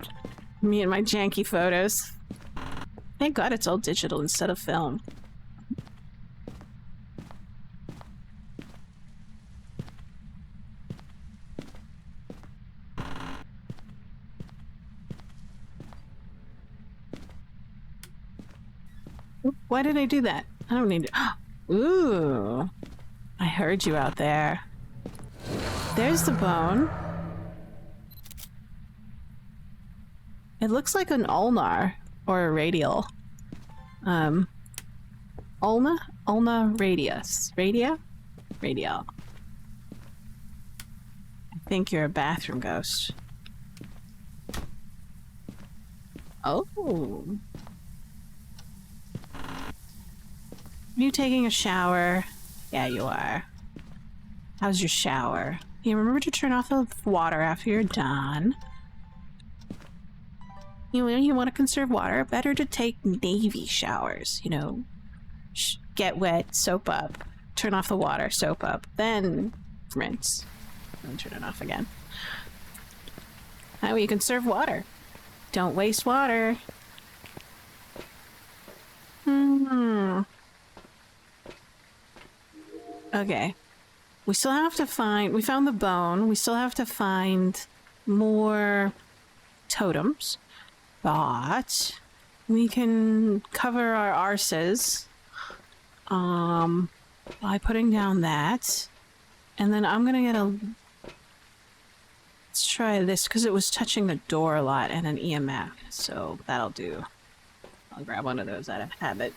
Me and my janky photos. Thank God it's all digital instead of film. Why did I do that? I don't need to. Ooh. I heard you out there. There's the bone. It looks like an ulnar or a radial. Ulna? Ulna radius. Radial? Radial. I think you're a bathroom ghost. Oh. Are you taking a shower? Yeah, you are. How's your shower? You remember to turn off the water after you're done. You want to conserve water? Better to take Navy showers, you know. Get wet, soap up, turn off the water, soap up, then rinse. Then turn it off again. That way you conserve water. Don't waste water. Okay. We still have to find... We found the bone. We still have to find more totems. But we can cover our arses by putting down that. And then I'm gonna get a... Let's try this, because it was touching the door a lot and an EMF. So that'll do. I'll grab one of those out of habit.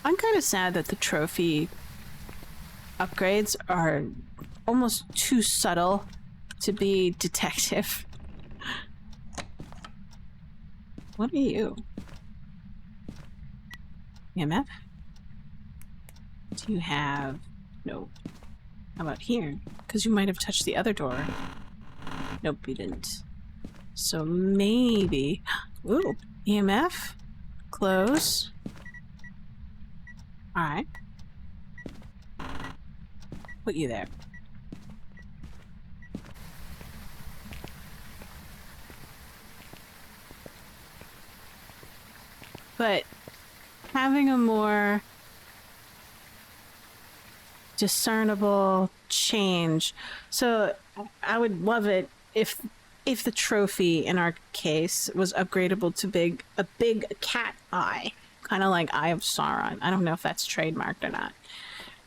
I'm kind of sad that the trophy upgrades are almost too subtle to be detective. What are you? EMF? Do you have... No. How about here? Because you might have touched the other door. Nope, you didn't. So maybe... Ooh! EMF? Close. Alright. Put you there. But having a more discernible change. So I would love it if the trophy in our case was upgradable to a big cat eye. Kind of like Eye of Sauron. I don't know if that's trademarked or not.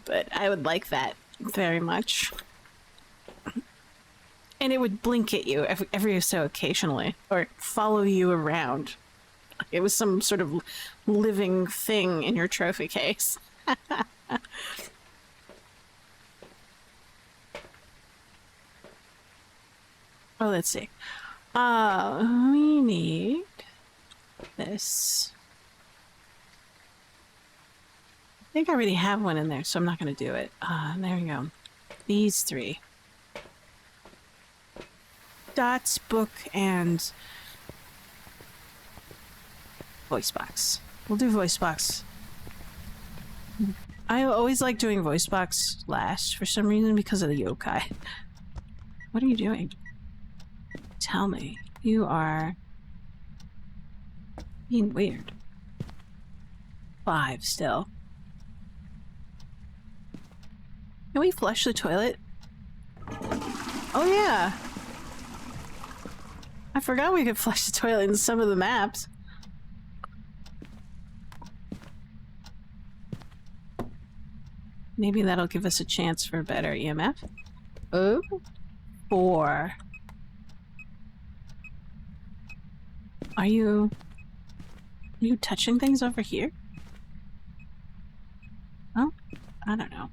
But I would like that very much. And it would blink at you every so occasionally. Or follow you around. It was some sort of living thing in your trophy case. Oh, let's see. We need this. I think I already have one in there, so I'm not going to do it. There we go. These three. Dots, book, and voice box. We'll do voice box. I always like doing voice box last for some reason because of the yokai. What are you doing? Tell me. You are being weird. 5 still. Can we flush the toilet? Oh yeah! I forgot we could flush the toilet in some of the maps. Maybe that'll give us a chance for a better EMF. Oh, 4. Are you touching things over here? Oh, I don't know.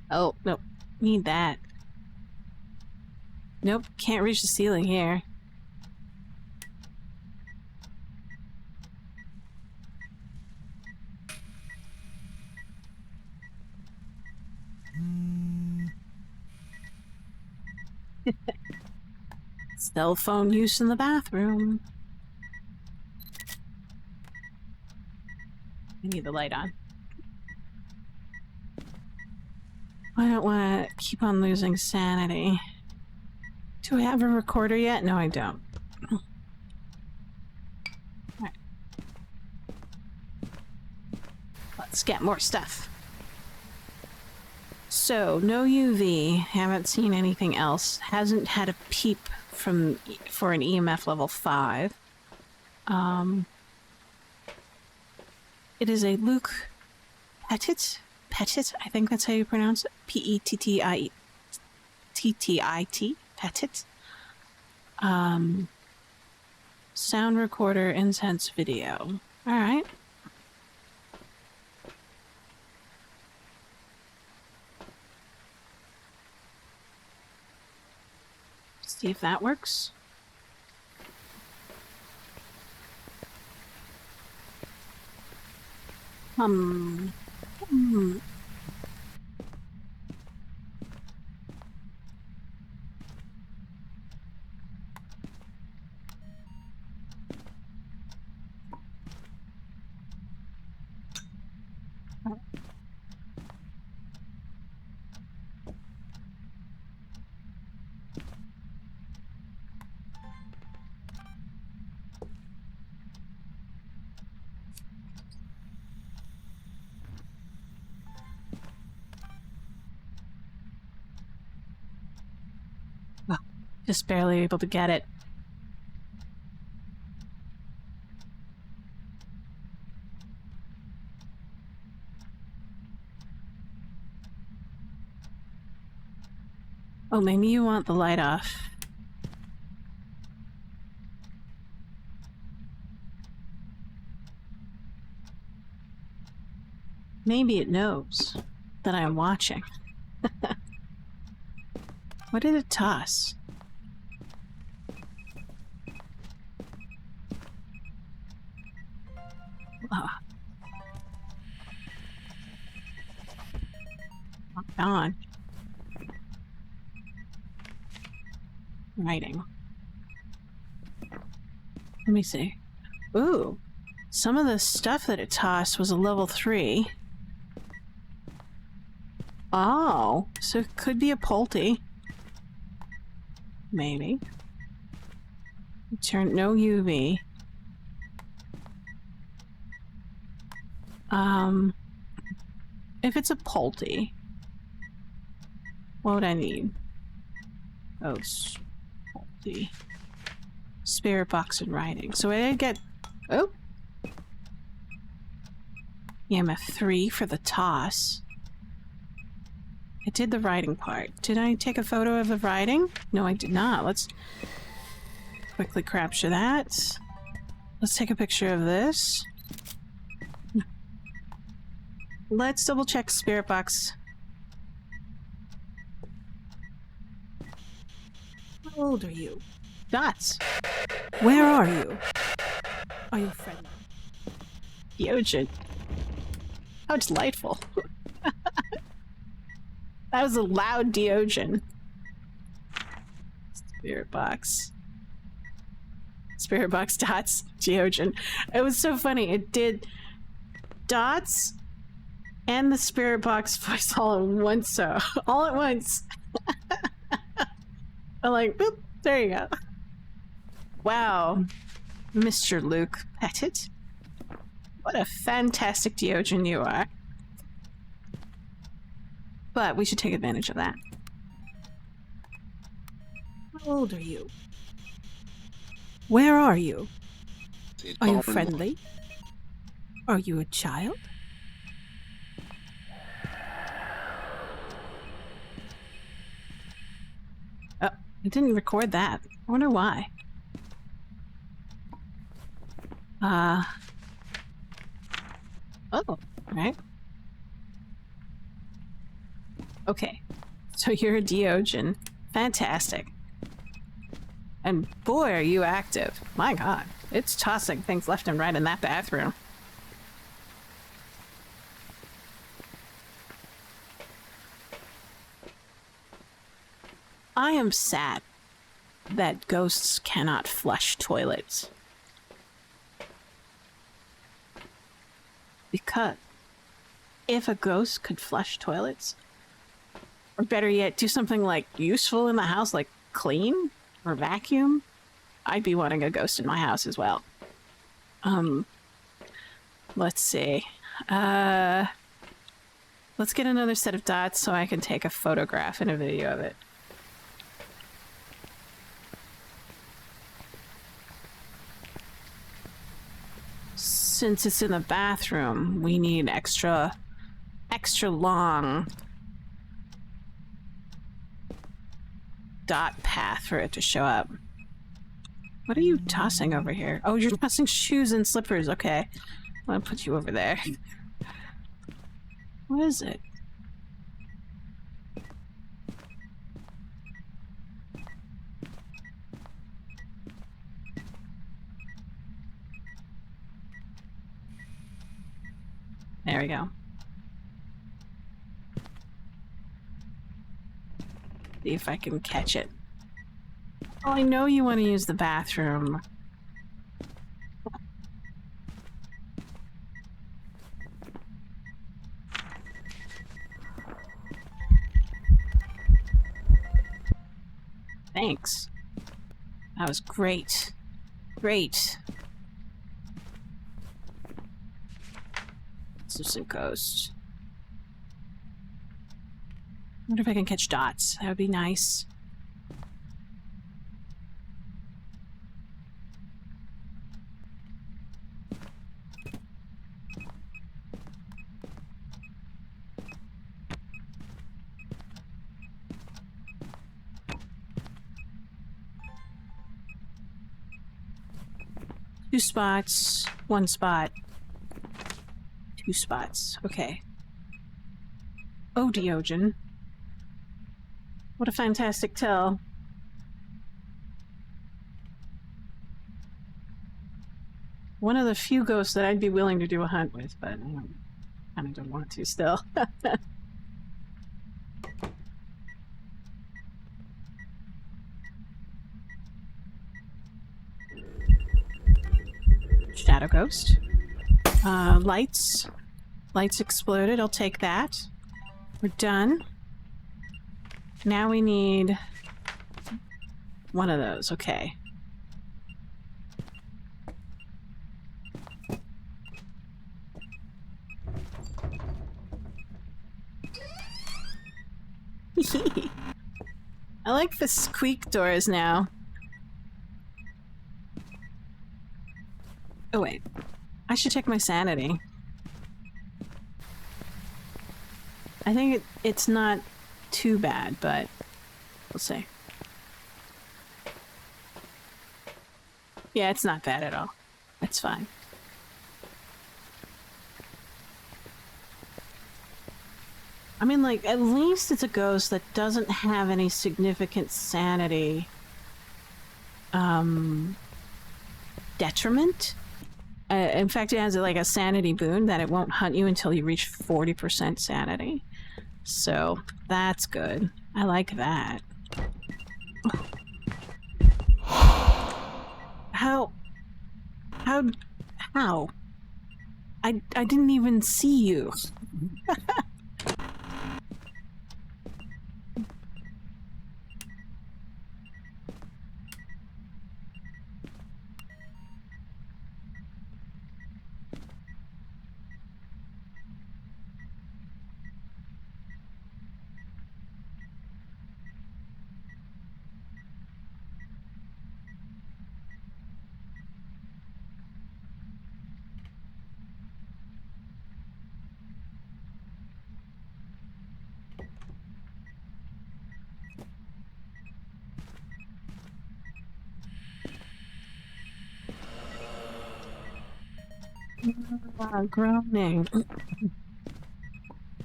Oh, nope. Need that. Nope, can't reach the ceiling here. Cell phone use in the bathroom. I need the light on. I don't want to keep on losing sanity. Do I have a recorder yet? No, I don't. Alright. Let's get more stuff. So, no UV. Haven't seen anything else. Hasn't had a peep for an EMF level 5. It is a Luke Petit. Petit, I think that's how you pronounce it. P-E-T-T-I-T. Petit. Sound recorder, incense video. Alright. See if that works. Just barely able to get it. Oh, maybe you want the light off. Maybe it knows that I'm watching. What did it toss? Oh. Locked on. Writing. Let me see. Ooh. Some of the stuff that it tossed was a level 3. Oh. So it could be a Polty. Maybe. Turn no UV. If it's a Polty, what would I need? Oh, Polty. Spirit box and writing. So I did get... Oh! EMF 3 for the toss. I did the writing part. Did I take a photo of the writing? No, I did not. Let's quickly capture that. Let's take a picture of this. Let's double check spirit box. How old are you? Dots. Where are you? Are you friendly? Yojin. How delightful. That was a loud Diogen. Spirit box. Spirit box dots. Diogen. It was so funny. It did dots and the spirit box voice all at once. So all at once. I'm like, boop. There you go. Wow, Mr. Luke Petit. What a fantastic Diogen you are. But we should take advantage of that. How old are you? Where are you? Are you friendly? Are you a child? Oh, I didn't record that. I wonder why. Oh, right. Okay. So you're a Deogen. Fantastic. And boy, are you active. My god. It's tossing things left and right in that bathroom. I am sad that ghosts cannot flush toilets. Because if a ghost could flush toilets, or better yet, do something like useful in the house, like clean or vacuum, I'd be wanting a ghost in my house as well. Let's see. Let's get another set of dots so I can take a photograph and a video of it. Since it's in the bathroom, we need extra long dot path for it to show up. What are you tossing over here? Oh, you're tossing shoes and slippers. Okay. I'm gonna put you over there. What is it? There we go. See if I can catch it. Oh, I know you want to use the bathroom. Thanks. That was great. Great. This is a ghost. Wonder if I can catch dots. That would be nice. Two spots, one spot. Two spots. Okay. Oh, Diogen. What a fantastic tell. One of the few ghosts that I'd be willing to do a hunt with, but I kind of don't want to still. Shadow ghost. Lights. Lights exploded. I'll take that. We're done. Now we need one of those. Okay. I like the squeak doors now. Oh wait. I should check my sanity. I think it's not too bad, but we'll see. Yeah, it's not bad at all. It's fine. I mean, like, at least it's a ghost that doesn't have any significant sanity detriment. In fact, it has like a sanity boon that it won't hunt you until you reach 40% sanity. So that's good. I like that. How? I didn't even see you. Groaning.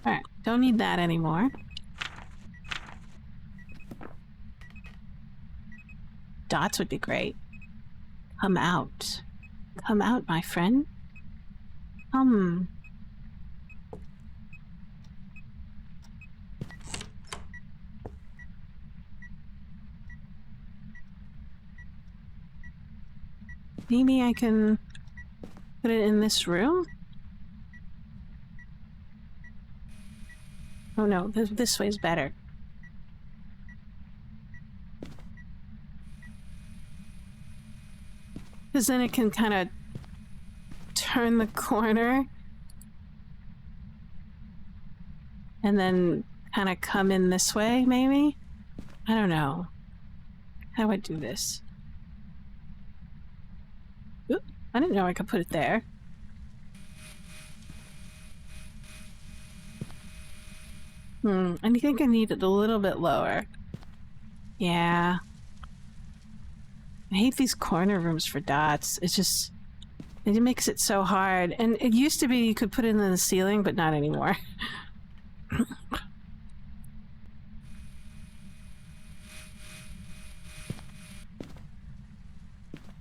Alright, don't need that anymore. Dots would be great. Come out. Come out, my friend. Come. Maybe I can put it in this room? Oh no, this way's better. Because then it can kind of turn the corner and then kind of come in this way, maybe? I don't know. How do I do this? Oop, I didn't know I could put it there. I think I need it a little bit lower. Yeah. I hate these corner rooms for dots. It's just... it makes it so hard. And it used to be you could put it in the ceiling, but not anymore.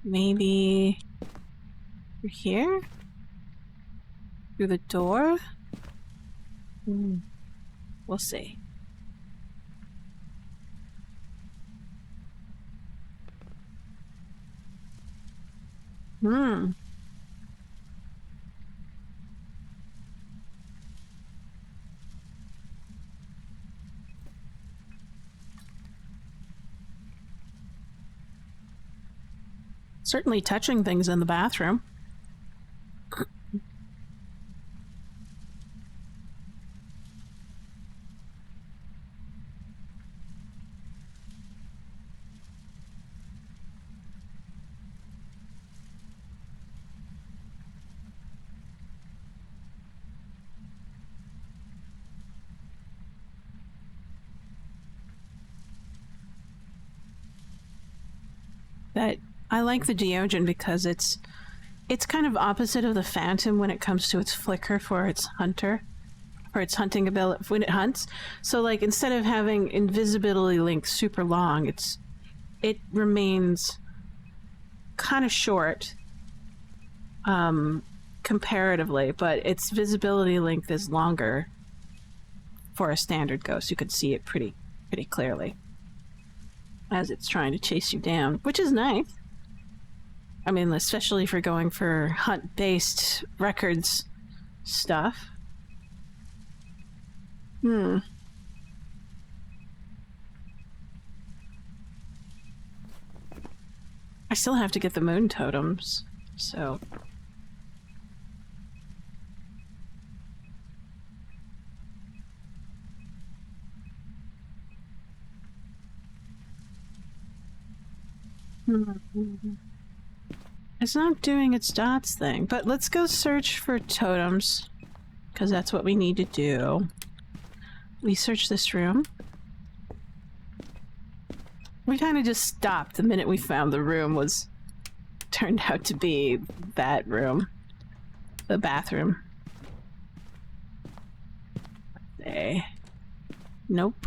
Maybe... through here? Through the door? We'll see. Certainly touching things in the bathroom. But I like the Deogen because it's kind of opposite of the Phantom when it comes to its flicker for its hunter, or its hunting ability when it hunts. So like instead of having invisibility link super long, it remains kind of short comparatively, but its visibility length is longer for a standard ghost. You can see it pretty clearly as it's trying to chase you down, which is nice. I mean, especially if you're going for hunt-based records stuff. I still have to get the moon totems, so... It's not doing its dots thing, but let's go search for totems, because that's what we need to do. We search this room. We kind of just stopped the minute we found the room was turned out to be that room. The bathroom. There. Nope.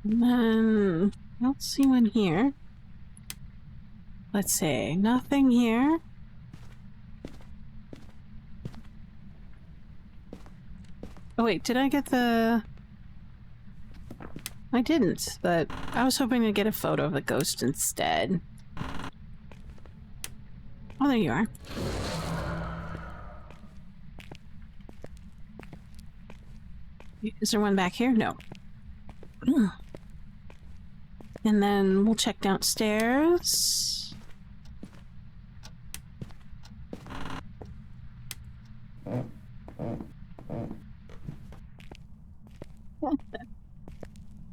And then I don't see one here. Let's see. Nothing here. Oh wait, did I get the... I didn't, but I was hoping to get a photo of the ghost instead. Oh, there you are. Is there one back here? No. And then we'll check downstairs.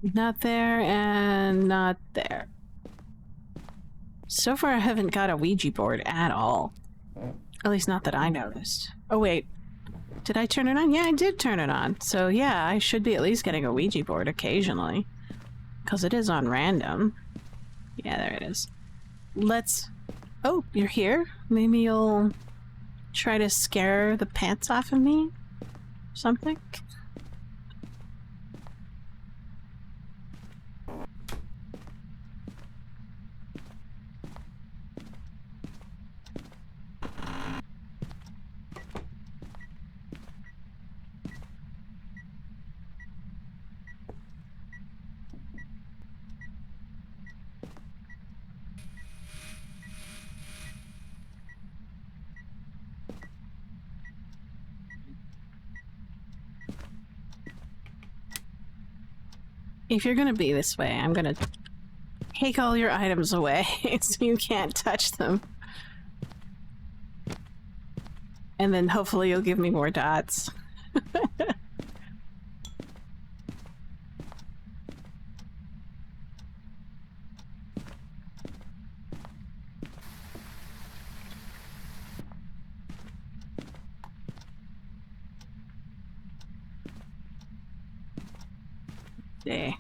Not there and not there. So far I haven't got a Ouija board at all. At least not that I noticed. Oh wait, did I turn it on? Yeah, I did turn it on. So yeah, I should be at least getting a Ouija board occasionally. Because it is on random. Yeah, there it is. Let's... Oh, you're here? Maybe you'll try to scare the pants off of me? Something? If you're gonna be this way, I'm gonna take all your items away so you can't touch them. And then hopefully you'll give me more dots. Yeah.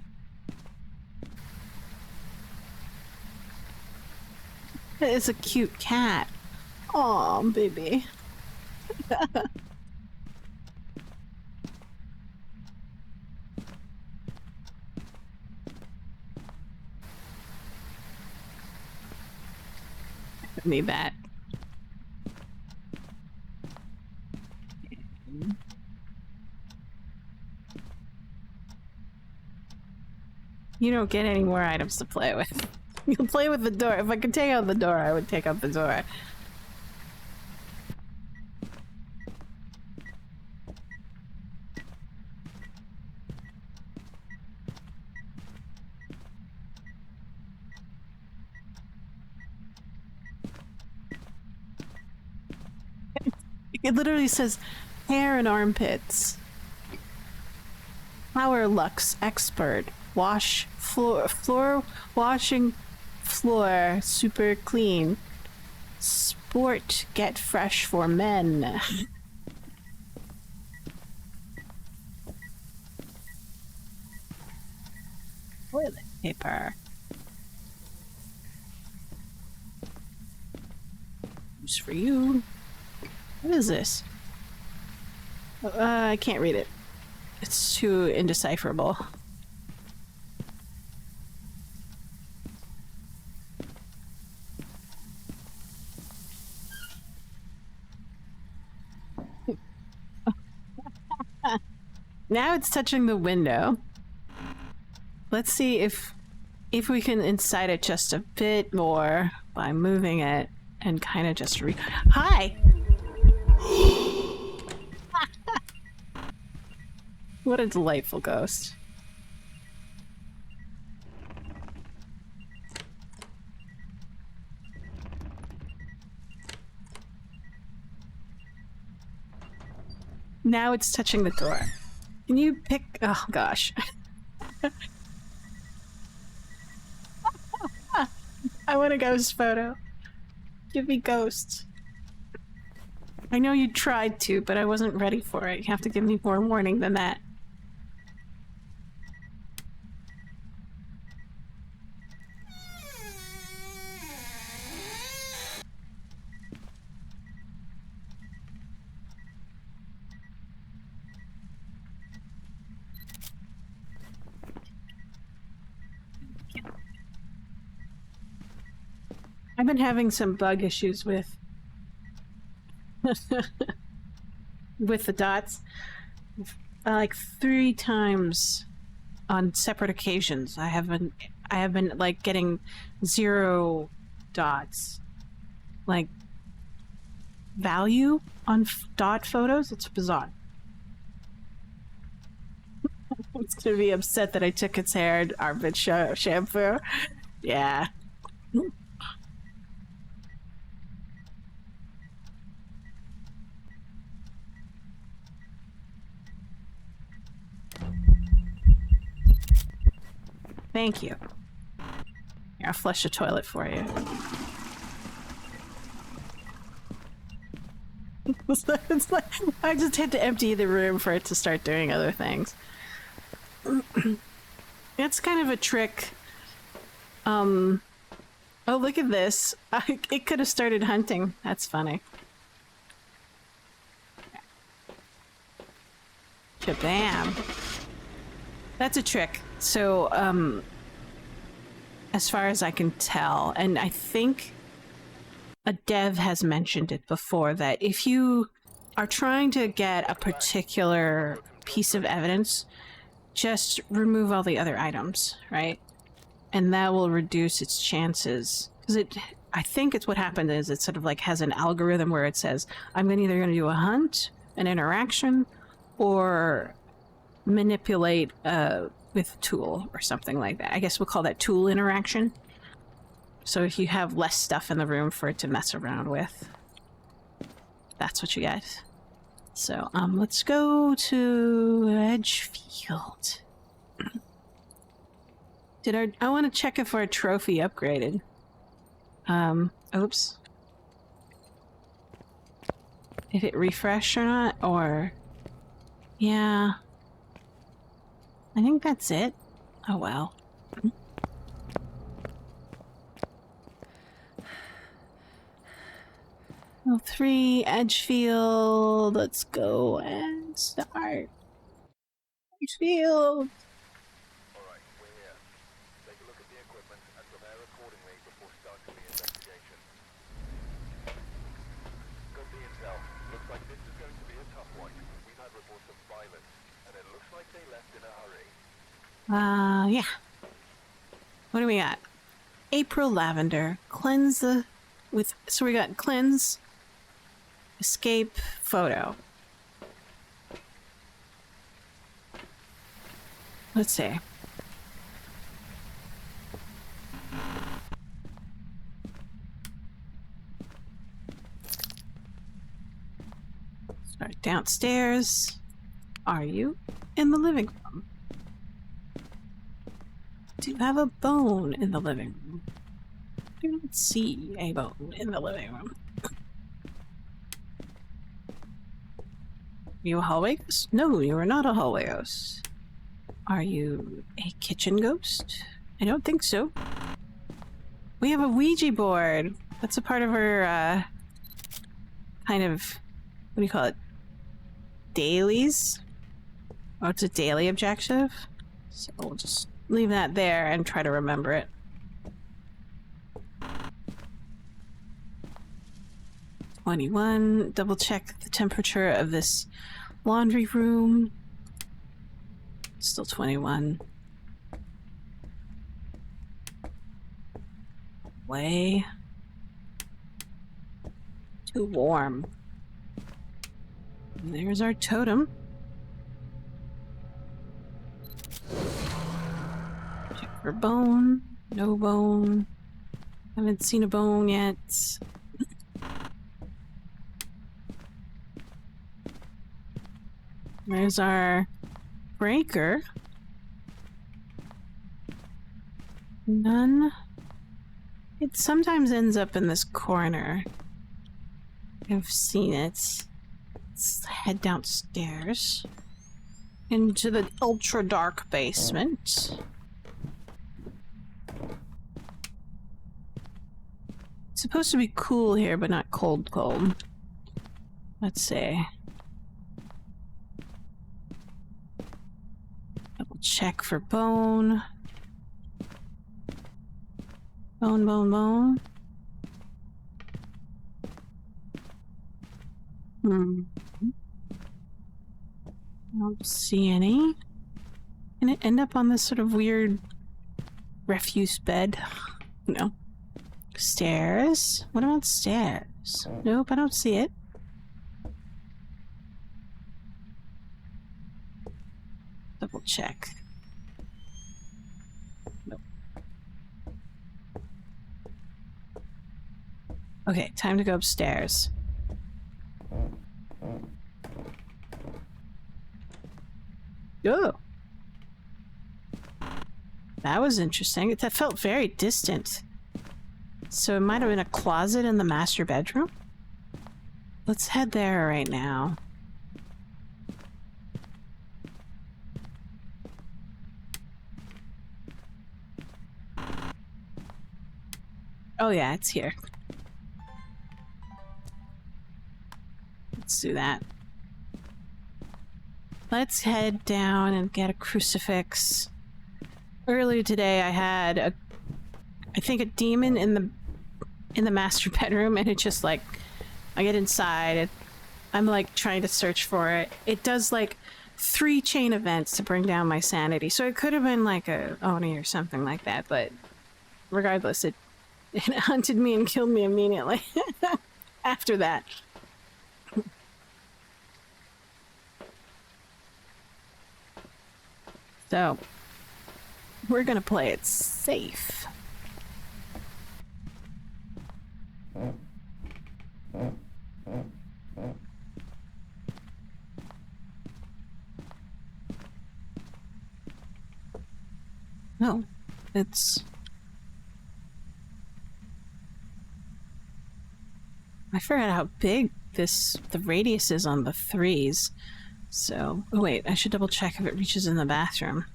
It's a cute cat. Aw, baby. Need that. You don't get any more items to play with. You'll play with the door. If I could take out the door, I would take out the door. It literally says hair and armpits. Power Lux Expert. Wash floor washing floor super clean. Sport get fresh for men. Toilet paper. Use for you. What is this? I can't read it. It's too indecipherable. Now it's touching the window. Let's see if we can incite it just a bit more by moving it and kind of just Hi! What a delightful ghost. Now it's touching the door. Can you pick... Oh, gosh. I want a ghost photo. Give me ghosts. I know you tried to, but I wasn't ready for it. You have to give me more warning than that. I've been having some bug issues with with the dots. Like 3 times on separate occasions. I have been like getting 0 dots. Like value on dot photos. It's bizarre. It's gonna be upset that I took its hair and armpit shampoo. Yeah. Thank you. Here, I'll flush the toilet for you. It's like I just had to empty the room for it to start doing other things. It's kind of a trick. Oh, look at this. It could have started hunting. That's funny. Shabam. That's a trick. So, as far as I can tell, and I think a dev has mentioned it before, that if you are trying to get a particular piece of evidence, just remove all the other items, right? And that will reduce its chances. Because I think it's what happened is it sort of like has an algorithm where it says, I'm either going to do a hunt, an interaction, or manipulate with a tool or something like that. I guess we'll call that tool interaction. So if you have less stuff in the room for it to mess around with, that's what you get. So let's go to Edgefield. I want to check if our trophy upgraded. Oops. If it refreshed or not, or... Yeah. I think that's it. Oh well. Oh, 3, Edgefield. Let's go and start. Edgefield. Alright, we're here. Take a look at the equipment and prepare accordingly before starting the investigation. Got the intel. Looks like this is going to be a tough one. We've had reports of violence, and it looks like they left in a hurry. Yeah. What do we got? April Lavender. Cleanse the... So we got cleanse, escape, photo. Let's see. Start downstairs. Are you in the living room? Do you have a bone in the living room? I do not see a bone in the living room. Are you a hallway ghost? No, you are not a hallway ghost. Are you a kitchen ghost? I don't think so. We have a Ouija board. That's a part of our, kind of, what do you call it? Dailies? Oh, it's a daily objective? So we'll just leave that there and try to remember it. Double check the temperature of this laundry room. Still 21. Way too warm. And there's our totem. Check for bone. No bone. Haven't seen a bone yet. There's our breaker. None. It sometimes ends up in this corner. I've seen it. Let's head downstairs into the ultra dark basement. It's supposed to be cool here, but not cold cold. Let's see. Double check for bone. Bone, bone, bone. I don't see any. Can it end up on this sort of weird refuse bed? No. Stairs? What about stairs? Nope, I don't see it. Double check. Nope. Okay, time to go upstairs. Oh. That was interesting. That felt very distant. So it might have been a closet in the master bedroom? Let's head there right now. Oh yeah, it's here. Let's do that. Let's head down and get a crucifix. Earlier today I had I think a demon in the master bedroom, and it just like, I get inside, I'm like trying to search for it. It does like 3 chain events to bring down my sanity, so it could have been like a Oni or something like that, but regardless, it hunted me and killed me immediately after that. So, we're gonna play it safe. No, it's... I forgot how big the radius is on the 3s. So, oh wait, I should double check if it reaches in the bathroom.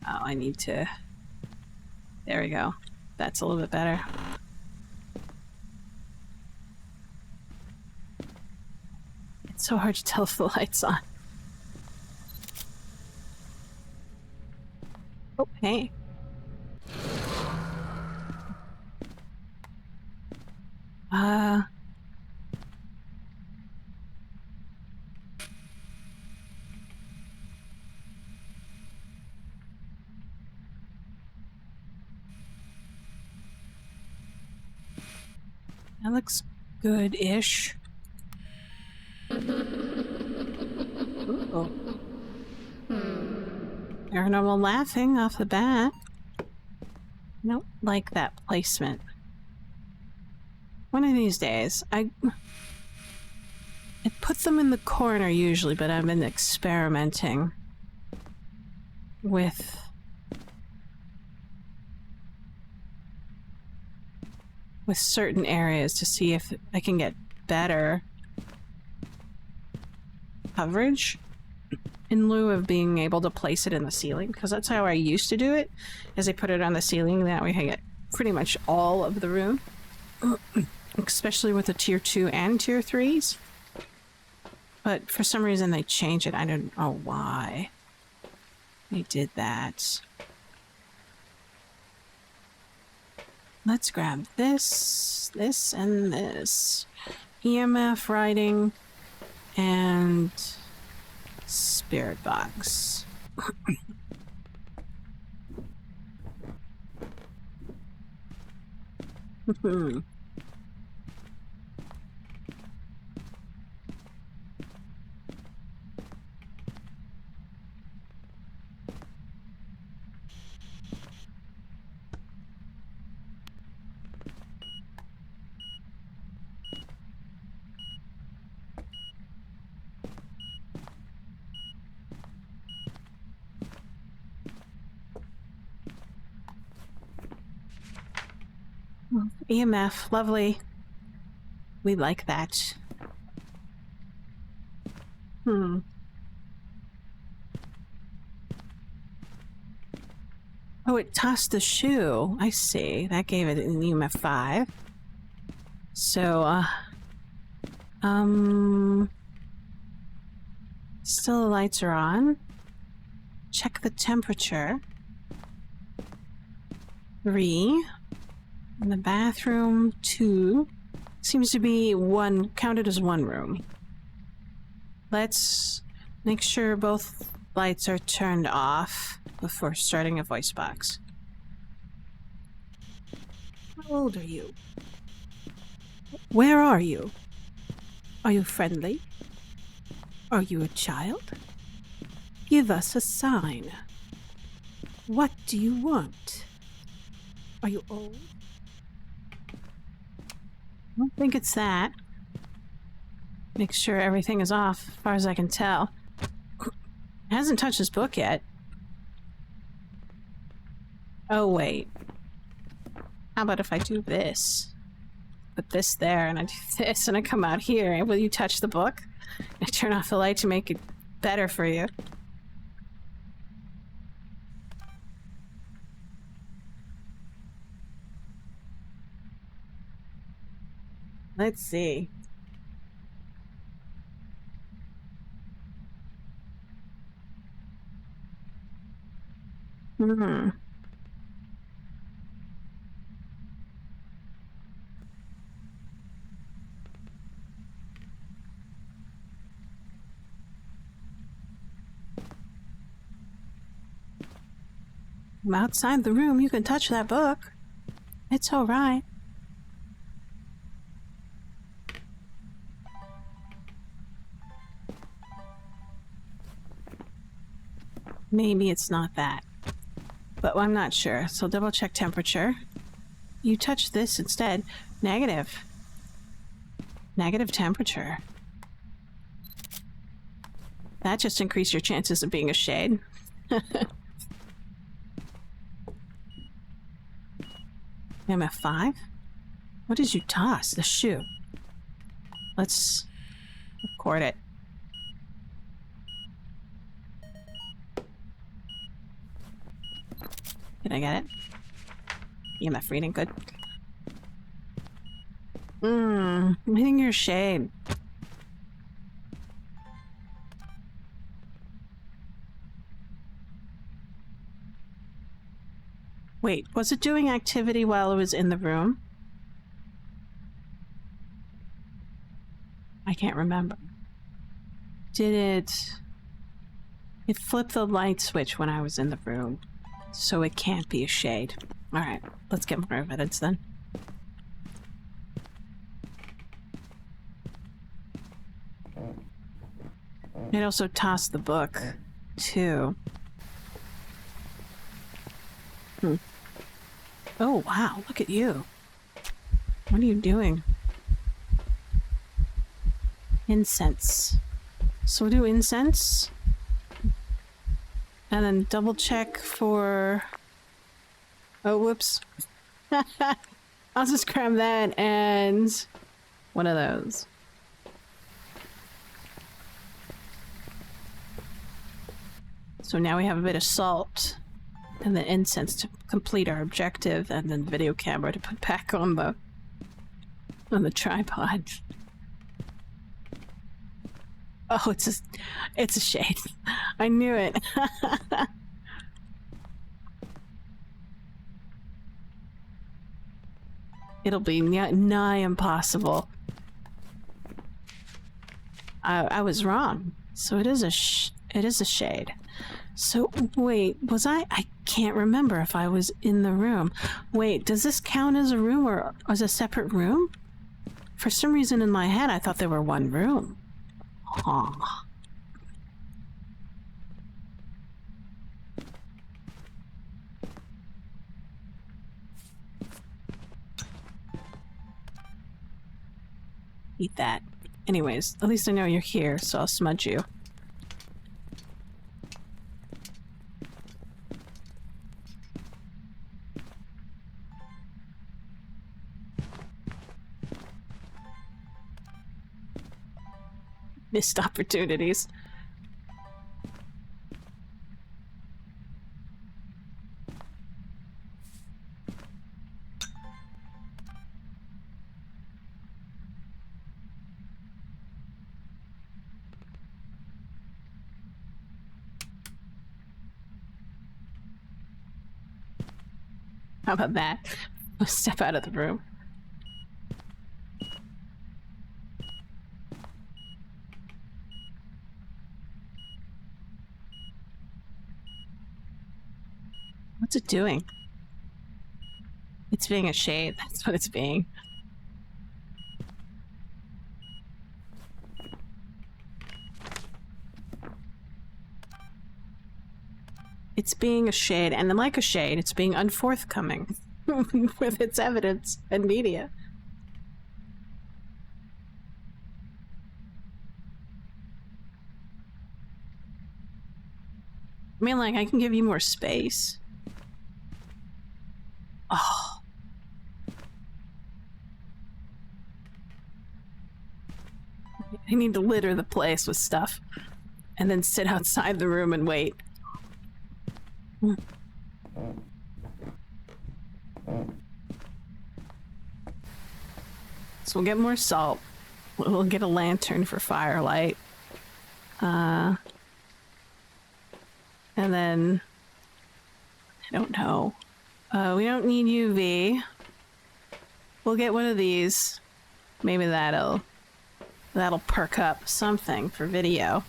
Oh, I need to... There we go. That's a little bit better. It's so hard to tell if the light's on. Oh, hey. That looks good-ish. Ooh. Paranormal laughing off the bat. I don't like that placement. One of these days, I put them in the corner usually, but I've been experimenting with certain areas to see if I can get better coverage in lieu of being able to place it in the ceiling, because that's how I used to do it, is I put it on the ceiling, that way I get pretty much all of the room. Especially with the tier 2 and tier 3s. But for some reason they changed it. I don't know why they did that. Let's grab this, this, and this. EMF writing and spirit box. EMF, lovely. We like that. Oh, it tossed the shoe. I see. That gave it an EMF 5. So, still the lights are on. Check the temperature. 3. In the bathroom, 2. Seems to be counted as 1 room. Let's make sure both lights are turned off before starting a voice box. How old are you? Where are you? Are you friendly? Are you a child? Give us a sign. What do you want? Are you old? I don't think it's that. Make sure everything is off, as far as I can tell. It hasn't touched his book yet. Oh, wait. How about if I do this? Put this there, and I do this, and I come out here. Will you touch the book? I turn off the light to make it better for you. Let's see. Hmm. I'm outside the room. You can touch that book. It's all right. Maybe it's not that, but I'm not sure. So double check temperature. You touch this instead. Negative. Negative temperature. That just increased your chances of being a shade. MF5? What did you toss? The shoe. Let's record it. Did I get it? EMF reading, good. I'm hitting your shade. Wait, was it doing activity while it was in the room? I can't remember. Did it... It flipped the light switch when I was in the room, so it can't be a shade. Alright, let's get more evidence then. It also tossed the book, too. Oh, wow, look at you. What are you doing? Incense. So we'll do incense. And then double check for... Oh, whoops. I'll just grab that and... one of those. So now we have a bit of salt. And then incense to complete our objective, and then video camera to put back on the tripod. Oh, it's a shade. I knew it. It'll be nigh impossible. I was wrong. So it is a shade. So wait, was I can't remember if I was in the room. Wait, does this count as a room or as a separate room? For some reason in my head I thought they were one room. Huh. Eat that. Anyways, at least I know you're here, so I'll smudge you. Missed opportunities. How about that? I'll step out of the room. What's it doing? It's being a shade. That's what it's being. It's being a shade, and like a shade, it's being unforthcoming with its evidence and media. I mean, like, I can give you more space. Oh. I need to litter the place with stuff and then sit outside the room and wait. So we'll get more salt. We'll get a lantern for firelight. And then... I don't know. We don't need UV. We'll get one of these. Maybe that'll perk up something for video.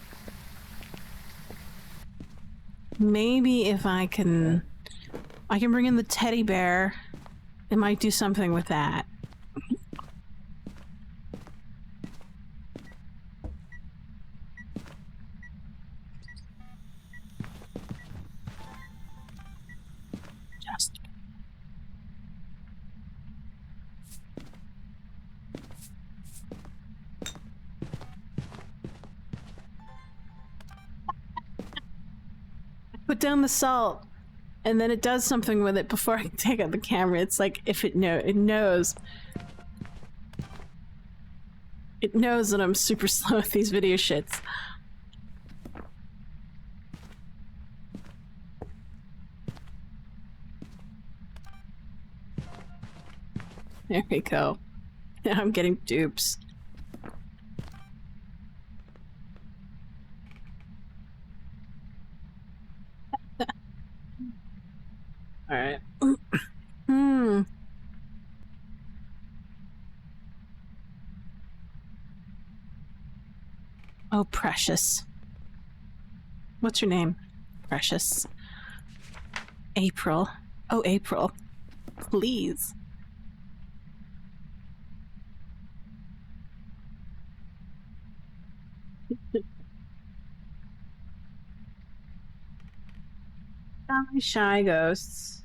Maybe if I can bring in the teddy bear. It might do something with that. Just put down the salt, and then it does something with it before I take out the camera. It's like if it knows that I'm super slow at these video shits. There we go. Now I'm getting dupes. Alright. Oh, Precious. What's your name? Precious. April. Oh, April. Please. Shy ghosts.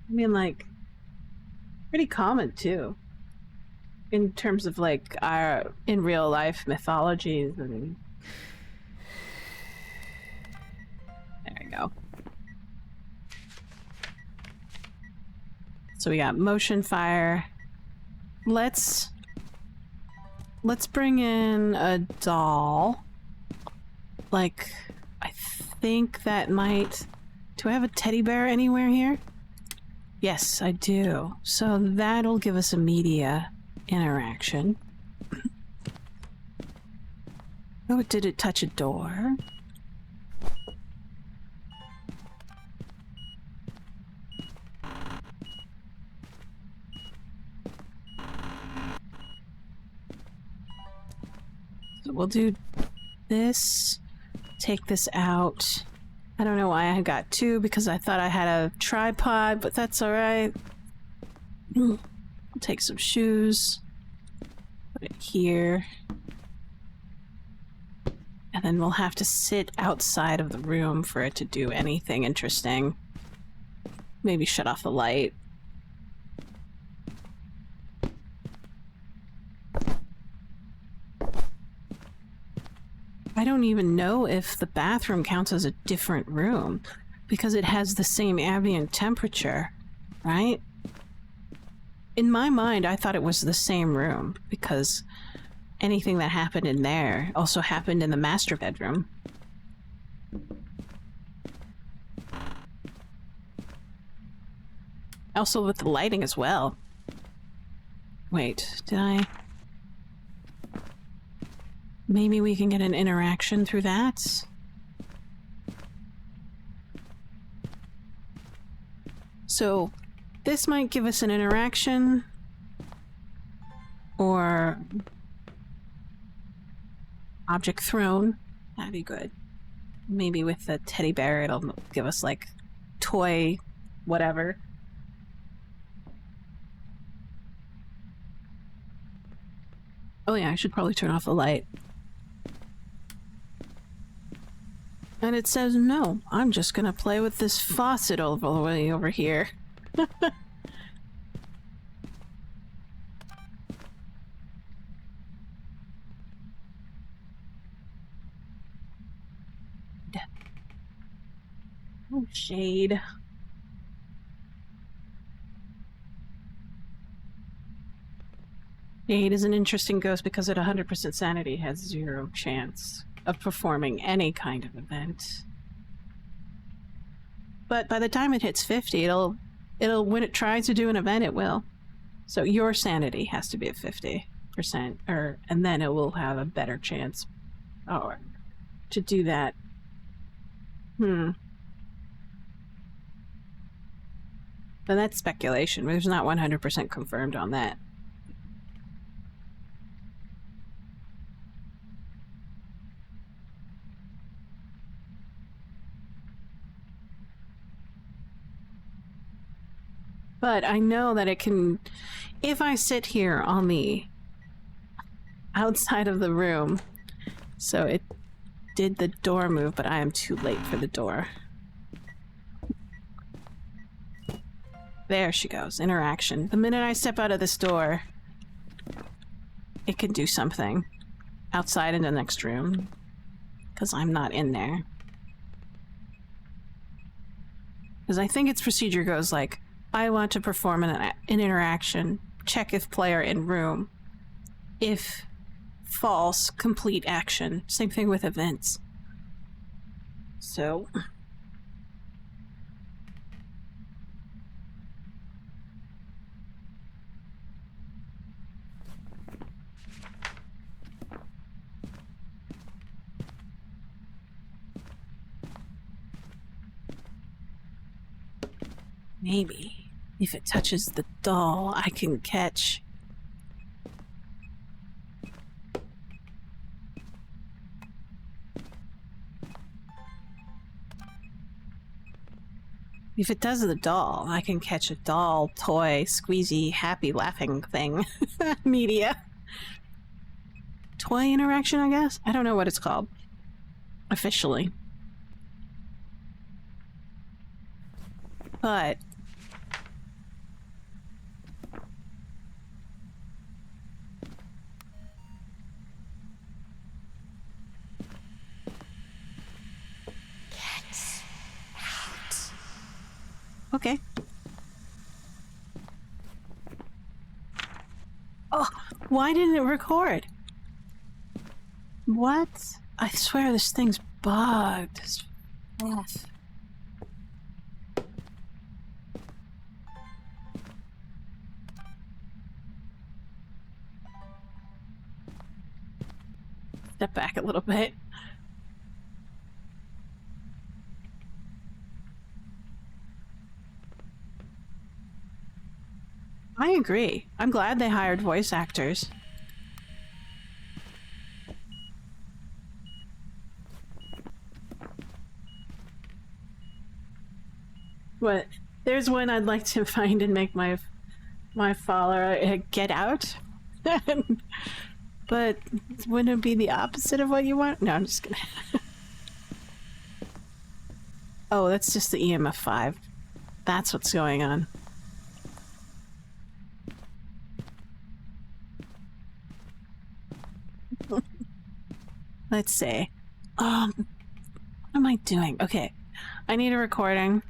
I mean, like, pretty common too. In terms of like our in real life mythologies and there we go. So we got motion fire. Let's bring in a doll. Like, I think that might... Do I have a teddy bear anywhere here? Yes, I do. So that'll give us a media interaction. Oh, did it touch a door? So we'll do this, take this out. I don't know why I got two, because I thought I had a tripod, but that's alright. I'll take some shoes, put it here. And then we'll have to sit outside of the room for it to do anything interesting. Maybe shut off the light. I don't even know if the bathroom counts as a different room, because it has the same ambient temperature, right? In my mind, I thought it was the same room, because anything that happened in there also happened in the master bedroom. Also with the lighting as well. Wait, did I... Maybe we can get an interaction through that? So, this might give us an interaction, or object thrown. That'd be good. Maybe with the teddy bear it'll give us like toy whatever. Oh yeah, I should probably turn off the light. And it says, no, I'm just gonna play with this faucet all the way over here. Oh, shade. Jade is an interesting ghost because at 100% sanity has 0 chance of performing any kind of event. But by the time it hits 50, it'll when it tries to do an event, it will. So your sanity has to be at 50%, and then it will have a better chance to do that. But that's speculation. There's not 100% confirmed on that. But I know that it can, if I sit here on the outside of the room, so it did the door move, but I am too late for the door. There she goes, interaction. The minute I step out of this door, it can do something outside in the next room, because I'm not in there. Because I think its procedure goes like, I want to perform an interaction, check if player in room. If false, complete action. Same thing with events. So... maybe, if it touches the doll, I can catch... If it does the doll, I can catch a doll, toy, squeezy, happy, laughing thing. Media. Toy interaction, I guess? I don't know what it's called. Officially. But... okay. Oh, why didn't it record? What? I swear this thing's bugged. Yes. Step back a little bit. I agree. I'm glad they hired voice actors. What? There's one I'd like to find and make my follower Get Out. But wouldn't it be the opposite of what you want? No, I'm just gonna... Oh, that's just the EMF 5. That's what's going on. Let's see. What am I doing? Okay. I need a recording.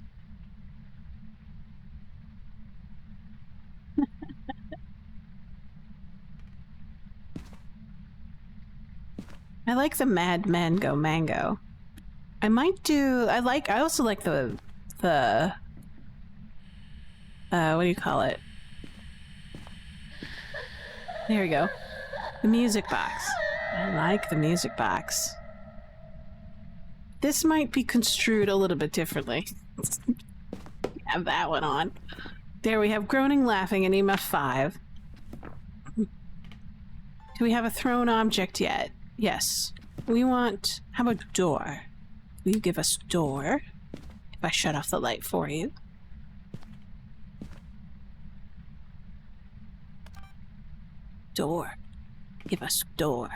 I like the Mad Men Go Mango. I might do... I also like the what do you call it? There we go. The music box. I like the music box. This might be construed a little bit differently. Have that one on. There we have groaning, laughing, and EMF 5. Do we have a thrown object yet? Yes. We want... How about door? Will you give us door? If I shut off the light for you. Door. Give us door.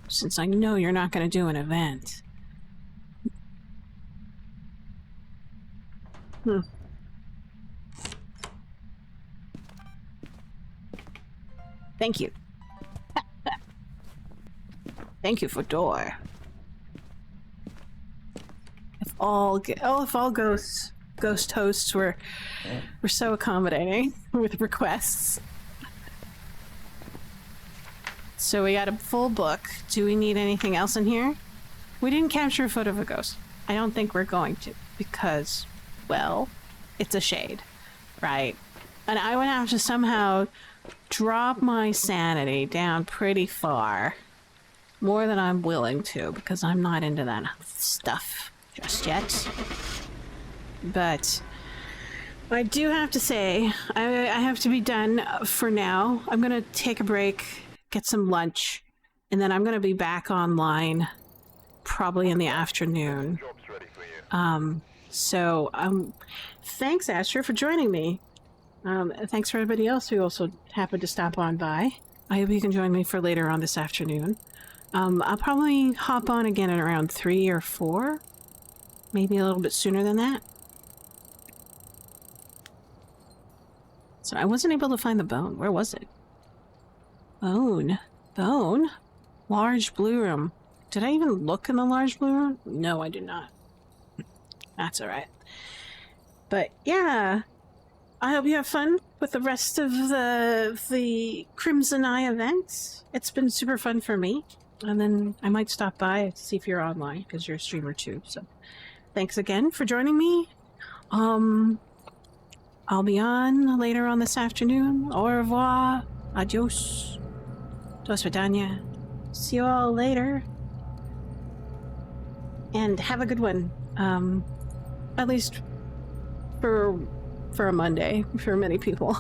Since I know you're not going to do an event. Thank you. Thank you for door. If all ghost hosts were so accommodating with requests. So we got a full book. Do we need anything else in here? We didn't capture a photo of a ghost. I don't think we're going to, because well, it's a shade, right? And I would have to somehow drop my sanity down pretty far. More than I'm willing to, because I'm not into that stuff just yet. But I do have to say, I have to be done for now. I'm gonna take a break, get some lunch, and then I'm gonna be back online probably in the afternoon. Job's ready for you. Thanks, Asher, for joining me. Thanks for everybody else who also happened to stop on by. I hope you can join me for later on this afternoon. I'll probably hop on again at around 3 or 4. Maybe a little bit sooner than that. So I wasn't able to find the bone. Where was it? Bone. Bone? Large blue room. Did I even look in the large blue room? No, I did not. That's alright. But yeah, I hope you have fun with the rest of the Crimson Eye events. It's been super fun for me. And then I might stop by to see if you're online, because you're a streamer too. So thanks again for joining me. I'll be on later on this afternoon. Au revoir. Adios. Do svidaniya. See you all later. And have a good one. At least for a Monday, for many people.